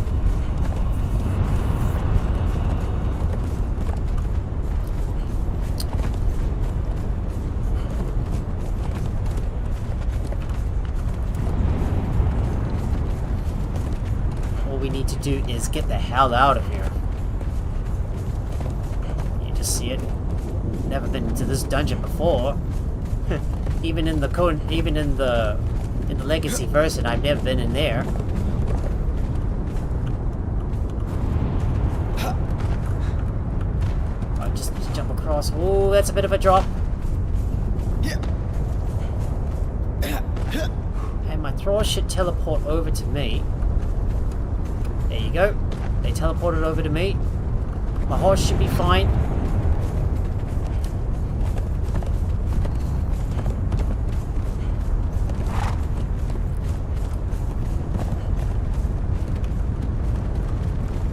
need to do is get the hell out of here. You just see it. Never been into this dungeon before. even in the Legacy version, I've never been in there. I just jump across. Oh, that's a bit of a drop. And my Thralls should teleport over to me. There you go. They teleported over to me. My horse should be fine.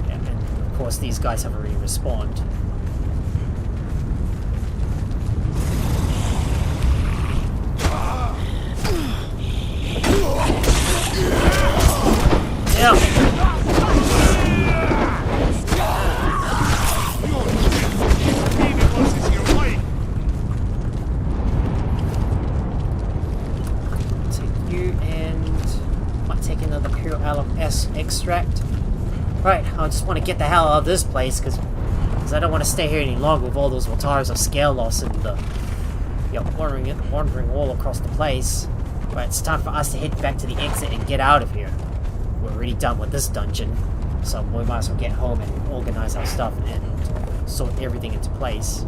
Yeah, and of course these guys have already respawned. Damn! Extract. Right, I just want to get the hell out of this place because I don't want to stay here any longer with all those Volcanoes of Skelos and wandering all across the place. Right, it's time for us to head back to the exit and get out of here. We're already done with this dungeon, so we might as well get home and organize our stuff and sort everything into place.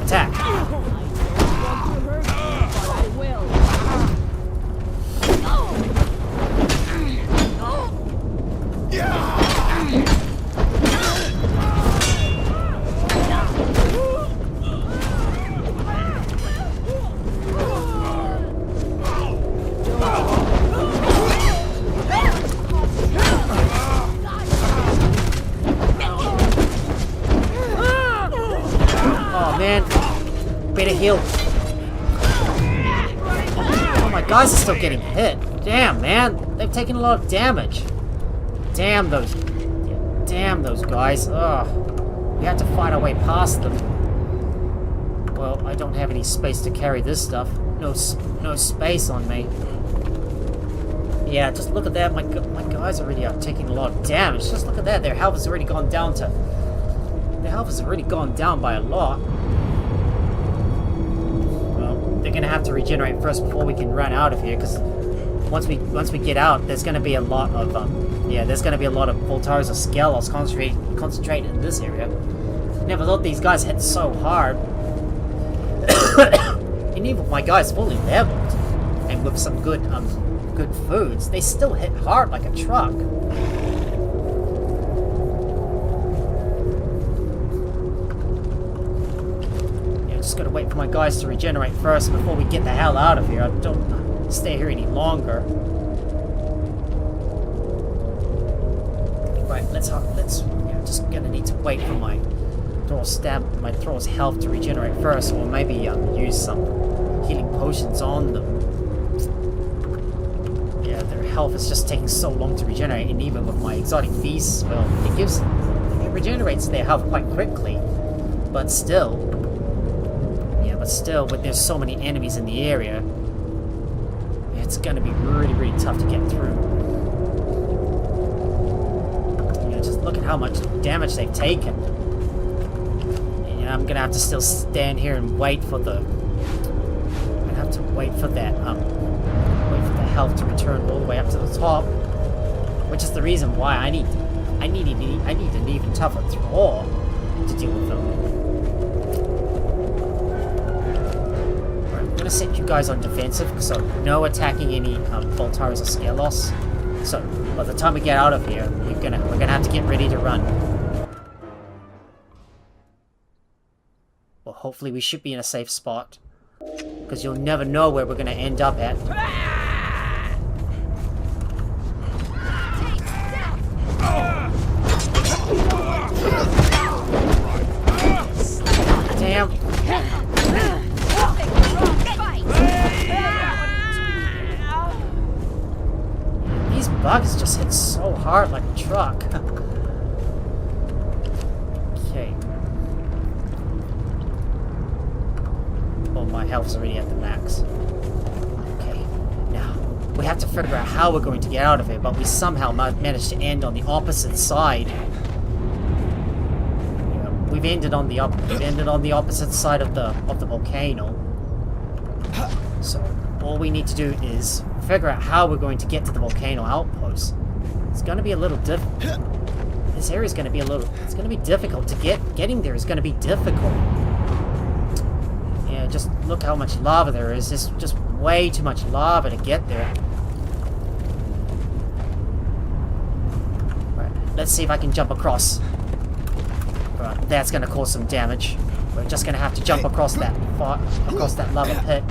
Attack! Heal. Oh, my guys are still getting hit. Damn, man. They've taken a lot of damage. Damn those guys. Ugh. We have to fight our way past them. Well, I don't have any space to carry this stuff. No space on me. Yeah, just look at that. My guys already are taking a lot of damage. Just look at that. Their health has already gone down by a lot. They're gonna have to regenerate first before we can run out of here, because once we get out, there's gonna be a lot of Volcanoes of Skelos concentrated in this area. Never thought these guys hit so hard. And even with my guys fully leveled and with some good foods, they still hit hard like a truck. Gotta wait for my guys to regenerate first before we get the hell out of here. I don't stay here any longer. Right, let's just gonna need to wait for my Thralls' health to regenerate first, or maybe use some healing potions on them. Yeah, their health is just taking so long to regenerate, and even with my exotic feast, well, it regenerates their health quite quickly, but still, when there's so many enemies in the area, it's gonna be really, really tough to get through. Just look at how much damage they've taken. I'm gonna have to still stand here and wait for the. I'm gonna have to wait for that. Wait for the health to return all the way up to the top, which is the reason why I need an even tougher Thrall to deal with them. I'm gonna set you guys on defensive, so no attacking any Volcanoes of Skelos. So by the time we get out of here, we're gonna have to get ready to run. Well, hopefully we should be in a safe spot, because you'll never know where we're gonna end up at. Damn. These bugs just hit so hard like a truck. Okay. Oh, my health's already at the max. Okay, now we have to figure out how we're going to get out of here, but we somehow managed to end on the opposite side. Yeah, we've ended on the opposite side of the volcano. So all we need to do is figure out how we're going to get to the volcano outpost. It's going to be a little difficult. This area is going to be it's going to be difficult to getting there is going to be difficult. Yeah, just look how much lava there is. There's just way too much lava to get there. Right, let's see if I can jump across. Right, that's going to cause some damage. We're just going to have to jump across that lava pit.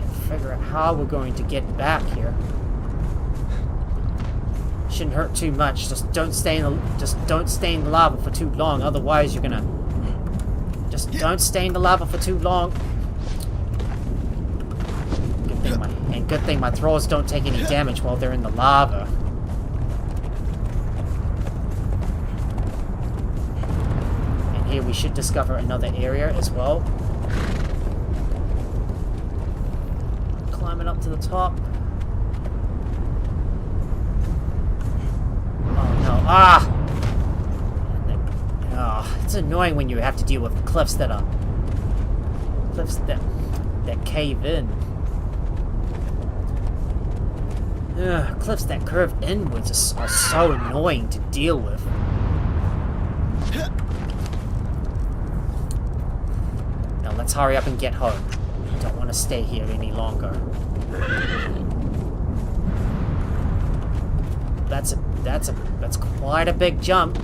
And figure out how we're going to get back here. Shouldn't hurt too much. Just don't stay in the lava for too long. Otherwise, you're gonna don't stay in the lava for too long. Good thing my Thralls don't take any damage while they're in the lava. And here we should discover another area as well. Climbing up to the top. It's annoying when you have to deal with cliffs that cave in. Cliffs that curve inwards are so annoying to deal with. Now let's hurry up and get home. I don't want to stay here any longer. That's quite a big jump.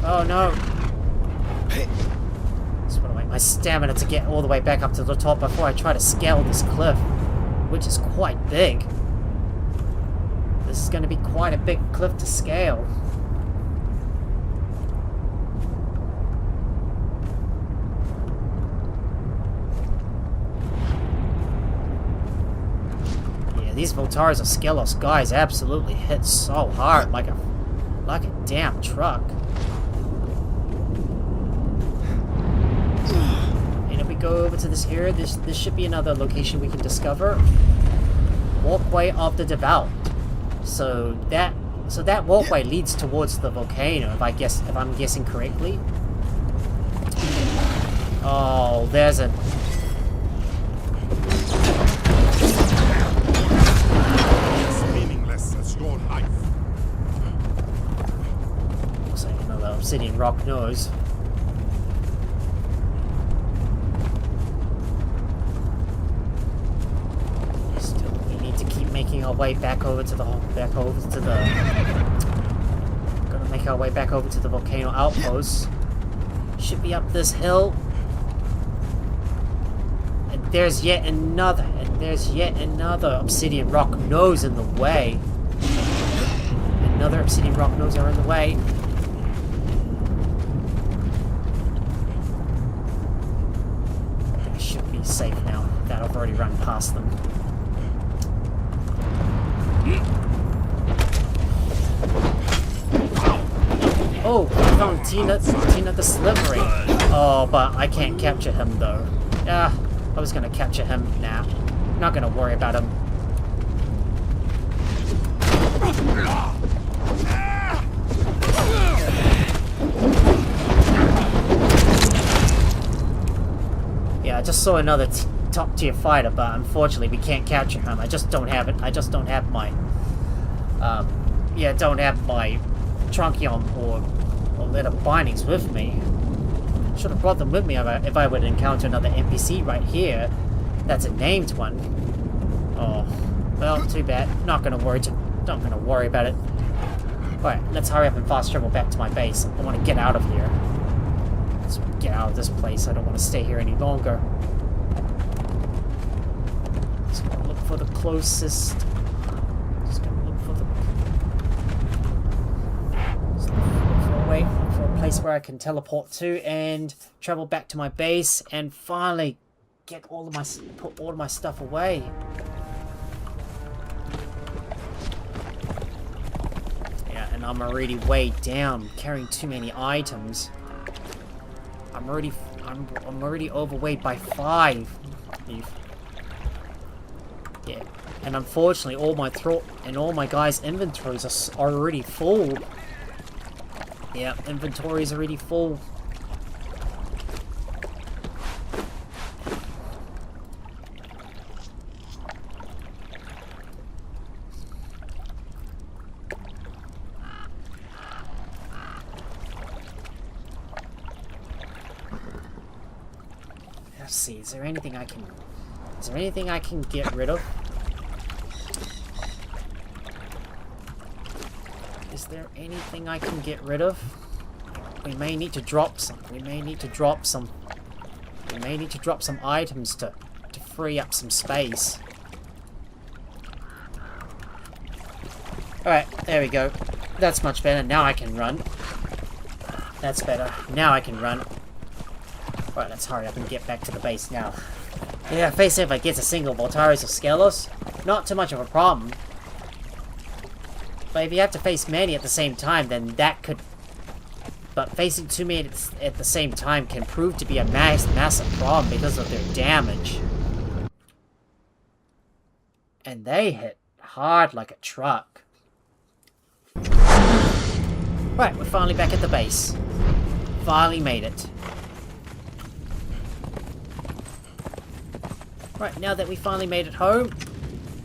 Oh no! Just want to wait my stamina to get all the way back up to the top before I try to scale this cliff, which is quite big. This is going to be quite a big cliff to scale. Yeah, these Voltars of Skelos guys absolutely hit so hard, like a damn truck. And if we go over to this area, this should be another location we can discover. Walkway of the Devout. So that walkway leads towards the volcano, if I'm guessing correctly. Oh, there's a As meaningless as your life. looks like another obsidian rock nose. Making our way back over to the gonna make our way back over to the volcano outpost. Should be up this hill. And there's yet another obsidian rock nose in the way. Another obsidian rock nose are in the way. I should be safe now that I've already run past them. Oh, I found Tina the Slippery. Oh, but I can't capture him though. Yeah, I was gonna capture him. Nah, not gonna worry about him. Yeah, I just saw another top tier fighter, but unfortunately we can't capture him. I just don't have it. I just don't have my don't have my truncheon or letter bindings with me. Should have brought them with me if I would encounter another NPC right here. That's a named one. Oh, well, too bad. Not gonna worry about it. Alright, let's hurry up and fast travel back to my base. I want to get out of here. Let's get out of this place. I don't want to stay here any longer. Just gonna look for the closest. Just gonna look for a place where I can teleport to and travel back to my base and finally get all of my put all of my stuff away. Yeah, and I'm already weighed down, carrying too many items. I'm already overweight by 5. Yeah, and unfortunately, all my guys' inventories are already full. Yeah, inventory is already full. Let's see, is there anything I can get rid of? Is there anything I can get rid of? We may need to drop some. We may need to drop some items to free up some space. Alright, there we go. That's much better. Now I can run. That's better. Now I can run. Alright, let's hurry up and get back to the base now. Yeah, face if I get a single Voltaris of Skelos, not too much of a problem. But if you have to face many at the same time, then that could... But facing too many at the same time can prove to be a massive problem because of their damage. And they hit hard like a truck. Right, we're finally back at the base. Finally made it. Right, now that we finally made it home,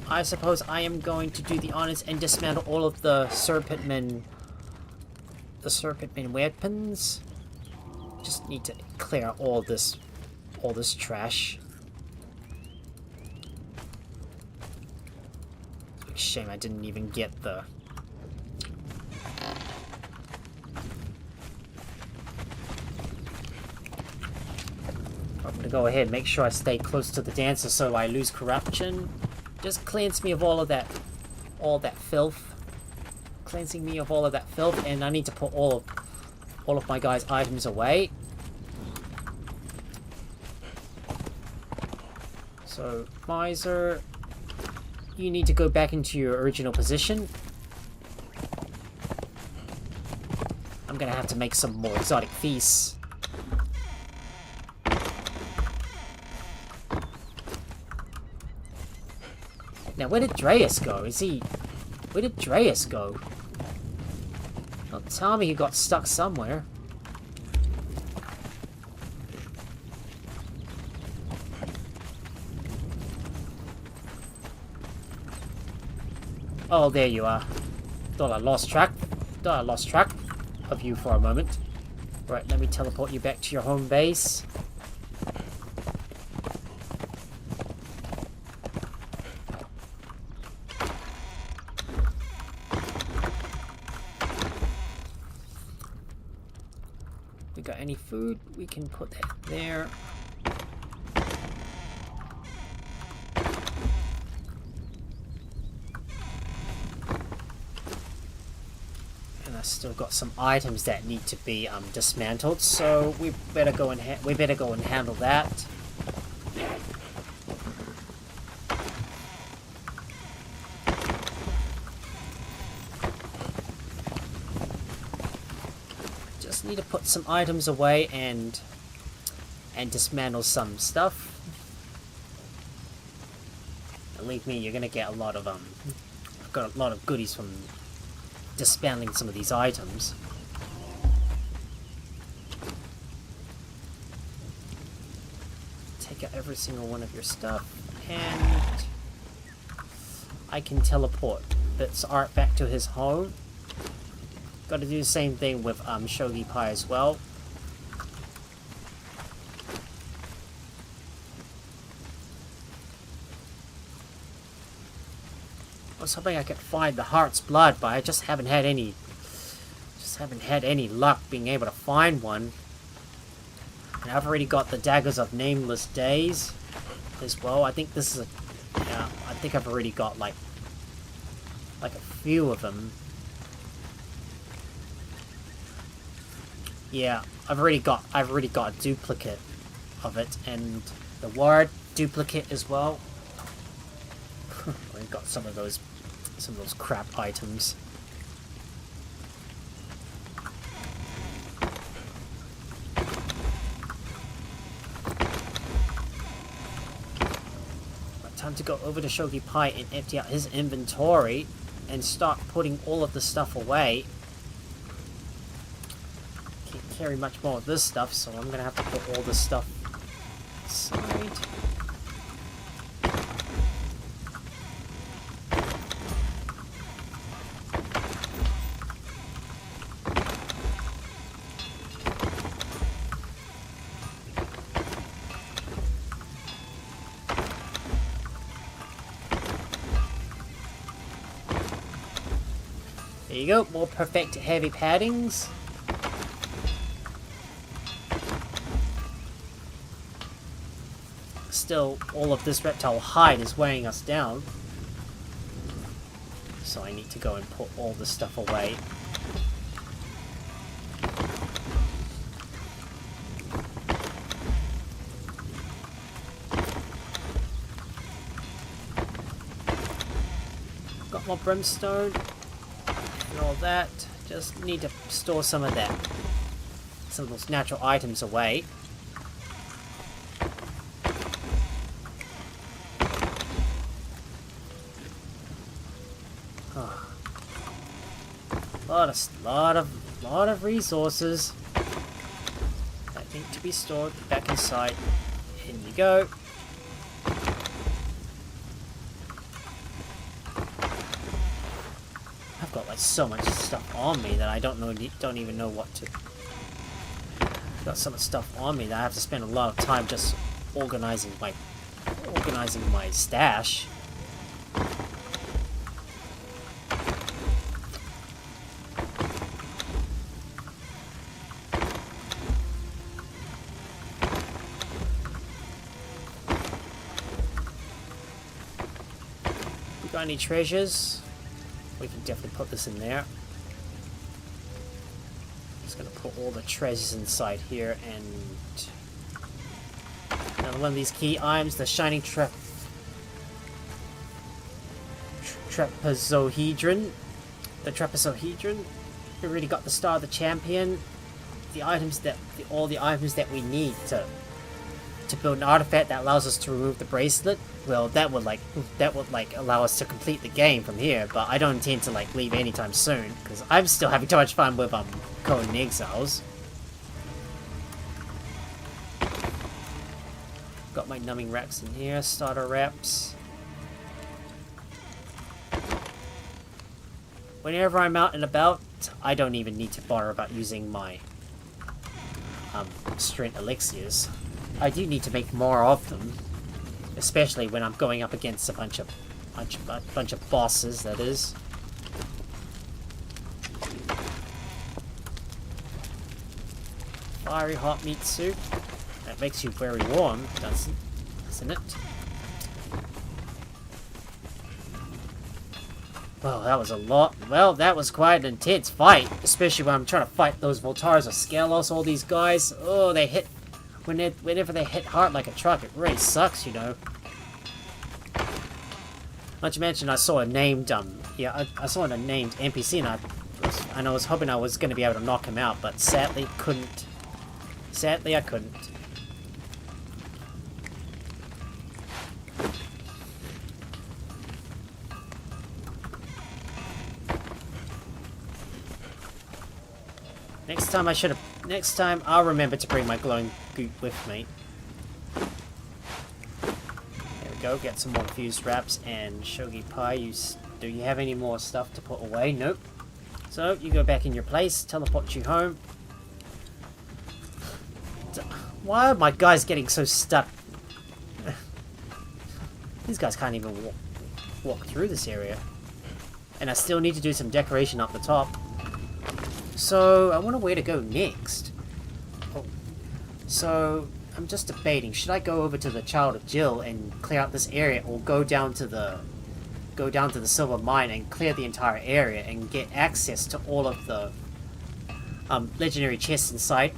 I suppose I am going to do the honors and dismantle all of the Serpentman weapons. Just need to clear out all this trash. Shame I didn't even get the... I'm gonna go ahead and make sure I stay close to the dancer so I lose corruption. Just cleanse me of all that filth. Cleansing me of all of that filth, and I need to put all of my guys' items away. So, Miser, you need to go back into your original position. I'm gonna have to make some more exotic feasts. Now, where did Dreas go? Where did Dreas go? Don't tell me he got stuck somewhere. Oh, there you are. Thought I lost track of you for a moment. Right, let me teleport you back to your home base. We got any food? We can put that there. And I still got some items that need to be dismantled, so we better go and handle that. Need to put some items away and dismantle some stuff. Believe me, you're gonna get a lot of I've got a lot of goodies from dismantling some of these items. Take out every single one of your stuff, and I can teleport Bit's art back to his home. Got to do the same thing with Shogi Pie as well. I was hoping I could find the Heart's Blood, but I just haven't had any luck being able to find one. And I've already got the Daggers of Nameless Days as well. I think this is I think I've already got like a few of them. Yeah, I've already got a duplicate of it, and the ward duplicate as well. We've got some of those crap items. Time to go over to Shogi Pai and empty out his inventory and start putting all of the stuff away. Can't carry much more of this stuff, so I'm gonna have to put all this stuff aside. There you go, more perfect heavy paddings. Still, all of this reptile hide is weighing us down. So I need to go and put all this stuff away. Got more brimstone. And all that. Just need to store some of that. Some of those natural items away. Lot of resources that need to be stored back inside. In you go. I've got like so much stuff on me that I don't even know what to. I've got so much stuff on me that I have to spend a lot of time just organizing my stash. Got any treasures? We can definitely put this in there. Just gonna put all the treasures inside here, and another one of these key items, the shining trapezohedron. The trapezohedron. We already got the star of the champion. All the items that we need to build an artifact that allows us to remove the bracelet. Well, that would allow us to complete the game from here, but I don't intend to leave anytime soon because I'm still having too much fun with Conan Exiles. Got my numbing wraps in here, starter wraps. Whenever I'm out and about, I don't even need to bother about using my strength elixirs. I do need to make more of them, especially when I'm going up against a bunch of bosses. That is. Fiery hot meat soup. That makes you very warm, doesn't it? Well, that was a lot. Well, that was quite an intense fight, especially when I'm trying to fight those Voltars of Skelos. All these guys. Oh, they hit. Whenever they hit hard like a truck, it really sucks, you know. Not to mention, I saw a named, I saw a named NPC, and I was hoping I was going to be able to knock him out, but sadly, couldn't. Sadly, I couldn't. Next time, I'll remember to bring my glowing goop with me. There we go, get some more fused wraps, and Shogi Pai, do you have any more stuff to put away? Nope. So, you go back in your place, teleport you home. Why are my guys getting so stuck? These guys can't even walk through this area. And I still need to do some decoration up the top. So, I wonder where to go next. Oh. So, I'm just debating, should I go over to the Child of Jill and clear out this area, or go down to the silver mine and clear the entire area and get access to all of the legendary chests inside?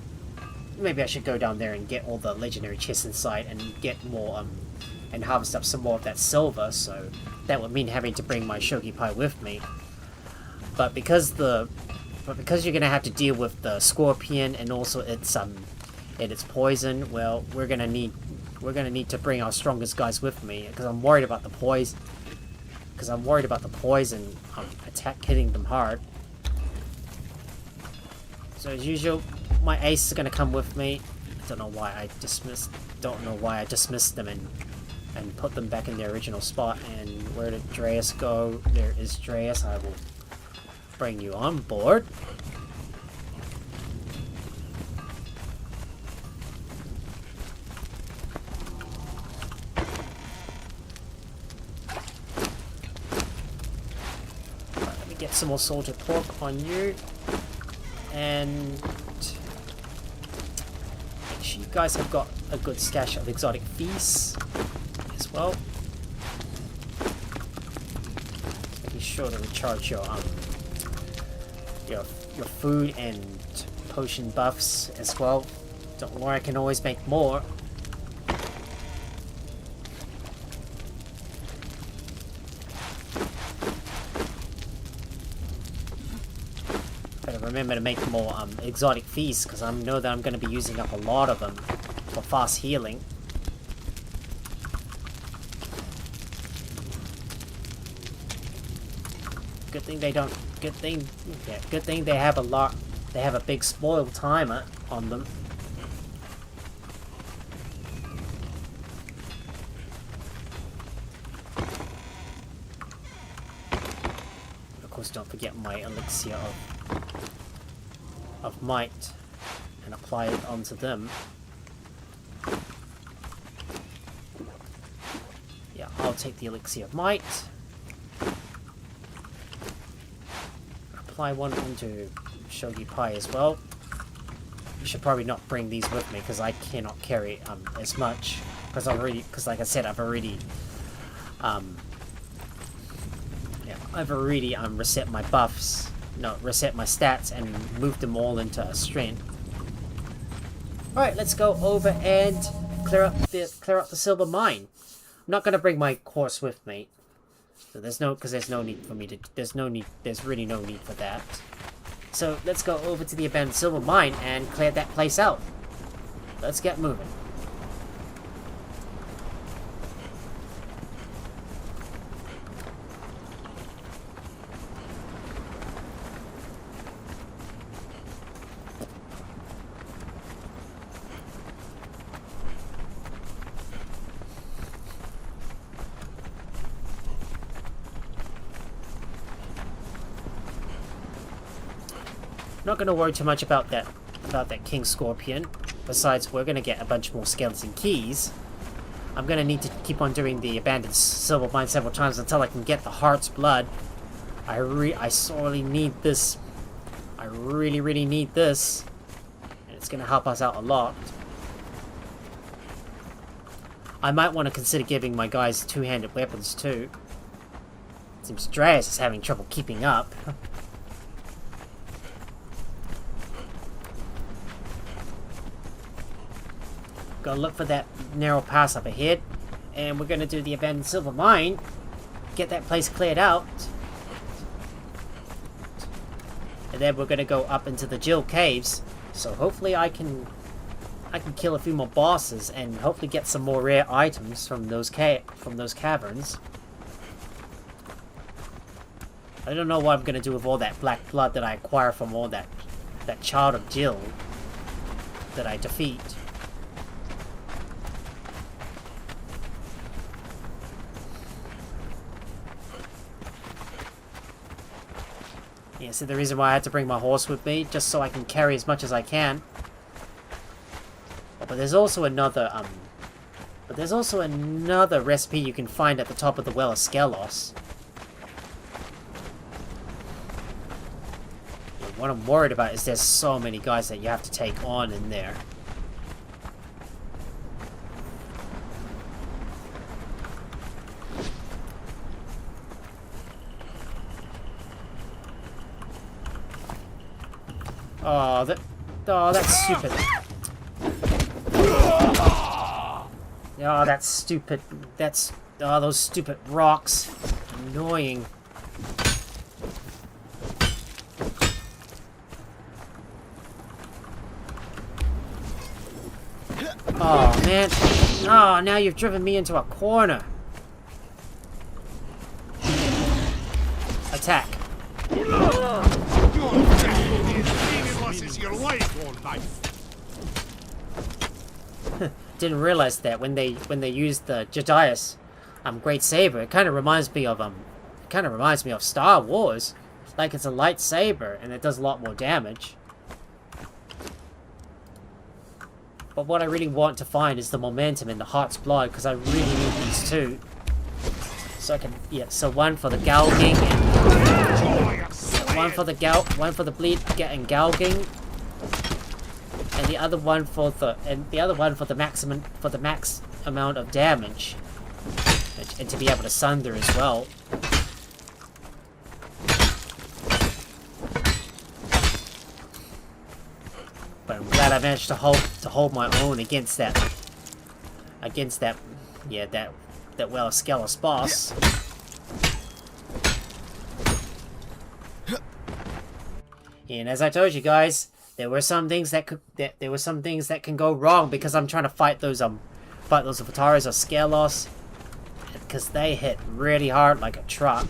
maybe I should go down there and get all the legendary chests inside and get more, and harvest up some more of that silver, so that would mean having to bring my shogi pie with me. But because you're gonna have to deal with the scorpion and also its poison, well, we're gonna need to bring our strongest guys with me, because I'm worried about the poison. Attack hitting them hard. So as usual, my ace is gonna come with me. I don't know why I dismissed them and put them back in their original spot. And where did Dreas go? There is Dreas. I will bring you on board. Right, let me get some more salted pork on you. And make sure you guys have got a good stash of exotic feasts as well. Making sure to recharge your food and potion buffs as well. Don't worry, I can always make more. Remember to make more exotic feasts, because I know that I'm going to be using up a lot of them for fast healing. Good thing they have a lot. They have a big spoil timer on them. Of course, don't forget my elixir of might and apply it onto them. Yeah, I'll take the elixir of might. Apply one onto shogi pie as well. You should probably not bring these with me because I cannot carry as much, because like I said, I've already reset my buffs. No, reset my stats and move them all into strength. Alright, let's go over and clear up the silver mine. I'm not gonna bring my horse with me. So there's really no need for that. So let's go over to the abandoned silver mine and clear that place out. Let's get moving. Not going to worry too much about that King Scorpion. Besides, we're going to get a bunch more skeleton keys. I'm going to need to keep on doing the abandoned silver mine several times until I can get the heart's blood. I sorely need this. I really need this. And it's going to help us out a lot. I might want to consider giving my guys two-handed weapons too. Seems Dreas is having trouble keeping up. Gonna look for that narrow pass up ahead, and we're gonna do the abandoned silver mine, get that place cleared out, and then we're gonna go up into the Jill caves. So hopefully I can kill a few more bosses and hopefully get some more rare items from those caverns. I don't know what I'm gonna do with all that black blood that I acquire from all that child of Jill that I defeat. Yeah, see, the reason why I had to bring my horse with me, just so I can carry as much as I can. But there's also another recipe you can find at the top of the Well of Skelos. Yeah, what I'm worried about is there's so many guys that you have to take on in there. Oh, that's stupid. Oh, that's stupid. Oh, those stupid rocks. Annoying. Oh, man. Oh, now you've driven me into a corner. Attack. Didn't realize that when they used the Jedi's great saber, it kind of reminds me of Star Wars. Like it's a lightsaber and it does a lot more damage. But what I really want to find is the momentum in the Heart's Blood, because I really need these two. So I can, yeah. So one for the gouging, and one for the bleed and gouging, and the other one for the max amount of damage, and to be able to sunder as well. But I'm glad I managed to hold my own against that Well of Skelos boss. And as I told you guys, there were some things that can go wrong because I'm trying to fight those Vataras or Skelos, because they hit really hard like a truck.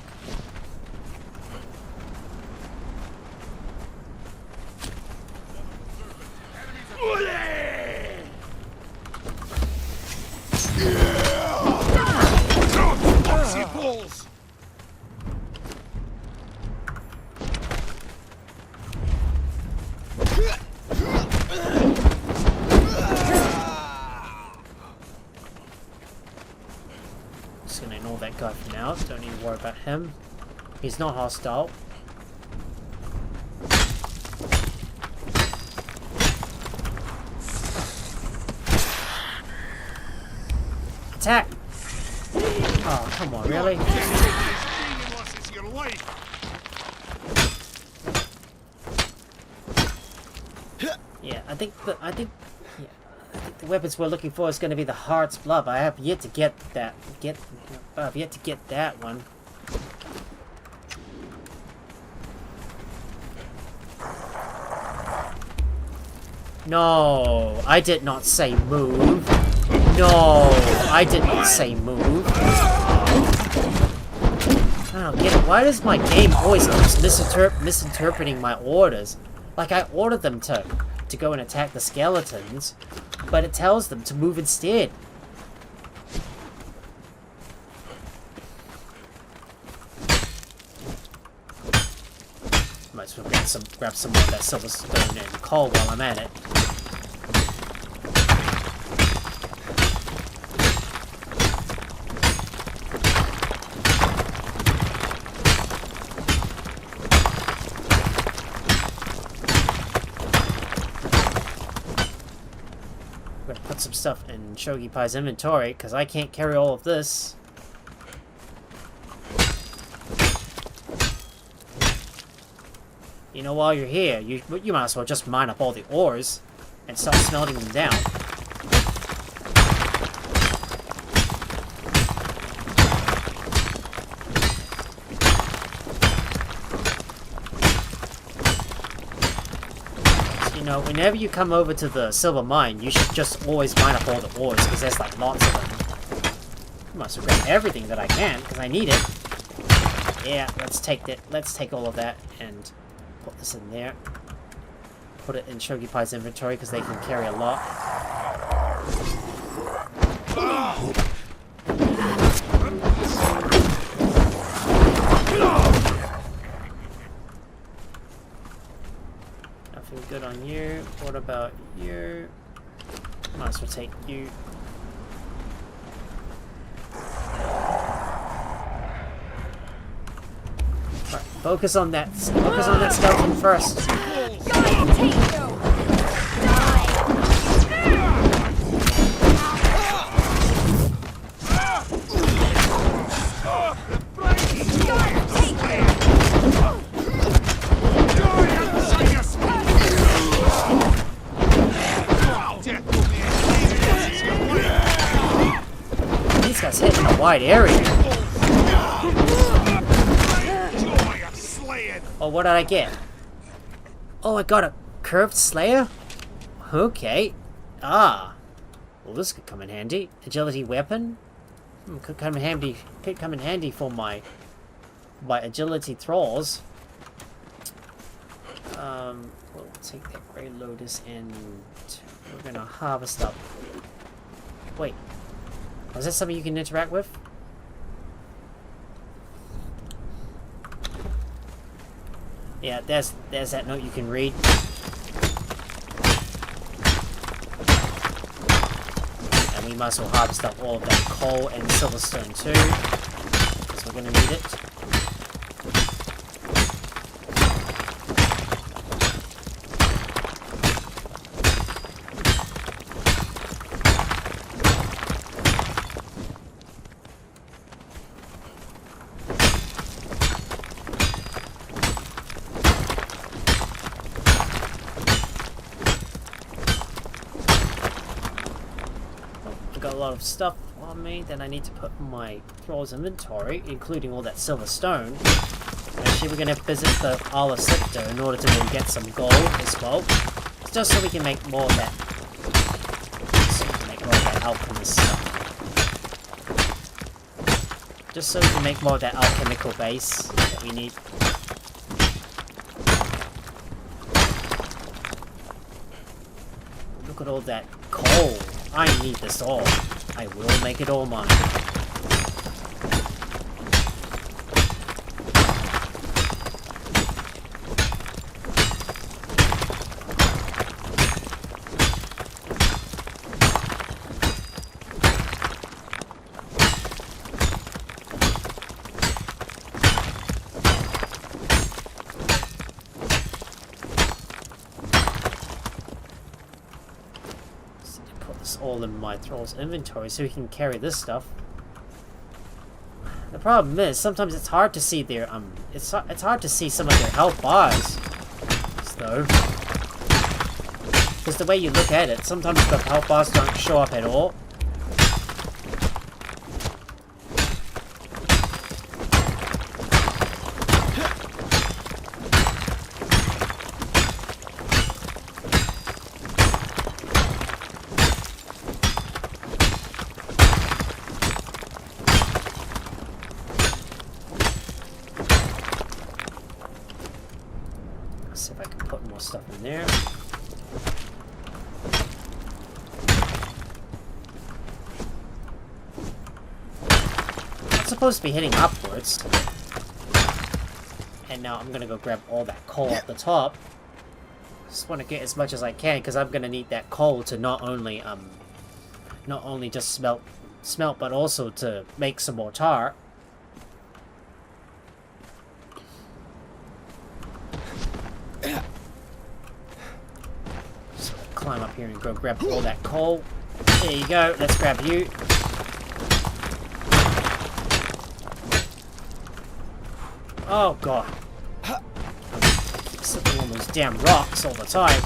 Just gonna ignore that guy for now. Don't need to worry about him. He's not hostile. Attack! Oh, come on, really? Yeah, I think the weapons we're looking for is going to be the Heart's Blood. I have yet to get that. I've yet to get that one. No, I did not say move. No, I did not say move. I don't get it. Why does my game always keep misinterpreting my orders? Like, I ordered them to go and attack the skeletons, but it tells them to move instead. Might as well grab some more of that silver stone and coal while I'm at it. Put some stuff in Shogi Pai's inventory, because I can't carry all of this. You know, while you're here, you might as well just mine up all the ores and start smelting them down. You know, whenever you come over to the silver mine, you should just always mine up all the ores, because there's like lots of them. I must have grabbed everything that I can, because I need it. Yeah, let's take all of that and put this in there. Put it in Shogi Pai's inventory, because they can carry a lot. Good on you. What about you? Might as well take you. Alright, focus on that skeleton first. Going to take you. wide area. Joy of slaying. Oh, what did I get? Oh, I got a curved slayer? Okay. Ah. Well, this could come in handy. Agility weapon? Could come in handy. Could come in handy for my agility thralls. We'll take that grey lotus and we're gonna harvest up. Wait. Is that something you can interact with? Yeah, there's that note you can read. And we might as well harvest up all of that coal and silverstone too, because we're gonna need it. Got a lot of stuff on me that I need to put in my Thralls inventory, including all that silver stone. Actually, we're going to visit the Isle of Scepter in order to really get some gold as well. Just so we can make more of that. So we can make more of that alchemist stuff. Just so we can make more of that alchemical base that we need. Look at all that coal. I need this all. I will make it all mine. All in my Thralls inventory so we can carry this stuff. The problem is sometimes it's hard to see their it's hard to see some of their health bars though, because the way you look at it, sometimes the health bars don't show up at all. See if I can put more stuff in there. It's supposed to be hitting upwards. And now I'm gonna go grab all that coal at the top. Just want to get as much as I can because I'm gonna need that coal to not only just smelt, but also to make some more tar. Climb up here and go grab all that coal. There you go. Let's grab you. Oh god. I keep slipping on those damn rocks all the time.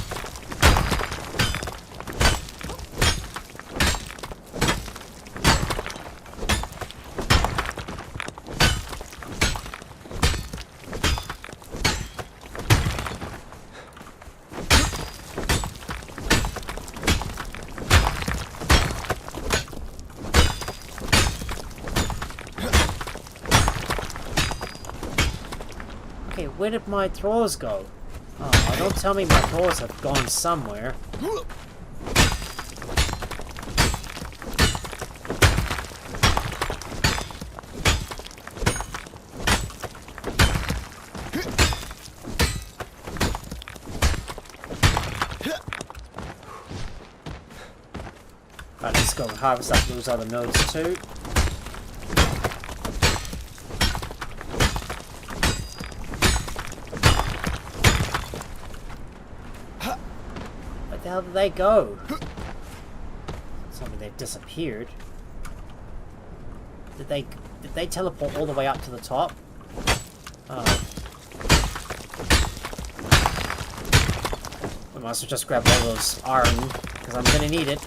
Where did my Thralls go? Oh, don't tell me my Thralls have gone somewhere. Alright, let's go and harvest up those other nodes too. Where the hell did they go? Tell me they've disappeared. Did they teleport all the way up to the top? Oh. We might as well just grab all those iron, because I'm gonna need it.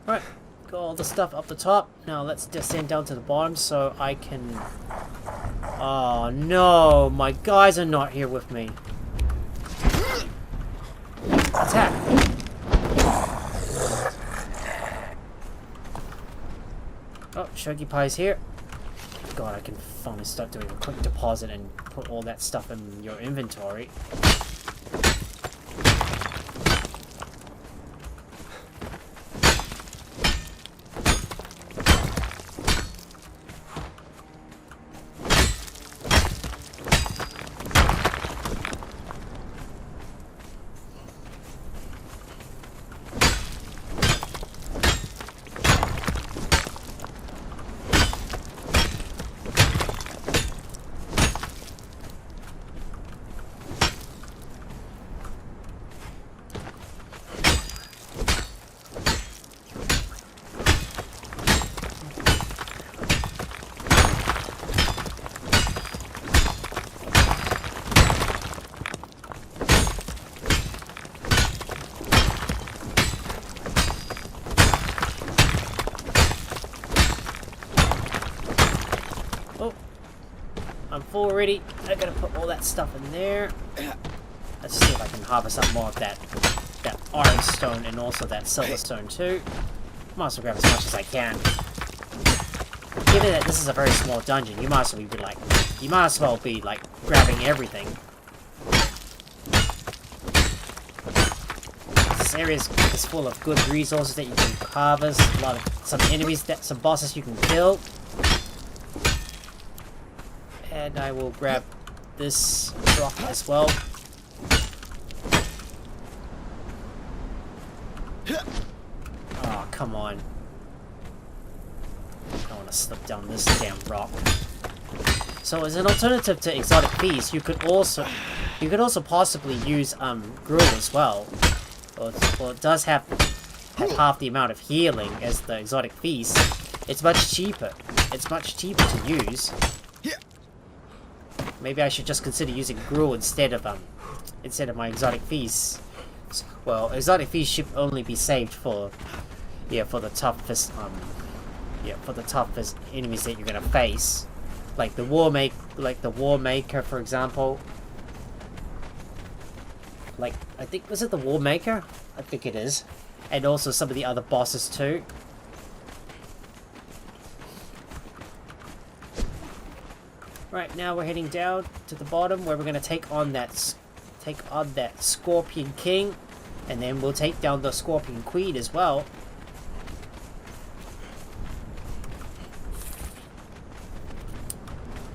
Alright, got all the stuff up the top. Now let's descend down to the bottom so I can... Oh no, my guys are not here with me. Attack! Oh, Shogi Pie's here. God, I can finally start doing a quick deposit and put all that stuff in your inventory. Full already. I gotta put all that stuff in there. Let's see if I can harvest up more of that iron stone and also that silver stone too. Might as well grab as much as I can. Given that this is a very small dungeon, you might as well be like grabbing everything. This area is full of good resources that you can harvest. Some enemies some bosses you can kill. And I will grab this rock as well. Oh, come on. I don't want to slip down this damn rock. So as an alternative to exotic feast, you could also possibly use gruel as well. Well, it does have half the amount of healing as the exotic feast. It's much cheaper. It's much cheaper to use. Maybe I should just consider using gruel instead of my exotic feast. Well, exotic feast should only be saved for the toughest enemies that you're gonna face, like the war maker, for example. Like, I think, was it the war maker? I think it is, and also some of the other bosses too. Right now we're heading down to the bottom where we're gonna take on that Scorpion King, and then we'll take down the Scorpion Queen as well.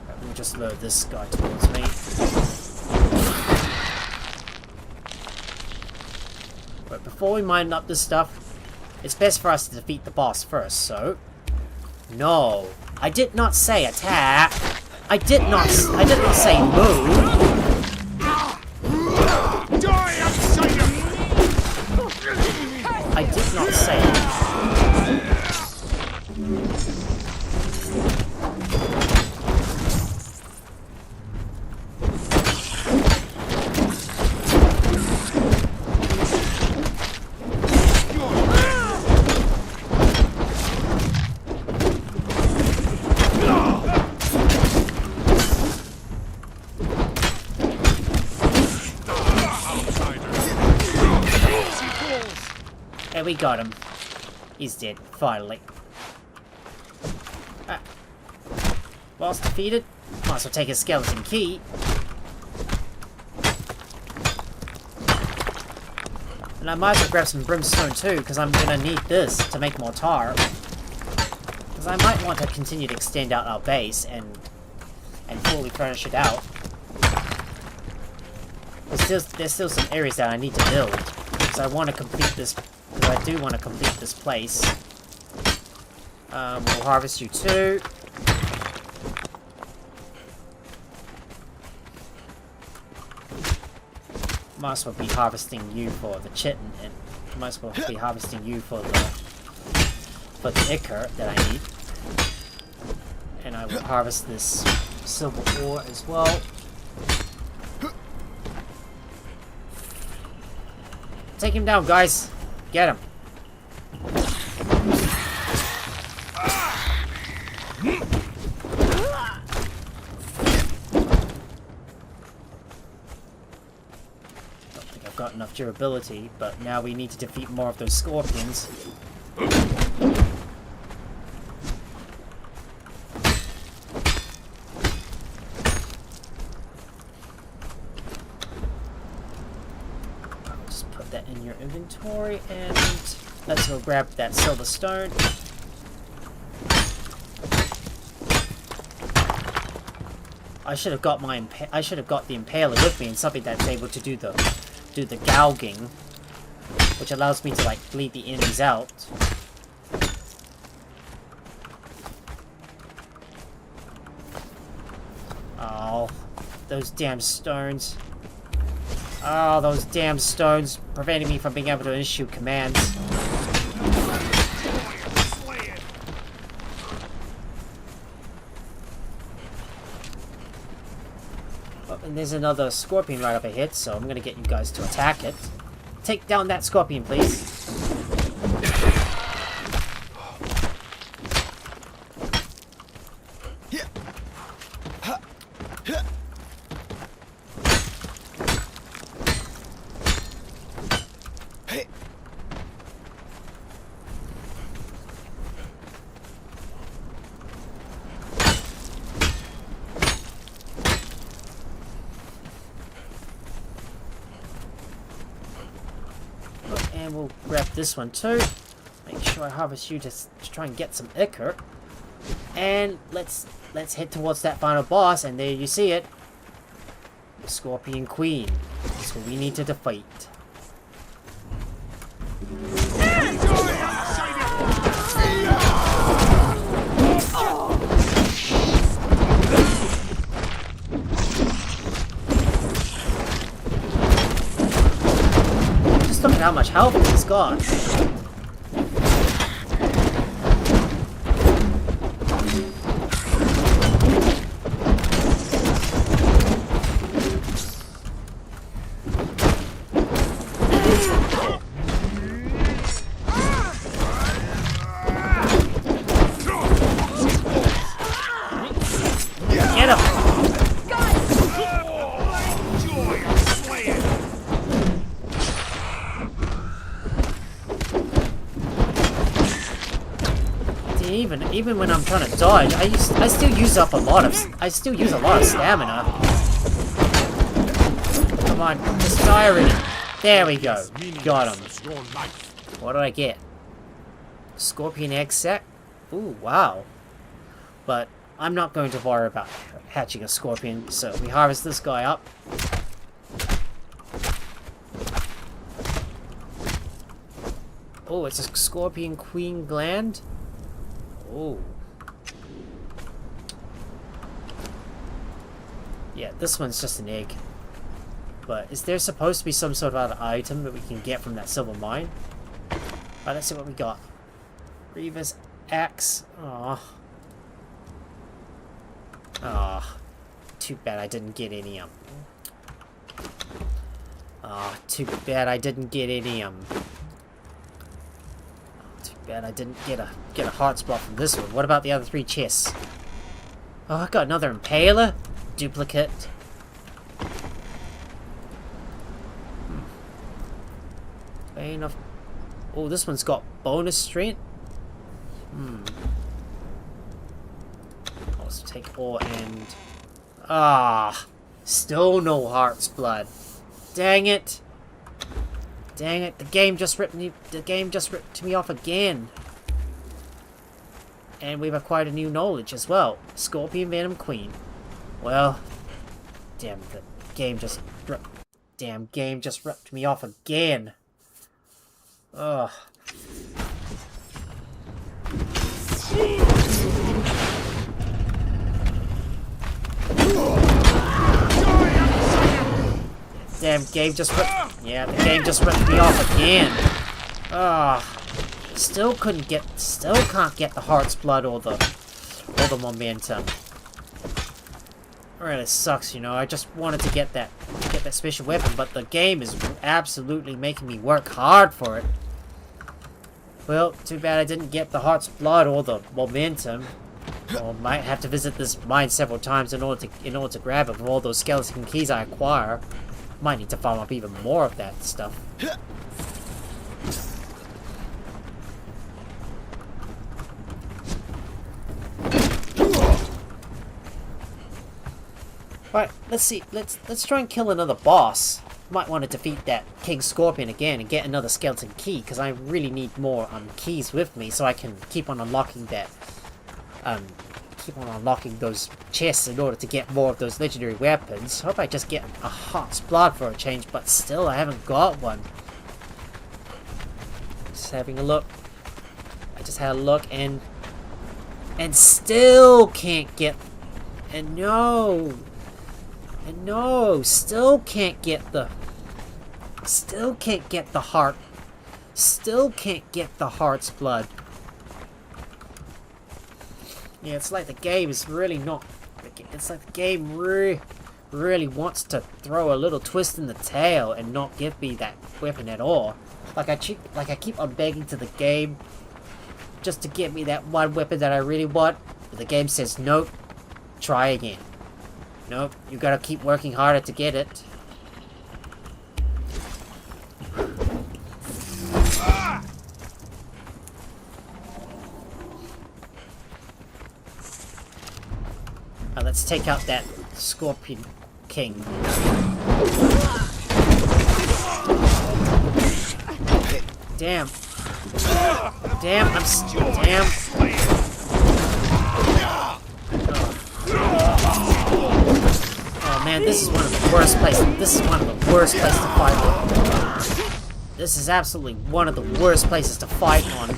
Right, we'll just lure this guy towards me. But before we mine up this stuff, it's best for us to defeat the boss first. So, no, I did not say attack. I did not say move. I did not say we got him. He's dead, finally. Whilst defeated, might as well take his skeleton key. And I might as well grab some brimstone too, because I'm gonna need this to make more tar. Because I might want to continue to extend out our base and fully furnish it out. There's still some areas that I need to build, because I want to complete this. Because I do want to complete this place. We'll harvest you too. Might as well be harvesting you for the chitin, and might as well be harvesting you for the ichor that I need. And I will harvest this silver ore as well. Take him down, guys. Get him. got enough durability, but now we need to defeat more of those scorpions. Just put that in your inventory, and let's go grab that silver stone. I should have got the impaler with me, and something that's able to do the gouging, which allows me to like bleed the enemies out. Oh, those damn stones! Oh, those damn stones preventing me from being able to issue commands. And there's another scorpion right up ahead, so I'm gonna get you guys to attack it. Take down that scorpion, please. And we'll grab this one too. Make sure I harvest you to try and get some ichor. And let's head towards that final boss, and there you see it. The Scorpion Queen. That's who we need to defeat. Look at how much health he's got. Get him! Even when I'm trying to dodge, I still use a lot of stamina. Come on, just fire it. There we go. Got him. What did I get? Scorpion egg sac? Ooh, wow. But I'm not going to worry about hatching a scorpion, so we harvest this guy up. Oh, it's a Scorpion Queen gland. Oh. Yeah, this one's just an egg. But is there supposed to be some sort of other item that we can get from that silver mine? Alright, let's see what we got. Reaver's axe. Aww. Ah, too bad I didn't get any too bad I didn't get any too bad I didn't get a hot spot from this one. What about the other 3 chests? Oh, I got another impaler duplicate. Bane of. Oh, this one's got bonus strength. Let's take ore and... still no heart's blood. Dang it. Dang it, the game just ripped me off again. And we've acquired a new knowledge as well. Scorpion Venom Queen. Well, damn, the game just ripped me off again. Ugh. Damn, game just ripped... Yeah, the game just ripped me off again. Still can't get the heart's blood or the momentum. It really sucks, you know. I just wanted to get that special weapon, but the game is absolutely making me work hard for it. Well, too bad I didn't get the heart's blood or the momentum. Or might have to visit this mine several times in order to grab it with all those skeleton keys I acquire. Might need to farm up even more of that stuff. Alright, let's see. Let's try and kill another boss. Might want to defeat that King Scorpion again and get another skeleton key, because I really need more keys with me so I can keep on unlocking that. Keep on unlocking those chests in order to get more of those legendary weapons. Hope I just get a Heart's Blood for a change, but still I haven't got one. Just having a look. I just had a look and still can't get. And no, still can't get the heart. Still can't get the Heart's Blood. Yeah, it's like the game is really not. It's like the game really wants to throw a little twist in the tail and not give me that weapon at all. Like I keep on begging to the game just to get me that one weapon that I really want, but the game says nope. Try again. Nope, you gotta keep working harder to get it. Let's take out that Scorpion King. Damn. Damn, damn. Oh man, this is one of the worst places. This is one of the worst places to fight on. This is absolutely one of the worst places to fight on.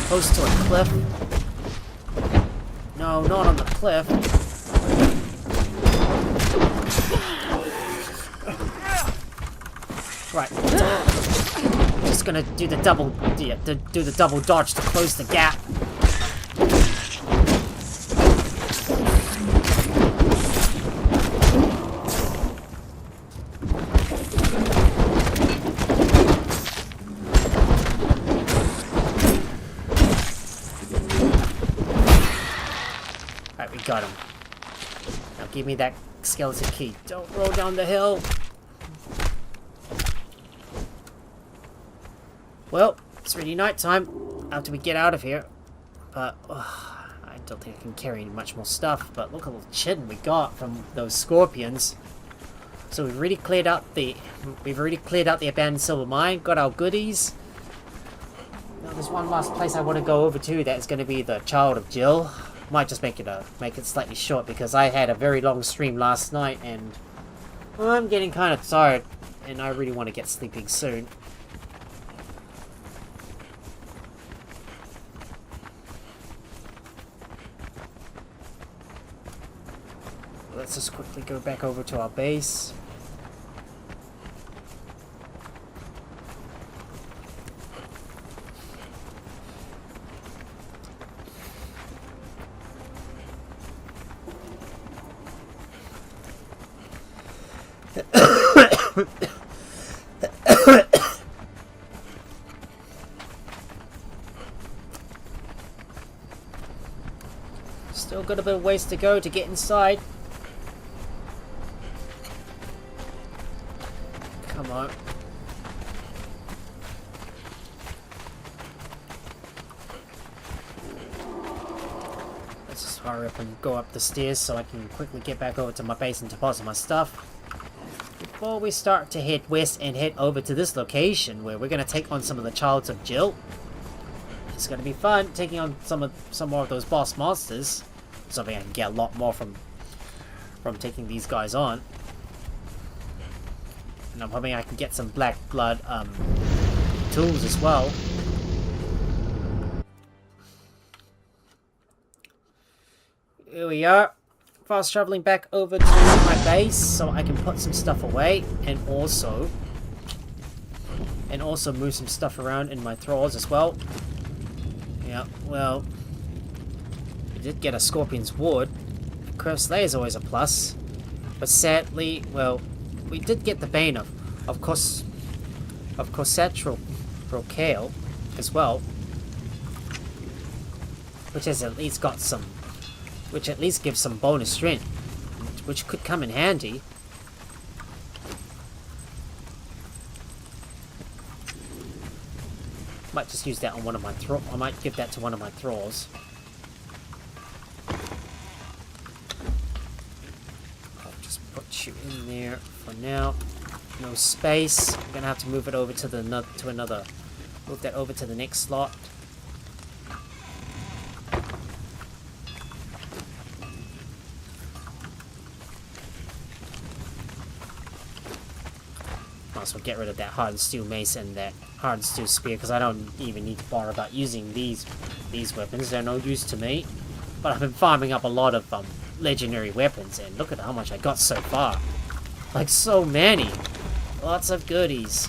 Close to a cliff. No, not on the cliff. Right. Just gonna do the double dodge to close the gap. Alright, we got him. Now give me that skeleton key. Don't roll down the hill. Well, it's really night time after we get out of here. But I don't think I can carry much more stuff. But look at the chin we got from those scorpions. So we've already cleared out the abandoned silver mine. Got our goodies. Now there's one last place I want to go over to. That's going to be the Child of Jill. Might just make it slightly short because I had a very long stream last night and I'm getting kind of tired and I really want to get sleeping soon. Let's just quickly go back over to our base. Still got a bit of ways to go to get inside. Come on. Let's just hurry up and go up the stairs so I can quickly get back over to my base and deposit my stuff. Before we start to head west and head over to this location where we're going to take on some of the Childs of Jill. It's going to be fun taking on some more of those boss monsters. Something I can get a lot more from taking these guys on. And I'm hoping I can get some Black Blood tools as well. Here we are. Fast traveling back over to my base so I can put some stuff away and also move some stuff around in my Thralls as well. Yeah, well, we did get a Scorpion's Wood. Curve Slayer is always a plus, but sadly, well, we did get the Bane of course, Satchel Brocale as well, which has at least got some. Which at least gives some bonus strength, which could come in handy. Might just use that on one of my I might give that to one of my thralls. I'll just put you in there for now. No space. I'm gonna have to move it over to the another. Move that over to the next slot. Might as well get rid of that hardened steel mace and that hardened steel spear, because I don't even need to bother about using these weapons. They're no use to me. But I've been farming up a lot of legendary weapons, and look at how much I got so far. Like, so many. Lots of goodies.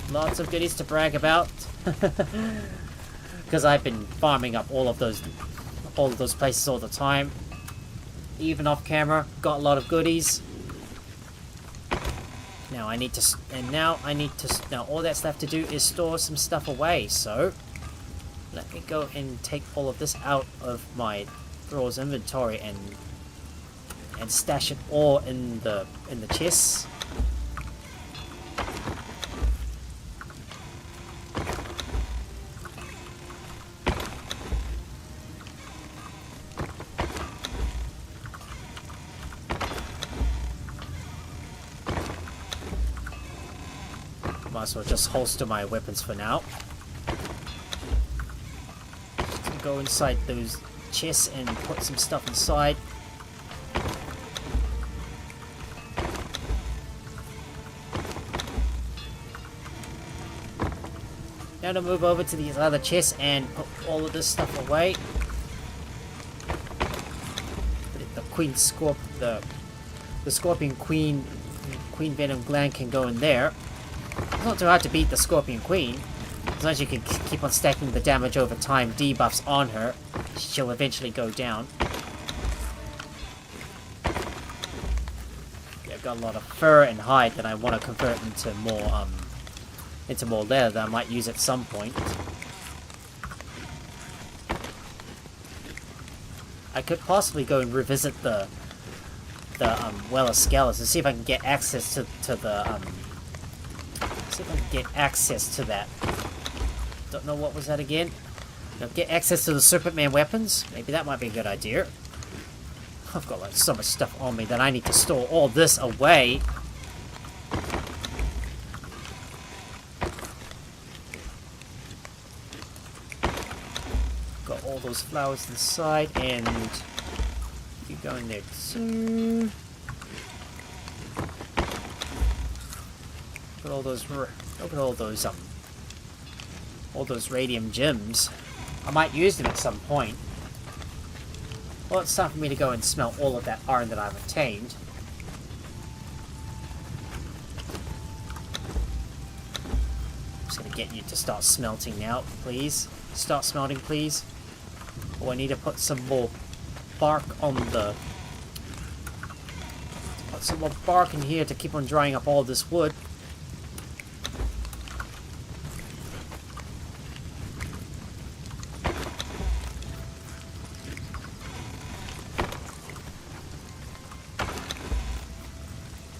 Lots of goodies to brag about. Because I've been farming up all of those places all the time. Even off camera, got a lot of goodies. Now now all that's left to do is store some stuff away. So let me go and take all of this out of my Thrall's inventory and stash it all in the chests. Might as well just holster my weapons for now. Just go inside those chests and put some stuff inside. Now to move over to these other chests and put all of this stuff away. The Scorpion Queen Venom Gland can go in there. It's not too hard to beat the Scorpion Queen. As long as you can keep on stacking the damage over time, debuffs on her, she'll eventually go down. Yeah, I've got a lot of fur and hide that I want to convert into more leather that I might use at some point. I could possibly go and revisit the Well of Skelos and see if I can get access to the see if I can get access to that. Don't know what was that again. Get access to the Serpent Man weapons. Maybe that might be a good idea. I've got like so much stuff on me that I need to store all this away. Got all those flowers inside, and you go in there too. Look at all those radium gems. I might use them at some point. Well, it's time for me to go and smelt all of that iron that I've obtained. I'm just gonna get you to start smelting now, please. Start smelting, please. Oh, I need to put some more bark on the... Put some more bark in here to keep on drying up all this wood.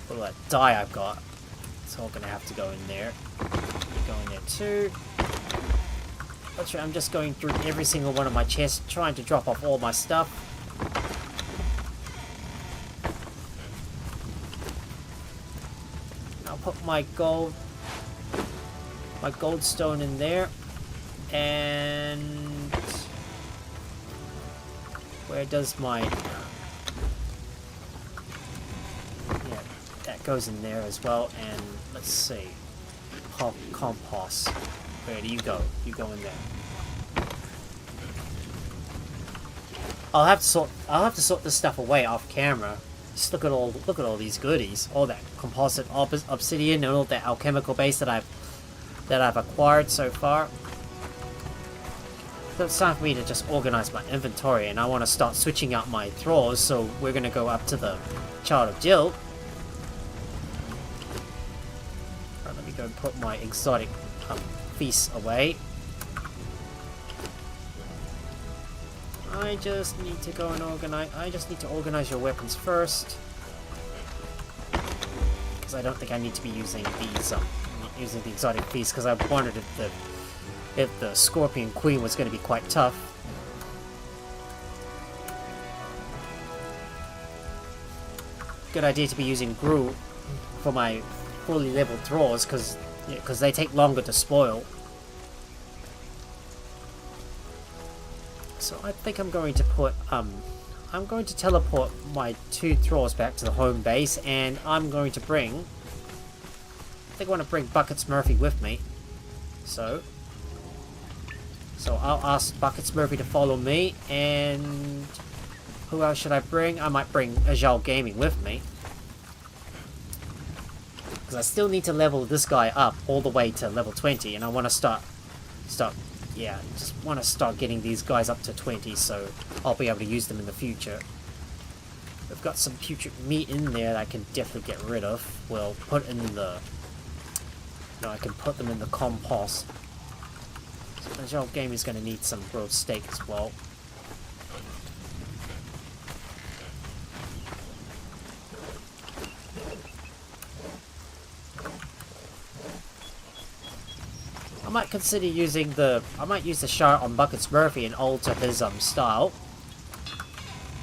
All that dye I've got, it's all gonna have to go in there. You go in there too. That's right, I'm just going through every single one of my chests, trying to drop off all my stuff. I'll put my gold stone in there, and where does my... Yeah, that goes in there as well, and let's see, compost. Where do you go? You go in there. I'll have to sort this stuff away off camera. Just look at all these goodies, all that composite obsidian and all that alchemical base that I've acquired so far. So it's time for me to just organize my inventory, and I want to start switching out my thralls. So we're gonna go up to the Child of Jill. Alright, let me go and put my exotic feast away. I just need to go and organize your weapons first, because I don't think I need to be using these using the exotic feast, because I wanted if the Scorpion Queen was going to be quite tough. Good idea to be using Gru for my fully leveled Thralls, because they take longer to spoil. So I think I'm going to put I'm going to teleport my 2 Thralls back to the home base, and I'm going to bring, I think I want to bring Buckets Murphy with me. So I'll ask Buckets Murphy to follow me, and who else should I bring? I might bring Xevyr Gaming with me, because I still need to level this guy up all the way to level 20, and I want to yeah, just want to start getting these guys up to 20, so I'll be able to use them in the future. We've got some putrid meat in there that I can definitely get rid of. Well, put in the... No, I can put them in the compost. So the Xevyr Game is going to need some grilled steak as well. I might consider using the... I might use the shard on Buckets Murphy and alter his style.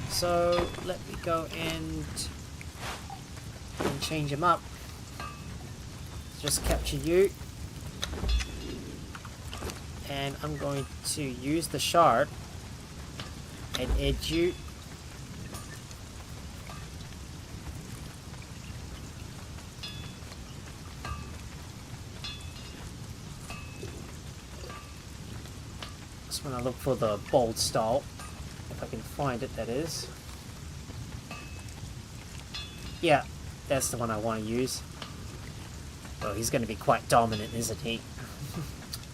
So let me go and change him up. Just capture you. And I'm going to use the shard and edge you. When I look for the bold style, if I can find it, that is. Yeah, that's the one I want to use. Well, he's going to be quite dominant, isn't he?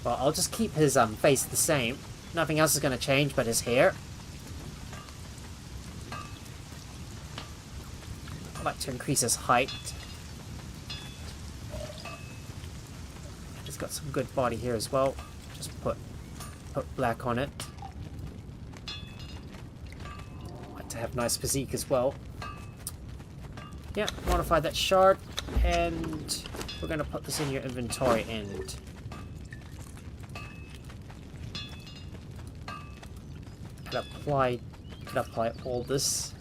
Well, I'll just keep his face the same. Nothing else is going to change but his hair. I'd like to increase his height. He's got some good body here as well. Just put black on it. Like to have nice physique as well. Yeah, modify that shard, and we're going to put this in your inventory and apply all this.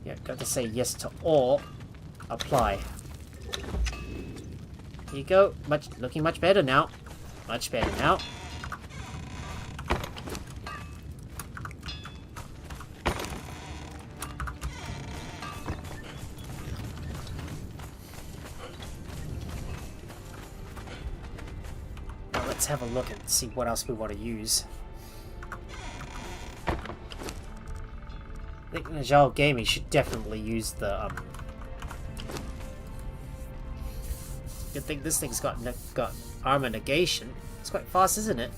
Yeah, got to say yes to all. Apply. Here you go. Looking much better now. Much better now. Now let's have a look and see what else we want to use. I think Xevyr Gaming should definitely use the Good thing this thing's got armor negation. It's quite fast, isn't it?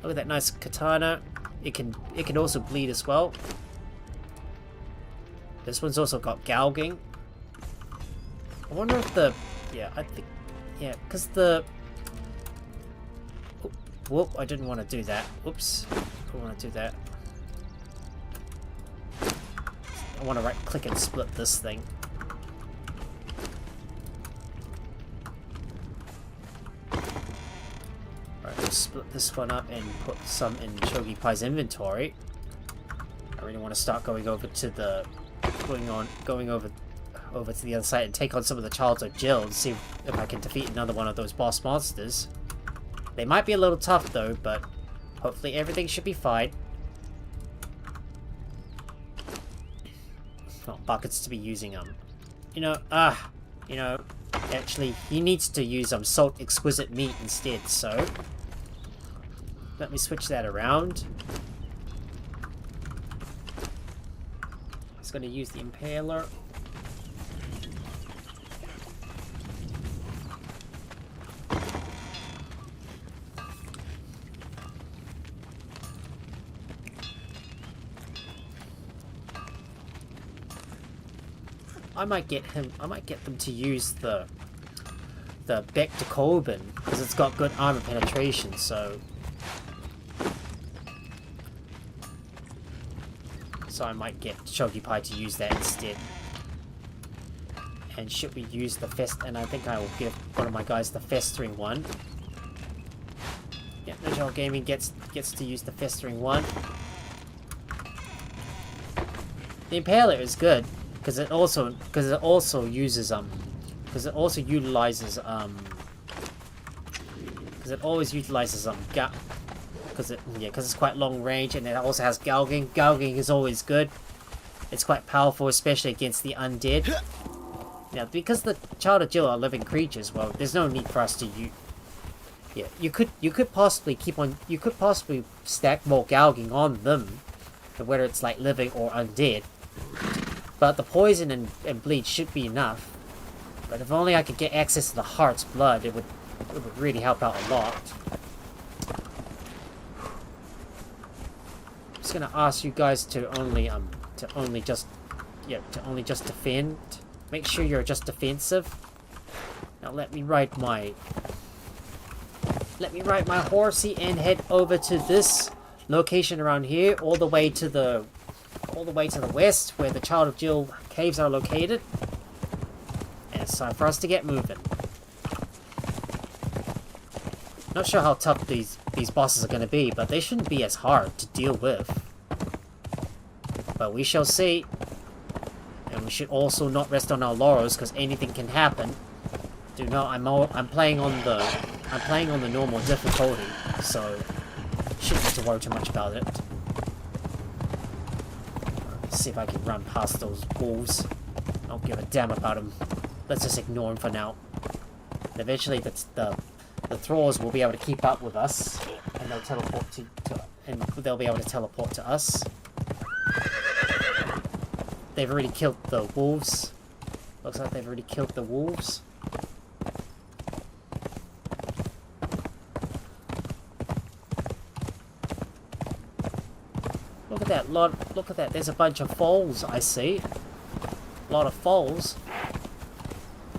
Look at that nice katana. It can also bleed as well. This one's also got gouging. I wonder if the... Yeah, I think... Yeah, because the... Whoop, I didn't want to do that. Whoops. I don't want to do that. I want to right click and split this thing. Split this one up and put some in Chogi Pai's inventory. I really want to start going over to the going over to the other side and take on some of the childhood Jill and see if I can defeat another one of those boss monsters. They might be a little tough though, but hopefully everything should be fine. Not Buckets to be using actually he needs to use salt exquisite meat instead, so let me switch that around. I was going to use the Impaler. I might get them to use the Beck to Colbin, because it's got good armor penetration, so I might get Chogi Pai to use that instead. And should we use the and I think I will give one of my guys the festering one. Yeah, Visual Gaming gets to use the festering one. The Impaler is good because it also uses because it also utilizes because it always utilizes because it's quite long range, and it also has gouging. Gouging is always good. It's quite powerful, especially against the undead. Now, because the Child of Jill are living creatures, well, there's no need for us to use. Yeah, you could possibly stack more gouging on them, whether it's like living or undead. But the poison and bleed should be enough. But if only I could get access to the heart's blood, it would really help out a lot. I'm just gonna ask you guys to only just defend. Make sure you're just defensive. Now let me ride my horsey and head over to this location around here, all the way to the west, where the Child of Jill caves are located. And it's time for us to get moving. Not sure how tough these bosses are going to be, but they shouldn't be as hard to deal with. But we shall see. And we should also not rest on our laurels, because anything can happen. I'm playing on the normal difficulty, so shouldn't need to worry too much about it. Let's see if I can run past those wolves. I don't give a damn about them. Let's just ignore them for now. And eventually, the Thralls will be able to keep up with us, and they'll teleport they'll be able to teleport to us. They've already killed the wolves. Looks like they've already killed the wolves. Look at that, look at that. There's a bunch of foals, I see. A lot of foals.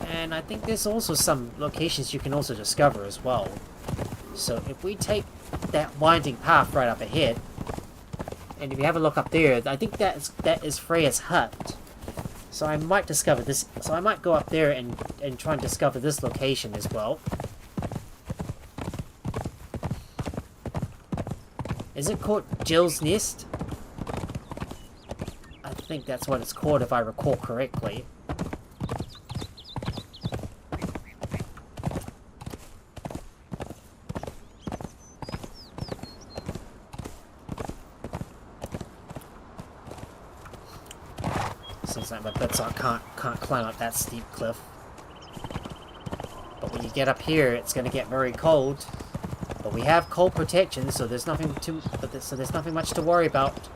And I think there's also some locations you can also discover as well. So if we take that winding path right up ahead, and if you have a look up there, I think that is Freya's hut. So I might discover this. So I might go up there and try and discover this location as well. Is it called Jill's Nest? I think that's what it's called, if I recall correctly. Seems like my Blitzart can't climb up that steep cliff. But when you get up here, it's going to get very cold. But we have cold protection, so there's nothing much to worry about.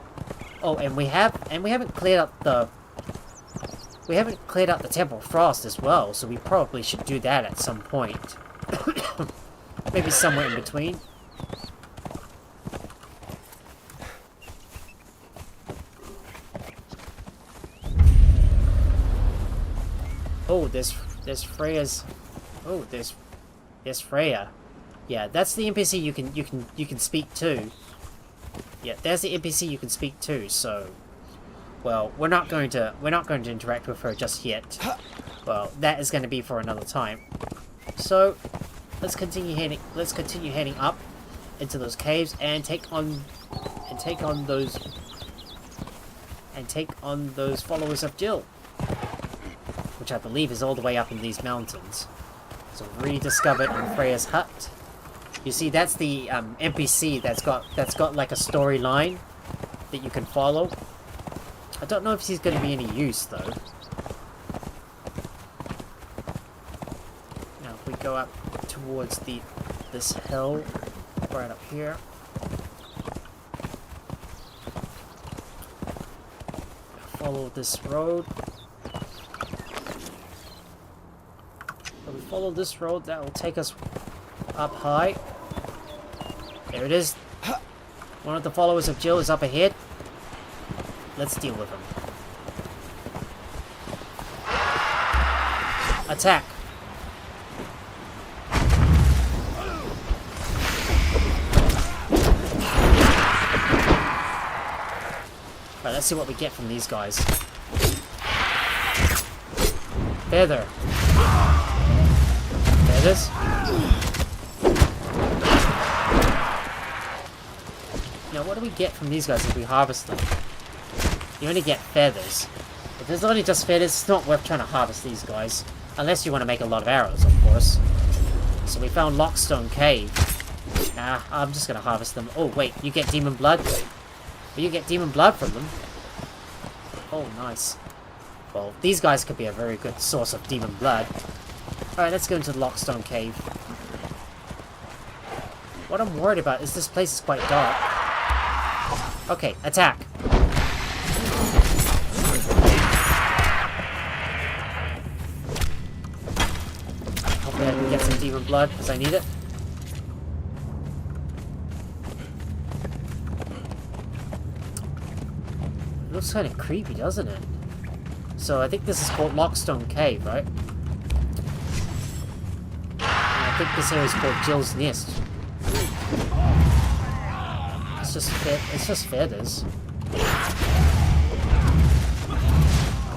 Oh, and we haven't cleared out the Temple of Frost as well, so we probably should do that at some point. Maybe somewhere in between. Oh, there's Freya's. Oh, there's Freya. Yeah, that's the NPC you can speak to. Yeah, there's the NPC you can speak to. So, well, we're not going to interact with her just yet. Well, that is going to be for another time. So, let's continue heading up into those caves and take on those followers of Jill, which I believe is all the way up in these mountains. So we've rediscovered Freya's hut. You see, that's the NPC that's got like a storyline that you can follow. I don't know if he's going to be any use though. Now, if we go up towards this hill right up here. Follow this road. If we follow this road, that will take us up high. There it is. One of the followers of Jill is up ahead. Let's deal with him. Attack. Right, let's see what we get from these guys. Feather. Feathers? Now, what do we get from these guys if we harvest them? You only get feathers. If there's only just feathers, it's not worth trying to harvest these guys. Unless you want to make a lot of arrows, of course. So we found Lockstone Cave. Nah, I'm just gonna harvest them. Oh, wait, you get demon blood? But you get demon blood from them. Oh, nice. Well, these guys could be a very good source of demon blood. Alright, let's go into the Lockstone Cave. What I'm worried about is this place is quite dark. Okay, attack. Hopefully I can get some demon blood, because I need it. It looks kind of creepy, doesn't it? So I think this is called Lockstone Cave, right? And I think this area is called Jill's Nest. It's just feathers.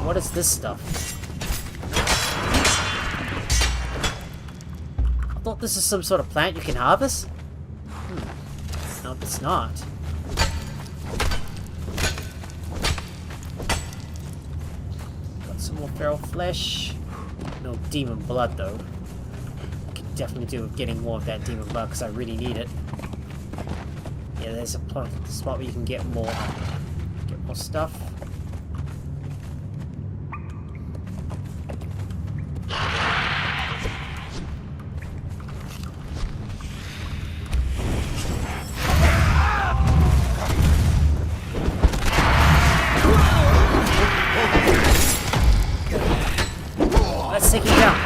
What is this stuff? I thought this is some sort of plant you can harvest? No, it's not. Got some more feral flesh. No demon blood though. Could definitely do with getting more of that demon blood because I really need it. Yeah, there's a spot where you can get more stuff. Let's take it down.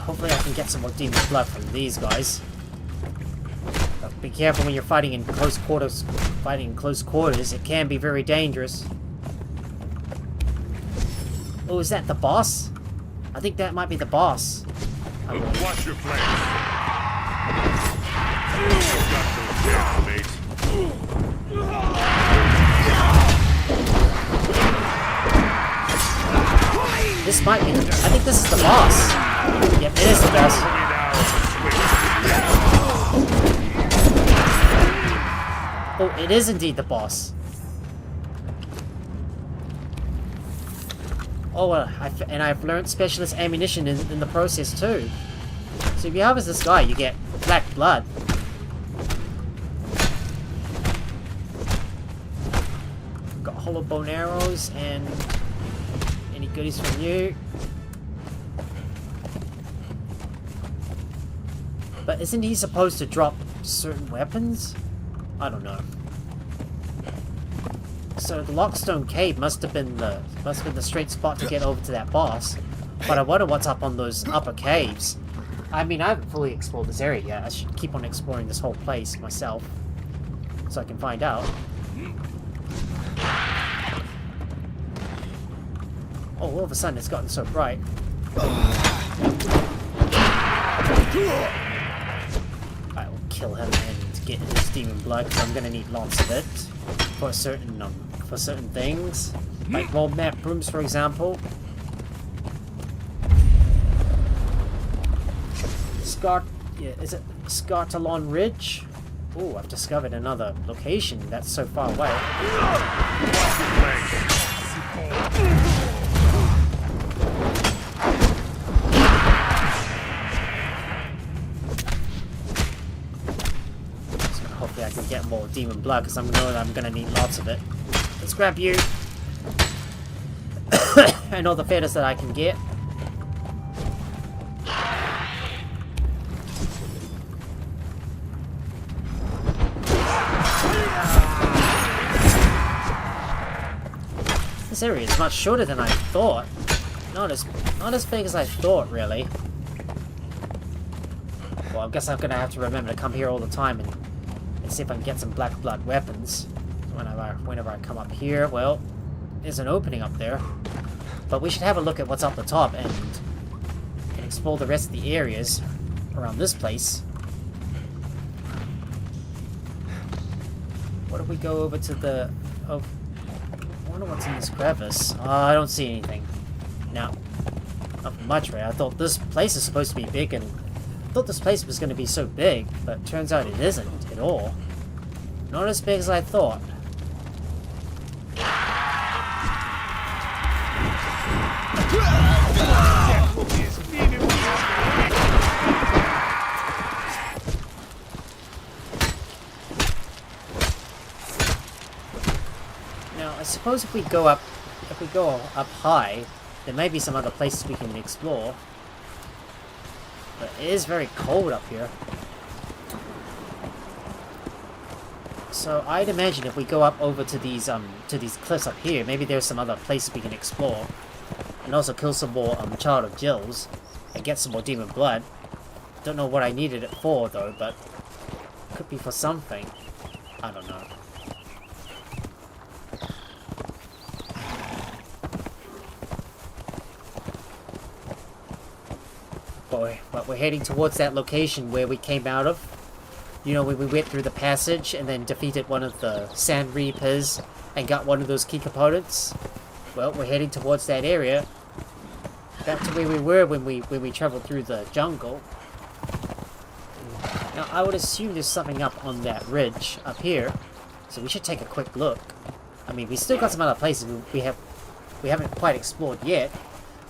Hopefully I can get some more demon blood from these guys. But be careful when you're fighting in close quarters. It can be very dangerous. Oh, is that the boss? I think that might be the boss. Watch your flanks. You've got no chance, mate. This might be the... I think this is the boss. Yep, it is the boss. Oh, it is indeed the boss. Oh, and I've learned specialist ammunition in the process too. So if you harvest this guy, you get black blood. Got hollow bone arrows and any goodies from you. But isn't he supposed to drop certain weapons? I don't know. So the Lockstone Cave must have been the straight spot to get over to that boss. But I wonder what's up on those upper caves. I mean, I haven't fully explored this area yet. I should keep on exploring this whole place myself, so I can find out. Oh, all of a sudden it's gotten so bright. I will kill him and get his demon blood because I'm gonna need lots of it for certain things, like world map rooms, for example. Is it Scartalon Ridge? Oh, I've discovered another location that's so far away. So hopefully I can get more demon blood because I know that I'm gonna need lots of it. Let's grab you. And all the feathers that I can get. This area is much shorter than I thought. Not as big as I thought, really. Well, I guess I'm gonna have to remember to come here all the time and see if I can get some black blood weapons whenever I come up here. Well, there's an opening up there, but we should have a look at what's up the top and explore the rest of the areas around this place. What if we go over to the wonder what's in this crevice. I don't see anything. Now, not much, right? I thought this place is supposed to be big, and I thought this place was going to be so big, but turns out it isn't at all. Not as big as I thought. Now, I suppose if we go up high, there may be some other places we can explore. But it is very cold up here. So I'd imagine if we go up over to these cliffs up here, maybe there's some other places we can explore. And also kill some more Child of Jills and get some more demon blood. Don't know what I needed it for though, but could be for something. I don't know. But we're heading towards that location where we came out of. You know, when we went through the passage and then defeated one of the Sand Reapers and got one of those key components. Well, we're heading towards that area. Back to where we were when we traveled through the jungle. Now, I would assume there's something up on that ridge up here. So we should take a quick look. I mean, we still got some other places we haven't quite explored yet.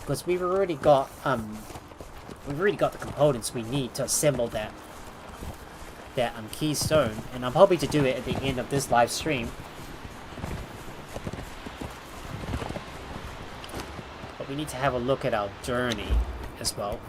Because we've already got the components we need to assemble that keystone, and I'm hoping to do it at the end of this live stream. But we need to have a look at our journey as well.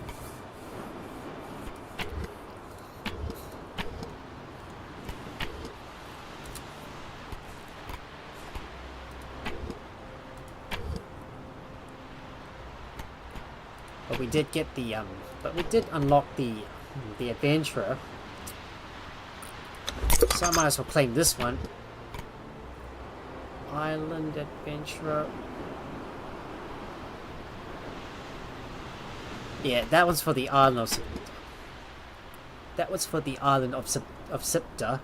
But we did get the but we did unlock the adventurer. So I might as well claim this one. Island Adventurer. Yeah, that one's for the island of... That was for the island of Sipta.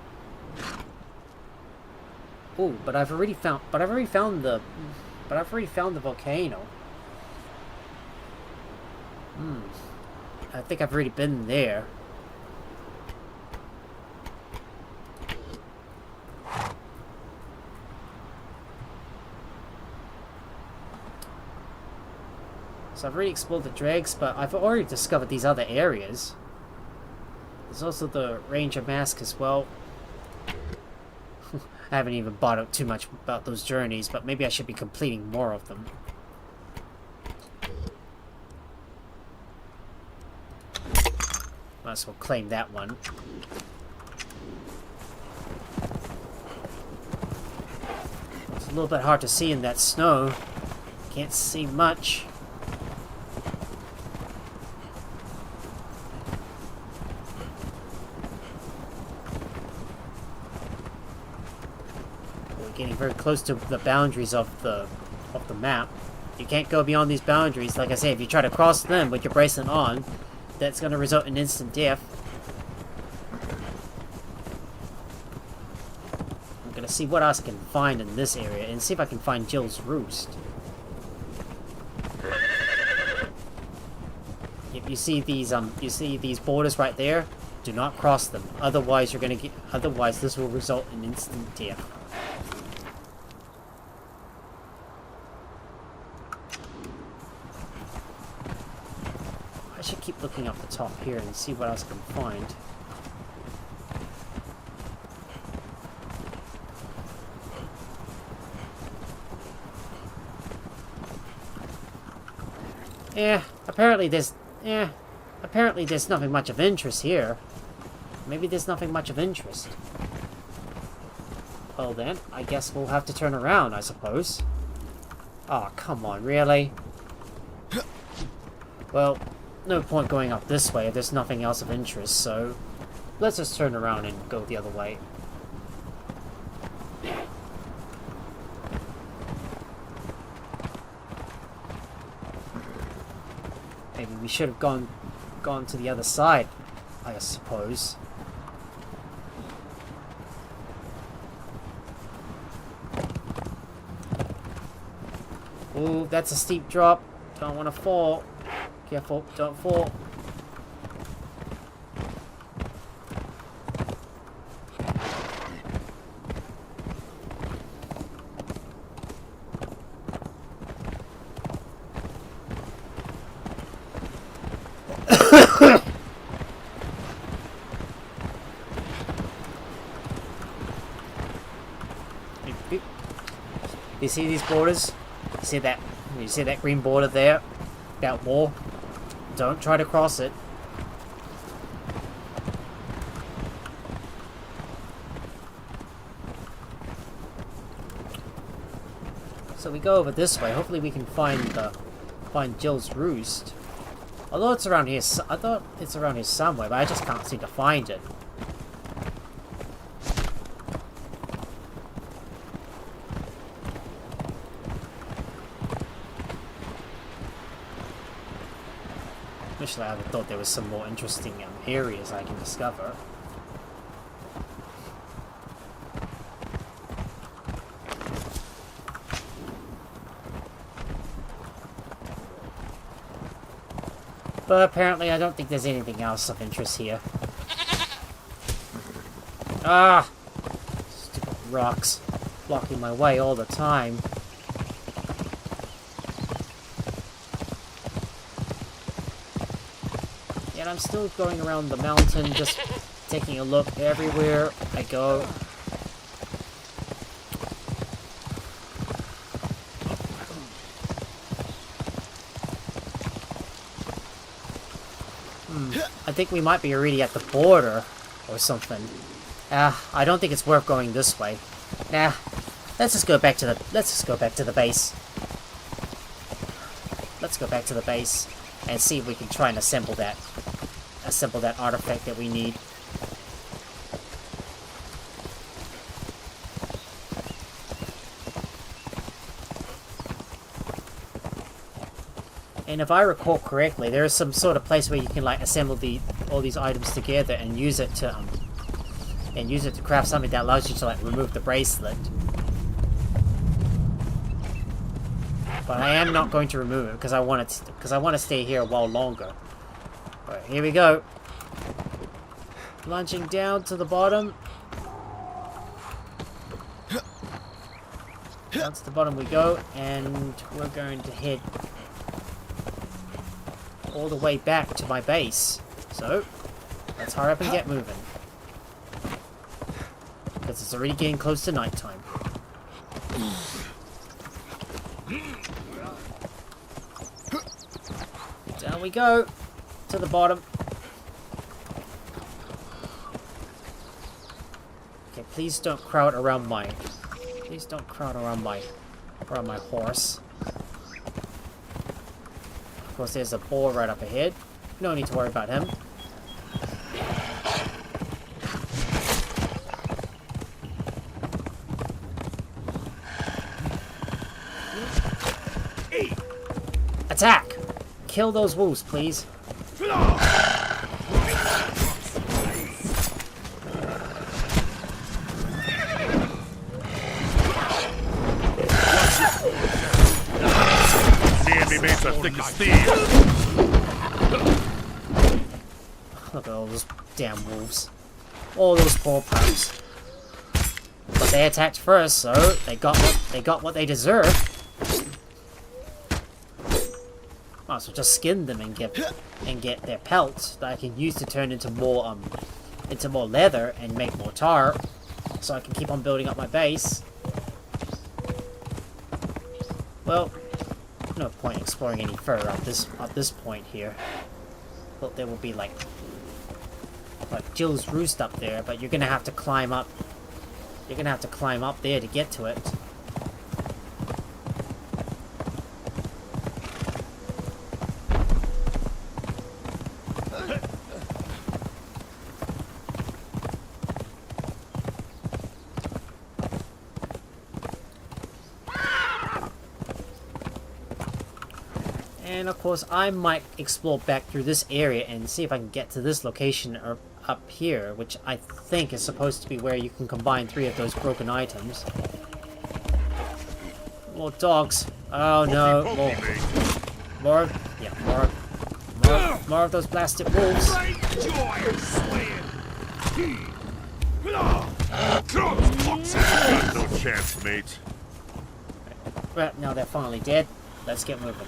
Oh, but I've already found the volcano. I think I've already been there. So I've already explored the dregs, but I've already discovered these other areas. There's also the Ranger Mask as well. I haven't even bothered too much about those journeys, but maybe I should be completing more of them. Might as well claim that one. It's a little bit hard to see in that snow. Can't see much. Getting very close to the boundaries of the map. You can't go beyond these boundaries. Like I say, if you try to cross them with your bracelet on, that's going to result in instant death. I'm going to see what else I can find in this area and see if I can find Jill's roost. If you see these borders right there, do not cross them. Otherwise this will result in instant death. I should keep looking up the top here and see what else I can find. Apparently there's nothing much of interest here. Maybe there's nothing much of interest. Well then, I guess we'll have to turn around, I suppose. Oh, come on, really? Well, no point going up this way if there's nothing else of interest, so let's just turn around and go the other way. Maybe we should have gone to the other side, I suppose. Ooh, that's a steep drop. Don't want to fall. Careful, don't fall. You see these borders? You see that? You see that green border there? That wall? Don't try to cross it. So we go over this way. Hopefully we can find Jill's roost. Although it's around here, I thought it's around here somewhere, but I just can't seem to find it. Initially, I thought there was some more interesting areas I can discover. But apparently, I don't think there's anything else of interest here. Ah! Stupid rocks blocking my way all the time. And I'm still going around the mountain, just taking a look everywhere I go. I think we might be already at the border or something. I don't think it's worth going this way. Nah, let's just go back to the base. Let's go back to the base and see if we can try and assemble that artifact that we need. And if I recall correctly, there is some sort of place where you can like assemble all these items together and use it to craft something that allows you to like remove the bracelet. But I am not going to remove it because I want to stay here a while longer. Alright, here we go. Plunging down to the bottom. Down to the bottom we go, and we're going to head all the way back to my base. So, let's hurry up and get moving. Because it's already getting close to nighttime. Down we go. To the bottom. Okay, please don't crowd around my... Please don't crowd around my horse. Of course, there's a boar right up ahead. No need to worry about him. Attack! Kill those wolves, please. Thick as steel. Look at all those damn wolves. All those poor pups. But they attacked first, so they got what they deserved. Oh, so just skin them and get their pelts that I can use to turn into more leather and make more tar, so I can keep on building up my base. Well, no point exploring any further at this point here. Thought there would be like Jill's roost up there, but you're gonna have to climb up. You're gonna have to climb up there to get to it. And of course, I might explore back through this area and see if I can get to this location or up here, which I think is supposed to be where you can combine 3 of those broken items. More dogs. Oh no, more. More of, yeah, more of those blasted wolves. Great joy of slaying. Got no chance, mate. Right, now they're finally dead. Let's get moving.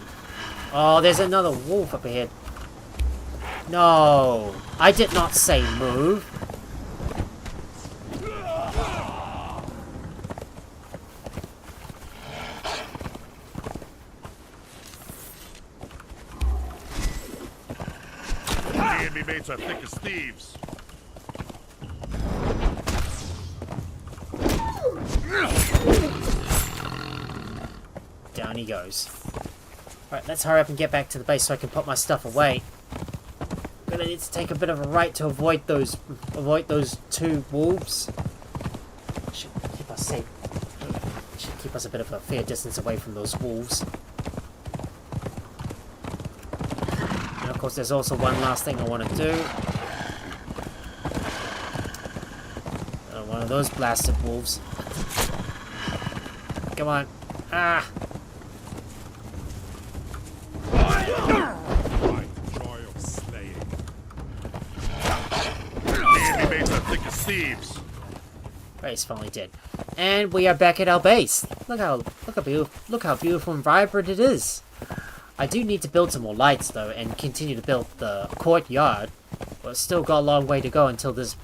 Oh, there's another wolf up ahead. No, I did not say move. The enemy mates are thick as thieves. Down he goes. Right, let's hurry up and get back to the base so I can put my stuff away. Gonna need to take a bit of a right to avoid those two wolves. Should keep us safe. Should keep us a bit of a fair distance away from those wolves. And of course, there's also one last thing I want to do. One of those blasted wolves. Come on. Ah! My joy of slaying. The enemy mates are thick as thieves. Base finally dead. And we are back at our base. Look how beautiful and vibrant it is. I do need to build some more lights though and continue to build the courtyard. But it's still got a long way to go until this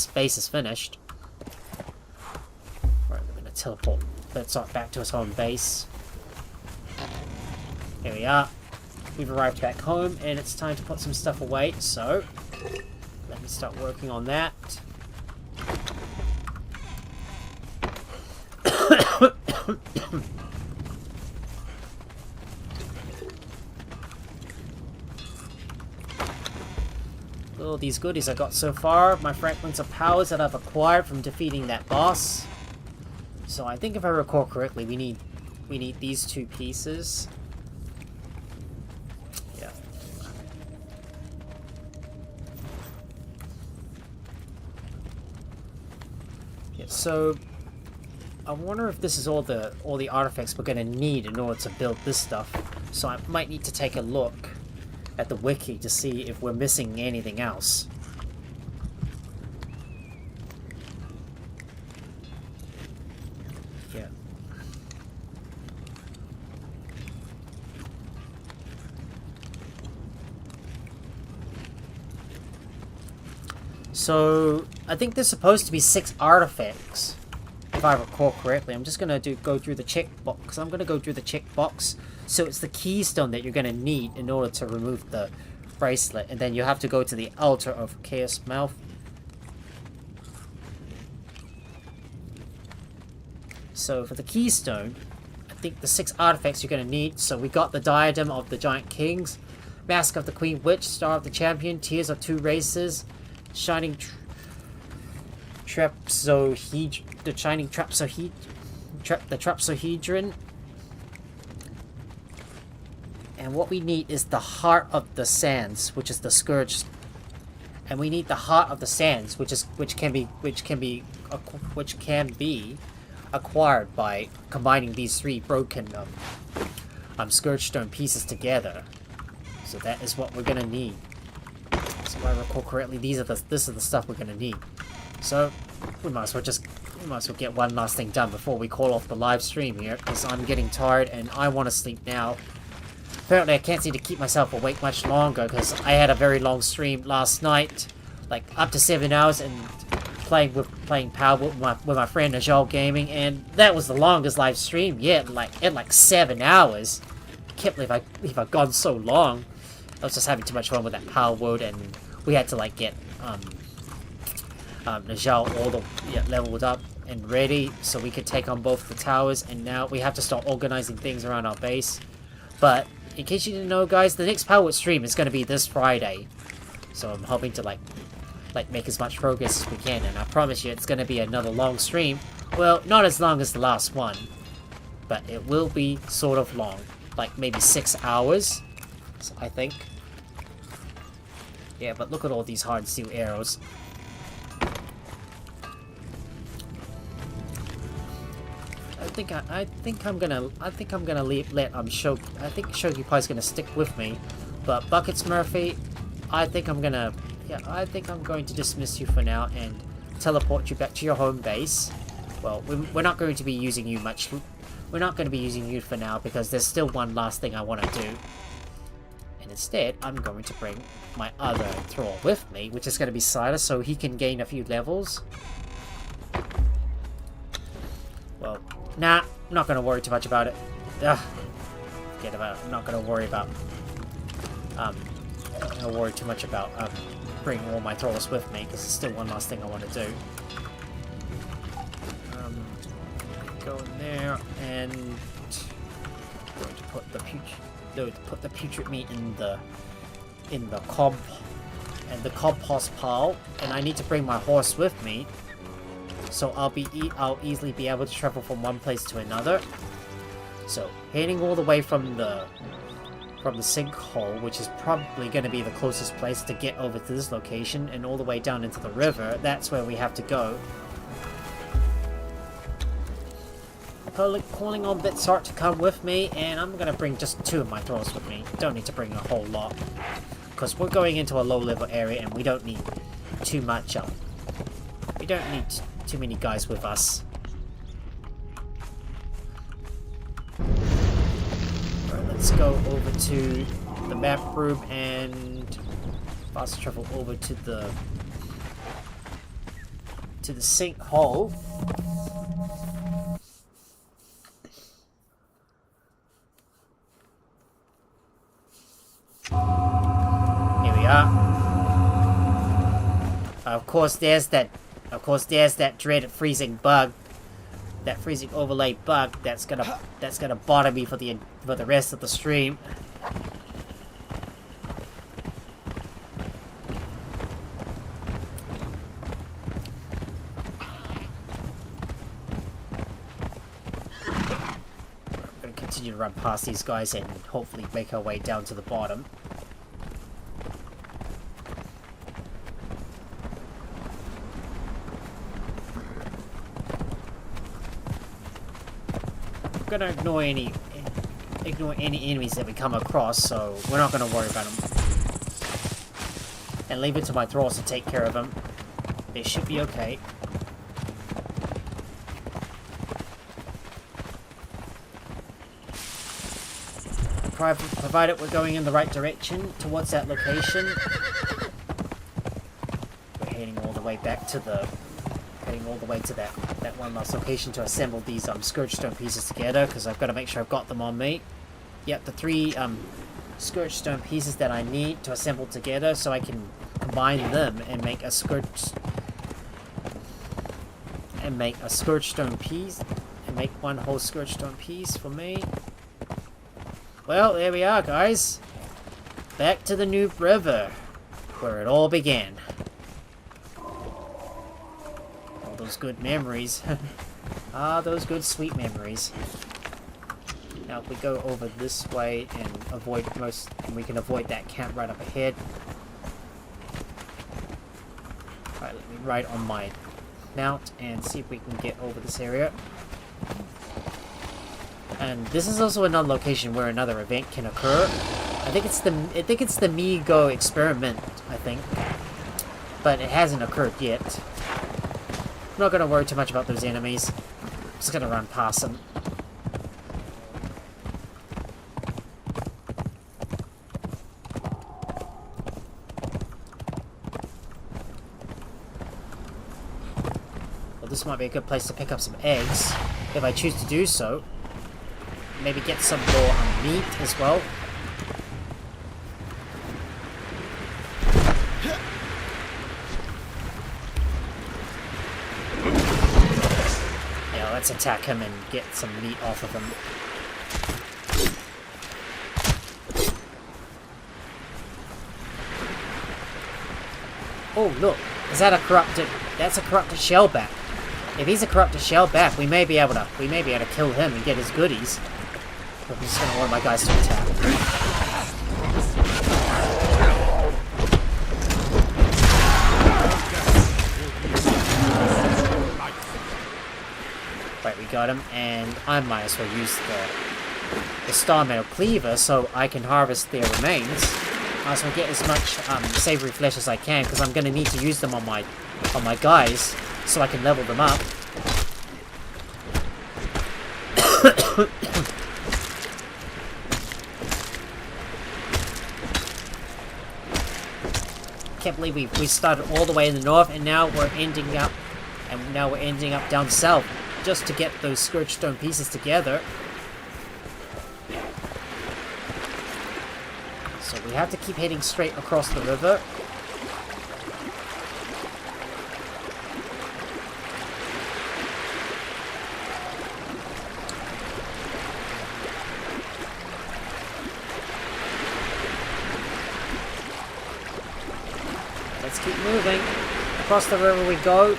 base is finished. Right, we're gonna teleport back to his home base. Here we are. We've arrived back home and it's time to put some stuff away, so let me start working on that. All these goodies I got so far, my fragments of powers that I've acquired from defeating that boss. So I think if I recall correctly, we need these two pieces. Yeah. Yeah, so I wonder if this is all the artifacts we're gonna need in order to build this stuff. So I might need to take a look at the wiki to see if we're missing anything else. Yeah. So I think there's supposed to be 6 artifacts, if I recall correctly. I'm just gonna go through the checkbox. I'm gonna go through the checkbox. So it's the keystone that you're going to need in order to remove the bracelet. And then you have to go to the altar of Chaos Mouth. So for the keystone, I think the 6 artifacts you're going to need. So we got the Diadem of the Giant Kings, Mask of the Queen Witch, Star of the Champion, Tears of 2 Races, Shining Trapsohedron. And what we need is the Heart of the Sands, which is the Scourge. And we need the Heart of the Sands, which can be acquired by combining these 3 broken Scourge Stone pieces together. So that is what we're gonna need. So if I recall correctly, this is the stuff we're gonna need. So we might as well get one last thing done before we call off the live stream here, because I'm getting tired and I want to sleep now. Apparently I can't seem to keep myself awake much longer because I had a very long stream last night, like up to 7 hours, and playing Power with my friend Najal Gaming, and that was the longest live stream yet, like 7 hours. I can't believe I've gone so long. I was just having too much fun with that Power World, and we had to like get Najal all leveled up and ready so we could take on both the towers, and now we have to start organizing things around our base. But in case you didn't know, guys, the next Power stream is going to be this Friday. So I'm hoping to like make as much progress as we can, and I promise you it's going to be another long stream. Well, not as long as the last one, but it will be sort of long, like maybe 6 hours, I think. Yeah, but look at all these hard steel arrows. think I'm gonna let Shogi Pie's gonna stick with me, but Buckets Murphy, I think I'm going to dismiss you for now and teleport you back to your home base. Well, we're not going to be using you much. We're not going to be using you for now because there's still one last thing I want to do. And instead, I'm going to bring my other Thrall with me, which is going to be Silas, so he can gain a few levels. Well, nah, I'm not going to worry too much about it. Ugh, forget about it. I'm not going to worry about... I'm not going to worry too much about bringing all my Thralls with me, because there's still one last thing I want to do. Go in there, and I'm going to put the putrid meat in the compost pile, and I need to bring my horse with me, so I'll easily be able to travel from one place to another. So heading all the way from the sinkhole, which is probably going to be the closest place to get over to this location, and all the way down into the river. That's where we have to go. Calling on Bitsart to come with me, and I'm going to bring just 2 of my Thralls with me. Don't need to bring a whole lot, because we're going into a low-level area, and we don't need too much we don't need too many guys with us. Alright, let's go over to the map room and fast travel over to the sinkhole. Here we are. Of course, there's that dreaded freezing bug, that freezing overlay bug that's gonna bother me for the rest of the stream. We're gonna continue to run past these guys and hopefully make our way down to the bottom. I'm gonna ignore any enemies that we come across, so we're not gonna worry about them. And leave it to my Thralls to take care of them. They should be okay. Provided we're going in the right direction towards that location. We're heading all the way back to that one last location to assemble these Scourge Stone pieces together, because I've got to make sure I've got them on me. Yep, the 3 Scourge Stone pieces that I need to assemble together, so I can combine them and make a Scourge Stone piece, and make one whole Scourge Stone piece for me. Well, there we are, guys. Back to the Noob River, where it all began. Those good memories. Those good sweet memories. Now if we go over this way and we can avoid that camp right up ahead. Alright, let me ride on my mount and see if we can get over this area. And this is also another location where another event can occur. I think it's the MeGo experiment, I think. But it hasn't occurred yet. I'm not going to worry too much about those enemies. I'm just going to run past them. Well, this might be a good place to pick up some eggs, if I choose to do so. Maybe get some more meat as well. Let's attack him and get some meat off of him. Oh, look. Is that a corrupted... That's a corrupted shellback. If he's a corrupted shellback, we may be able to kill him and get his goodies. I'm just going to order my guys to attack. Right, we got him, and I might as well use the star metal cleaver so I can harvest their remains. Might as well get as much savory flesh as I can, because I'm going to need to use them on my guys so I can level them up. Can't believe we started all the way in the north, and now we're ending up down south just to get those scourge stone pieces together. So we have to keep heading straight across the river. Let's keep moving. Across the river we go.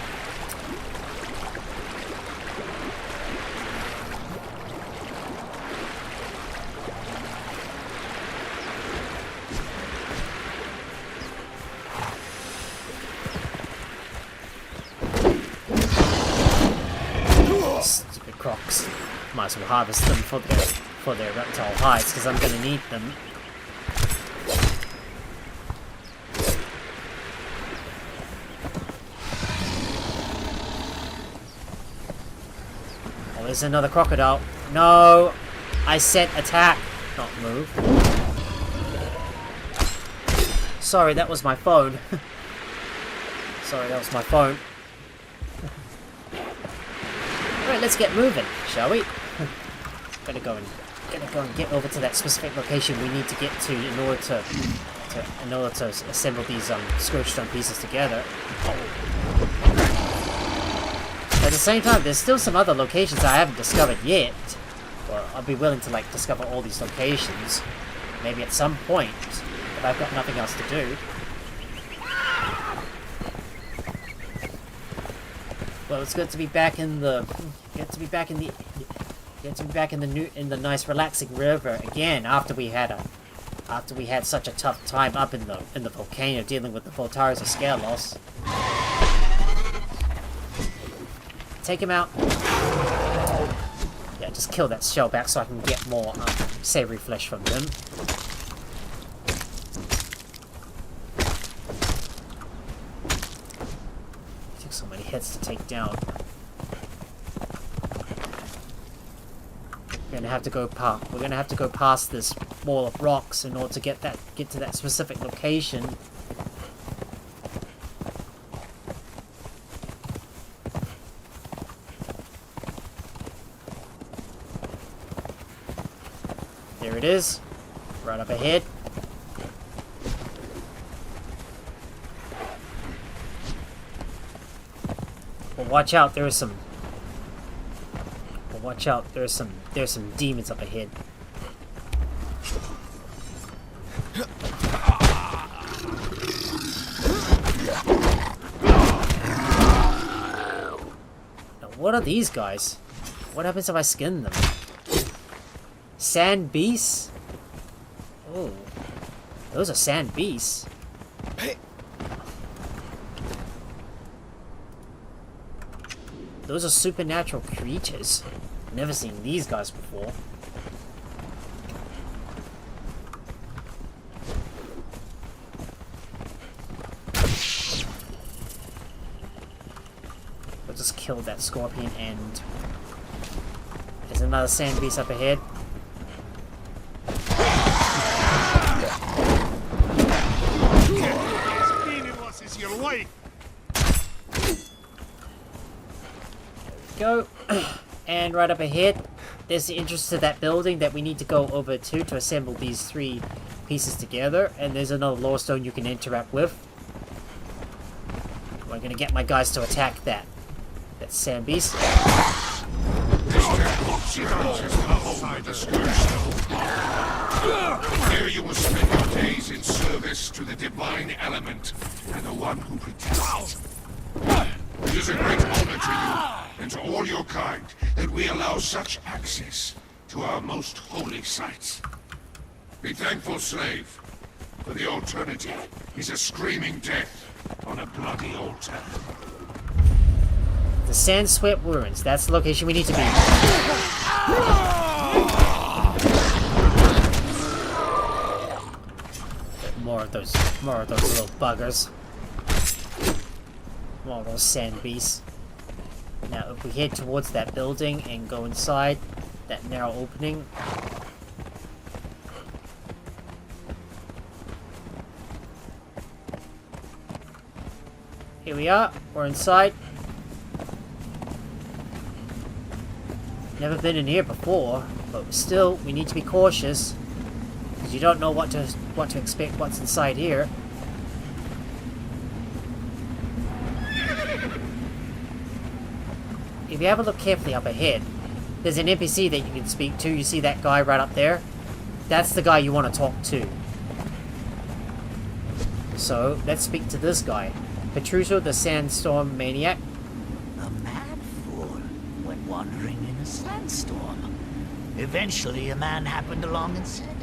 Stupid crocs. Might as well harvest them for their reptile hides, because I'm going to need them. There's another crocodile. No! I said attack, not move. Sorry, that was my phone. Sorry, that was my phone. Alright, let's get moving, shall we? Gotta go and get over to that specific location we need to get to in order to assemble these scourge stone pieces together. At the same time, there's still some other locations I haven't discovered yet. Well, I'll be willing to discover all these locations, maybe at some point, but I've got nothing else to do. Well, it's good to be back in the nice relaxing river again after we had such a tough time up in the volcano dealing with the Volcanoes of Skelos. Take him out. Yeah, just kill that shellback so I can get more savory flesh from them. Took so many hits to take down. We're gonna have to go past this wall of rocks in order to get to that specific location. There it is, right up ahead. But watch out, there's some demons up ahead. Now, what are these guys? What happens if I skin them? Sand beasts? Oh, those are sand beasts. Those are supernatural creatures. Never seen these guys before. We'll just kill that scorpion, and there's another sand beast up ahead. Your life. Go. And right up ahead, there's the entrance to that building that we need to go over to assemble these 3 pieces together. And there's another lore stone you can interact with. We're gonna get my guys to attack that sand beast. Here you will spend your days in service to the divine element and the one who protects it. It is a great honor to you and to all your kind that we allow such access to our most holy sites. Be thankful, slave, for the alternative is a screaming death on a bloody altar. The Sandswept Ruins. That's the location we need to be. More of those little buggers. More of those sand beasts. Now, if we head towards that building and go inside that narrow opening. Here we are. We're inside. Never been in here before, but still, we need to be cautious because you don't know what to expect. What's inside here? If you have a look carefully up ahead, there's an NPC that you can speak to. You see that guy right up there? That's the guy you want to talk to. So let's speak to this guy, Petruso the Sandstorm Maniac. A mad fool went wandering in a sandstorm. Eventually, a man happened along and said,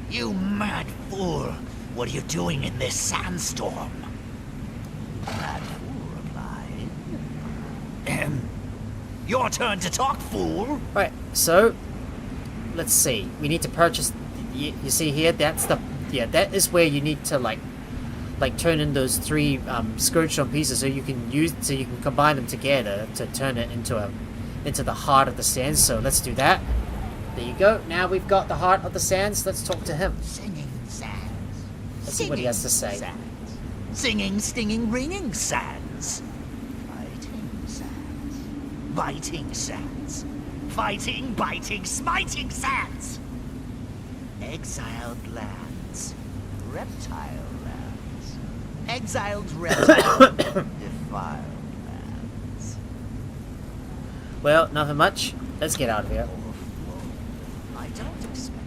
"You mad fool, what are you doing in this sandstorm?" Mad fool replied, "Your turn to talk, fool." Right, so let's see. We need to purchase. You see here, that's the that is where you need to like turn in those 3 Scourgestone pieces, so you can combine them together to turn it into the heart of the sands. So let's do that. There you go. Now we've got the heart of the sands. Let's talk to him. Singing sands. Let's see what he has to say. Sands. Singing, stinging, ringing sands. Fighting sands. Biting sands. Fighting, biting, smiting sands. Exiled lands. Reptile lands. Exiled reptile. Defiled lands. Well, nothing much. Let's get out of here. I don't expect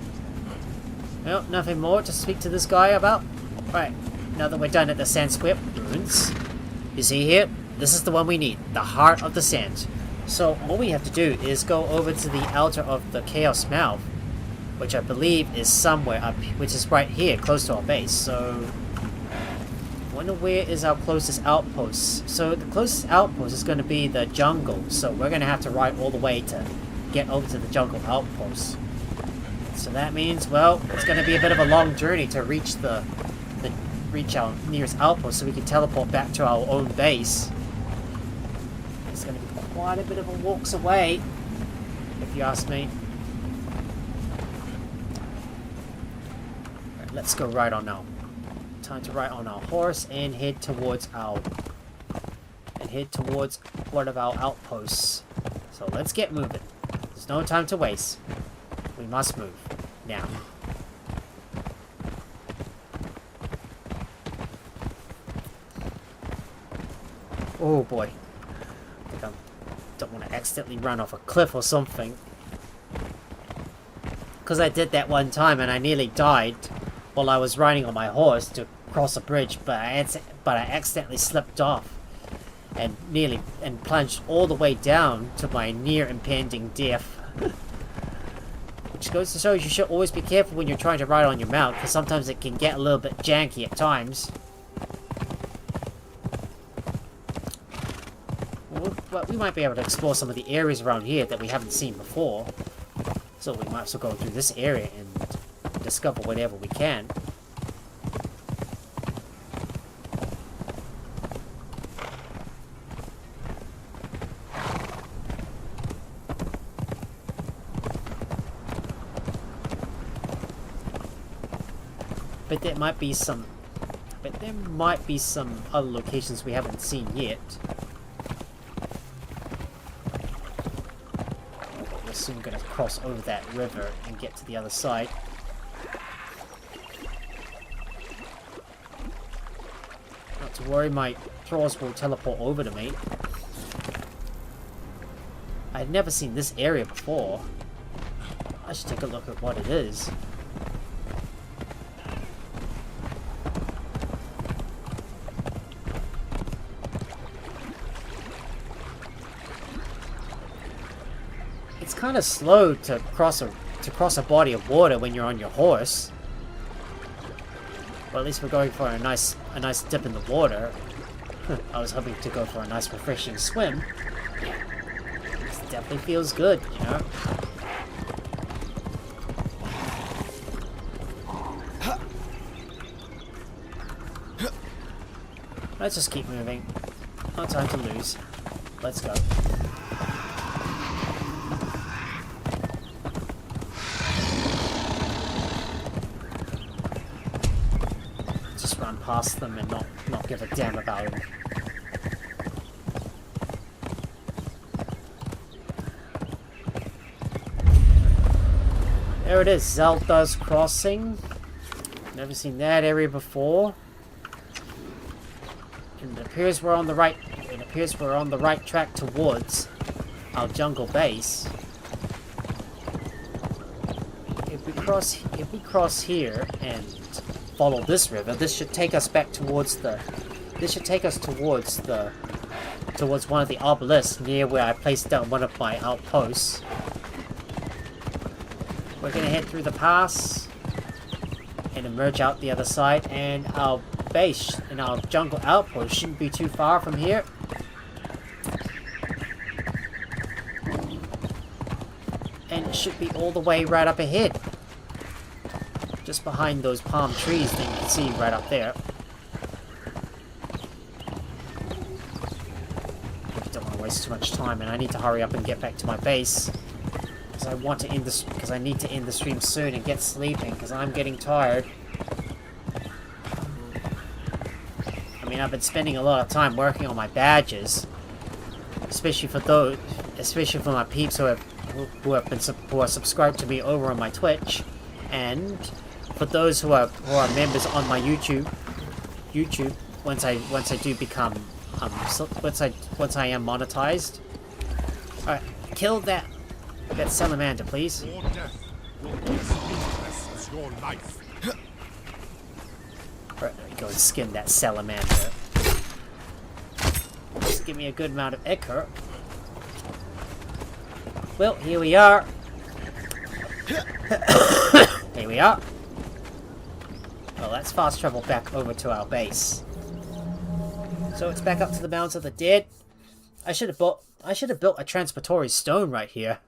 that. Well, nothing more to speak to this guy about. Right, now that we're done at the Sandswept Ruins, you see here, this is the one we need, the Heart of the Sand. So all we have to do is go over to the altar of the Chaos Mouth, which I believe is somewhere up, which is right here, close to our base. So, I wonder where is our closest outpost. So the closest outpost is going to be the jungle. So we're going to have to ride all the way to get over to the jungle outpost. So that means, well, it's going to be a bit of a long journey to reach reach our nearest outpost, so we can teleport back to our own base. It's going to be quite a bit of a walks away, if you ask me. Right, let's go ride on now. Time to ride on our horse and head towards one of our outposts. So let's get moving. There's no time to waste. We must move now. Oh boy. I think I don't want to accidentally run off a cliff or something. Because I did that one time and I nearly died while I was riding on my horse to cross a bridge, but I accidentally slipped off and plunged all the way down to my near impending death. Which goes to show you should always be careful when you're trying to ride on your mount, because sometimes it can get a little bit janky at times. But we might be able to explore some of the areas around here that we haven't seen before. So we might as well go through this area and discover whatever we can. But there might be some other locations we haven't seen yet. We're soon gonna cross over that river and get to the other side. Not to worry, my Thralls will teleport over to me. I've never seen this area before. I should take a look at what it is. It's kind of slow to cross a body of water when you're on your horse. Well, at least we're going for a nice dip in the water. I was hoping to go for a nice refreshing swim. definitely feels good, you know? Let's just keep moving. No time to lose. Let's go. Just run past them and not give a damn about them. There it is, Zelda's Crossing. Never seen that area before. And it appears we're on the right. It appears we're on the right track towards our jungle base. If we cross here and follow this river, this should take us back towards the. This should take us towards one of the obelisks near where I placed down one of my outposts. We're gonna head through the pass and emerge out the other side, and our base and our jungle outpost shouldn't be too far from here. And it should be all the way right up ahead. Just behind those palm trees that you can see right up there. I don't want to waste too much time, and I need to hurry up and get back to my base. I want to end this because I need to end the stream soon and get sleeping because I'm getting tired. I mean, I've been spending a lot of time working on my badges, especially for my peeps who are subscribed to me over on my Twitch, and for those who are members on my YouTube. Once I do become once I am monetized. All right, kill that salamander, please. Your death will be as meaningless as your life. Right, go and skin that salamander. Just give me a good amount of ichor. Well, here we are. Here we are. Well, let's fast travel back over to our base. So it's back up to the Mounds of the Dead. I should have built a transportory stone right here.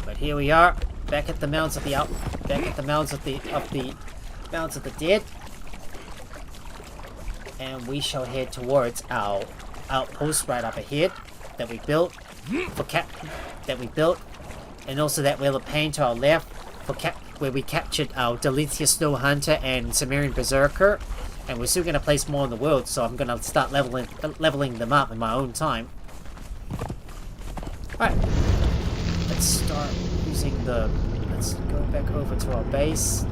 But here we are, back at the Mounds of the Dead, and we shall head towards our outpost right up ahead that we built and also that Well of Pain to our left where we captured our Deletia Snow Hunter and Sumerian Berserker, and we're still going to place more in the world, so I'm going to start leveling them up in my own time. Alright, let's start using let's go back over to our base.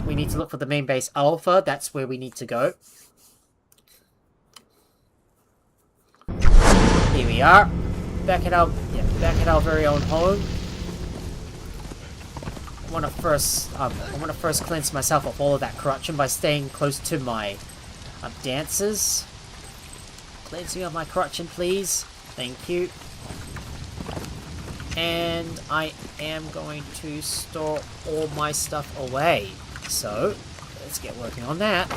We need to look for the main base Alpha, that's where we need to go. Here we are, back at our very own home. I want to first cleanse myself of all of that corruption by staying close to my dancers. Cleanse me of my corruption, please. Thank you. And I am going to store all my stuff away. So, let's get working on that.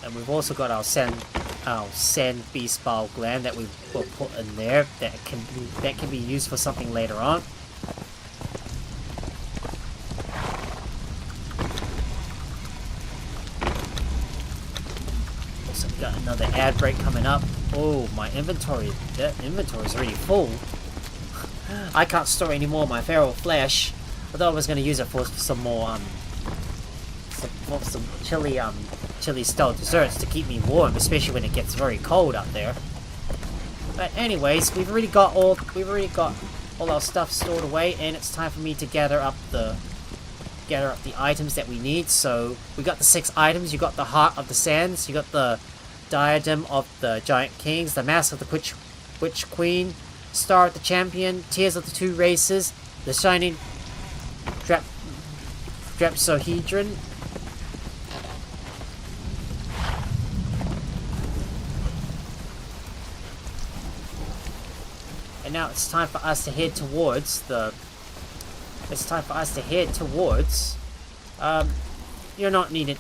And we've also got our sand beast bile gland that we will put in there that can be used for something later on. Also got another ad break coming up. Oh, my inventory! That inventory is already full. I can't store any more of my feral flesh. I thought I was going to use it for some more some chili style desserts to keep me warm, especially when it gets very cold out there. But anyways, we've already got all our stuff stored away, and it's time for me to gather up the items that we need. So we got the 6 items. You got the Heart of the Sands, you got the Diadem of the Giant Kings, the Mask of the Witch Queen, Star of the Champion, Tears of the Two Races, the Shining Drapsohedron, And now it's time for us to head towards the... It's time for us to head towards... You're not needed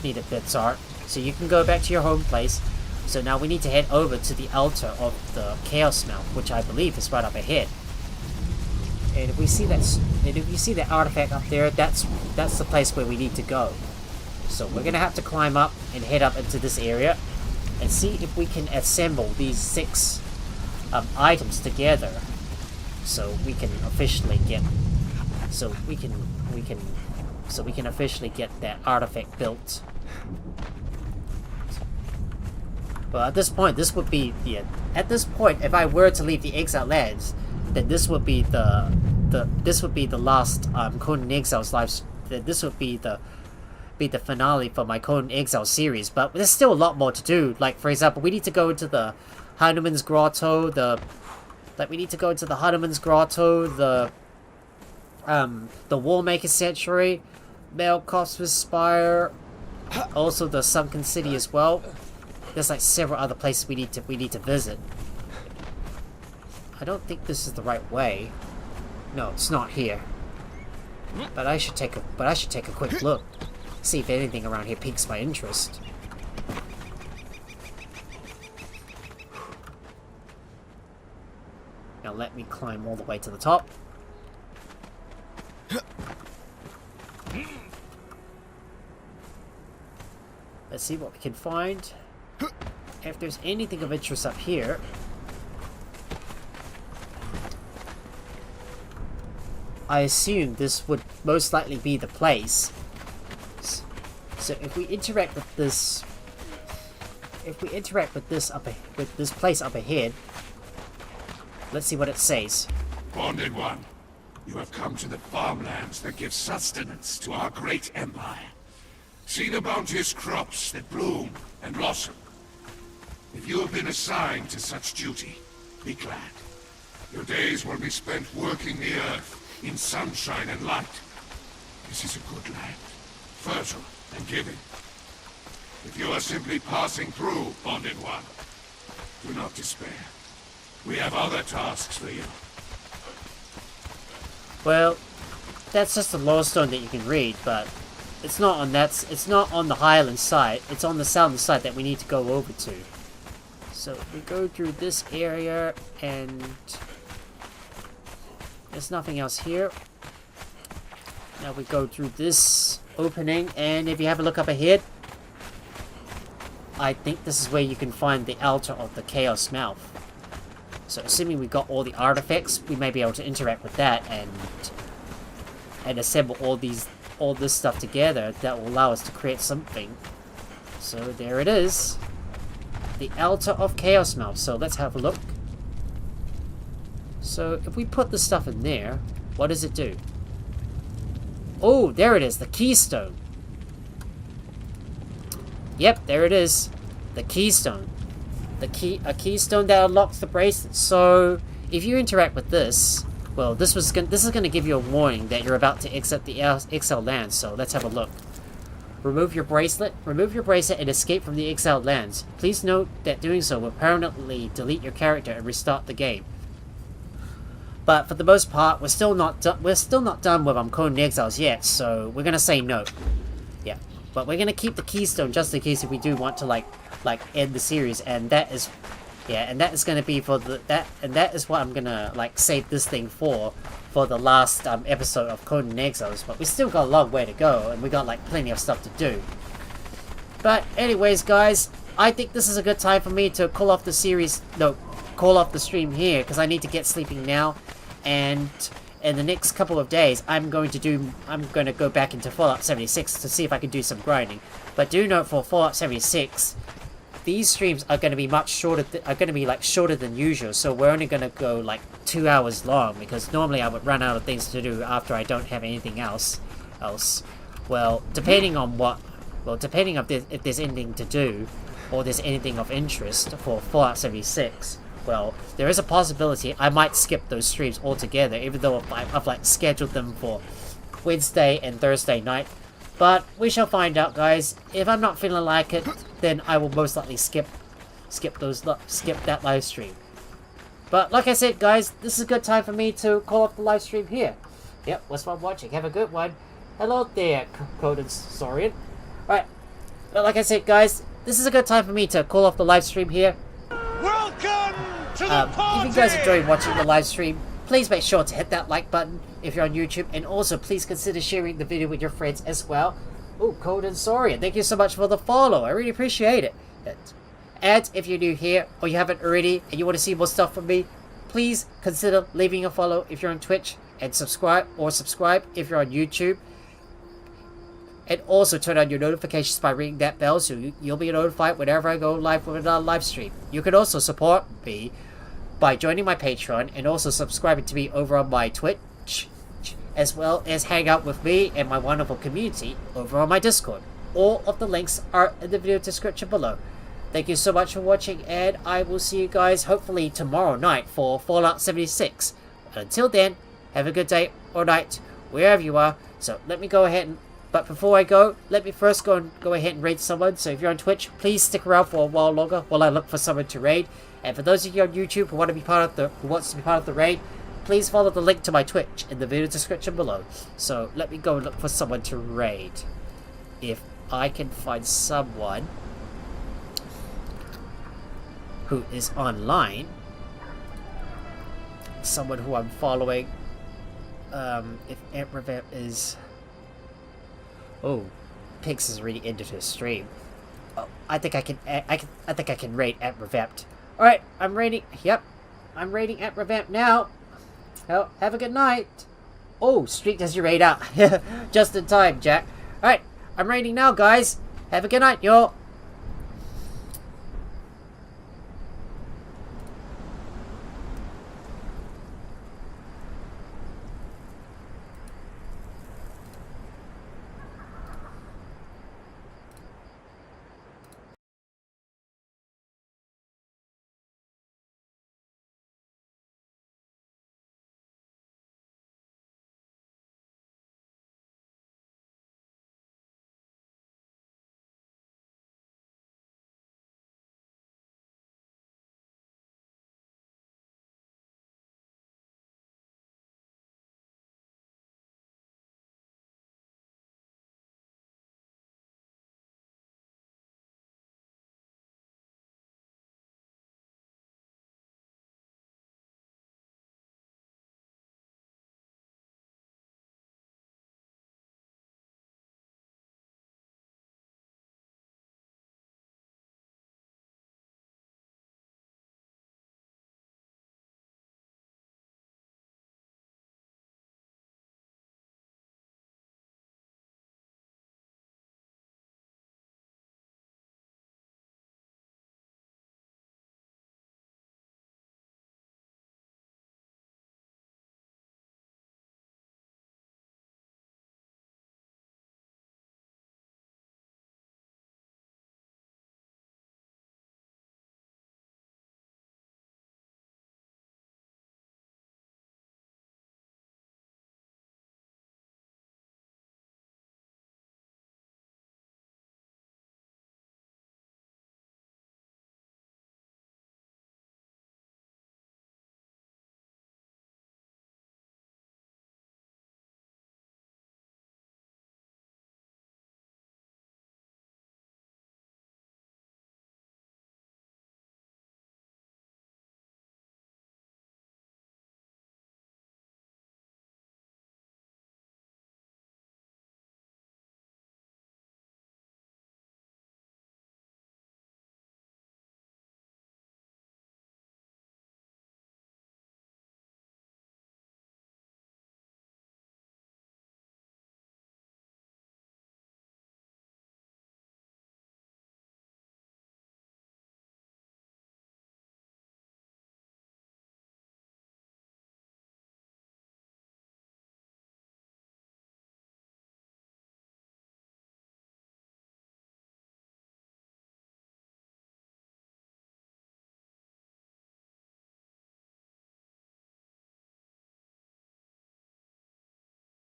Bitsart. So you can go back to your home place. So now we need to head over to the altar of the Chaos Mount, which I believe is right up ahead. And if we see that artifact up there, that's the place where we need to go. So we're gonna have to climb up and head up into this area and see if we can assemble these 6 items together, so we can officially get officially get that artifact built. Well, at this point, at this point, if I were to leave the Exile lands, then this would be the last Conan Exiles Livestream. This would be the finale for my Conan Exiles series. But there's still a lot more to do. Like, for example, we need to go into the Hanuman's Grotto. The Warmaker Sanctuary, Melkos's Spire, also the Sunken City as well. There's like several other places we need to visit. I don't think this is the right way. No, it's not here. But I should take a quick look, see if anything around here piques my interest. Now let me climb all the way to the top. Let's see what we can find. If there's anything of interest up here. I assume this would most likely be the place. So if we interact with this, place up ahead, let's see what it says. Bonded One, you have come to the farmlands that give sustenance to our great empire. See the bounteous crops that bloom and blossom. If you have been assigned to such duty, be glad. Your days will be spent working the earth in sunshine and light. This is a good land, fertile and giving. If you are simply passing through, Bonded One, do not despair. We have other tasks for you. Well, that's just a lore stone that you can read, but it's not on the Highland side. It's on the southern side that we need to go over to. So we go through this area, and there's nothing else here. Now we go through this opening, and if you have a look up ahead, I think this is where you can find the altar of the Chaos Mouth. So assuming we got all the artifacts, we may be able to interact with that and assemble all this stuff together that will allow us to create something. So there it is. The altar of Chaos Mouth. So let's have a look. So if we put the stuff in there, what does it do? Oh, there it is, the keystone. Yep, there it is. The keystone. A keystone that unlocks the bracelet. So if you interact with this, well, this is going to give you a warning that you're about to exit the exiled lands. So let's have a look. Remove your bracelet and escape from the exiled lands. Please note that doing so will permanently delete your character and restart the game. But for the most part, we're still not done with Conan Exiles yet, so we're gonna say no. Yeah, but we're gonna keep the keystone just in case if we do want to like end the series, and that is gonna be for that is what I'm gonna save this thing for the last episode of Conan Exiles. But we still got a long way to go, and we got plenty of stuff to do. But anyways, guys, I think this is a good time for me to call off the stream here, because I need to get sleeping now, and in the next couple of days I'm going to go back into Fallout 76 to see if I can do some grinding. But do note, for Fallout 76, these streams are going to be much shorter. Shorter than usual. So we're only going to go 2 hours long, because normally I would run out of things to do after I don't have anything else. Well, depending if there's anything to do, or there's anything of interest for Fallout 76. Well, there is a possibility I might skip those streams altogether, even though I've scheduled them for Wednesday and Thursday night. But we shall find out, guys. If I'm not feeling like it, then I will most likely skip that live stream. But like I said, guys, this is a good time for me to call off the live stream here. Yep, was fun watching. Have a good one. Hello there, Conan Exiles. Alright, but like I said, guys, this is a good time for me to call off the live stream here. Welcome to the party! If you guys enjoyed watching the live stream, please make sure to hit that like button if you're on YouTube, and also please consider sharing the video with your friends as well. Oh, Conan Exiles, thank you so much for the follow. I really appreciate it. And if you're new here, or you haven't already, and you want to see more stuff from me, please consider leaving a follow if you're on Twitch, and subscribe if you're on YouTube. And also turn on your notifications by ringing that bell so you'll be notified whenever I go live with another live stream. You can also support me by joining my Patreon and also subscribing to me over on my Twitch, as well as hang out with me and my wonderful community over on my Discord. All of the links are in the video description below. Thank you so much for watching, and I will see you guys hopefully tomorrow night for Fallout 76. Until then, have a good day or night, wherever you are. So let me go ahead and... But before I go, let me first go ahead and raid someone. So if you're on Twitch, please stick around for a while longer while I look for someone to raid. And for those of you on YouTube who wants to be part of the raid, please follow the link to my Twitch in the video description below. So let me go and look for someone to raid. If I can find someone who is online, someone who I'm following. If Ant Revamp is... Oh, Pigs is really into his stream. Oh, I think I can raid Ant Revamped. All right, I'm raiding. Yep, I'm raiding Ant Revamped now. Well, have a good night. Oh, Street does your raid out. Just in time, Jack. All right, I'm raiding now, guys. Have a good night, y'all.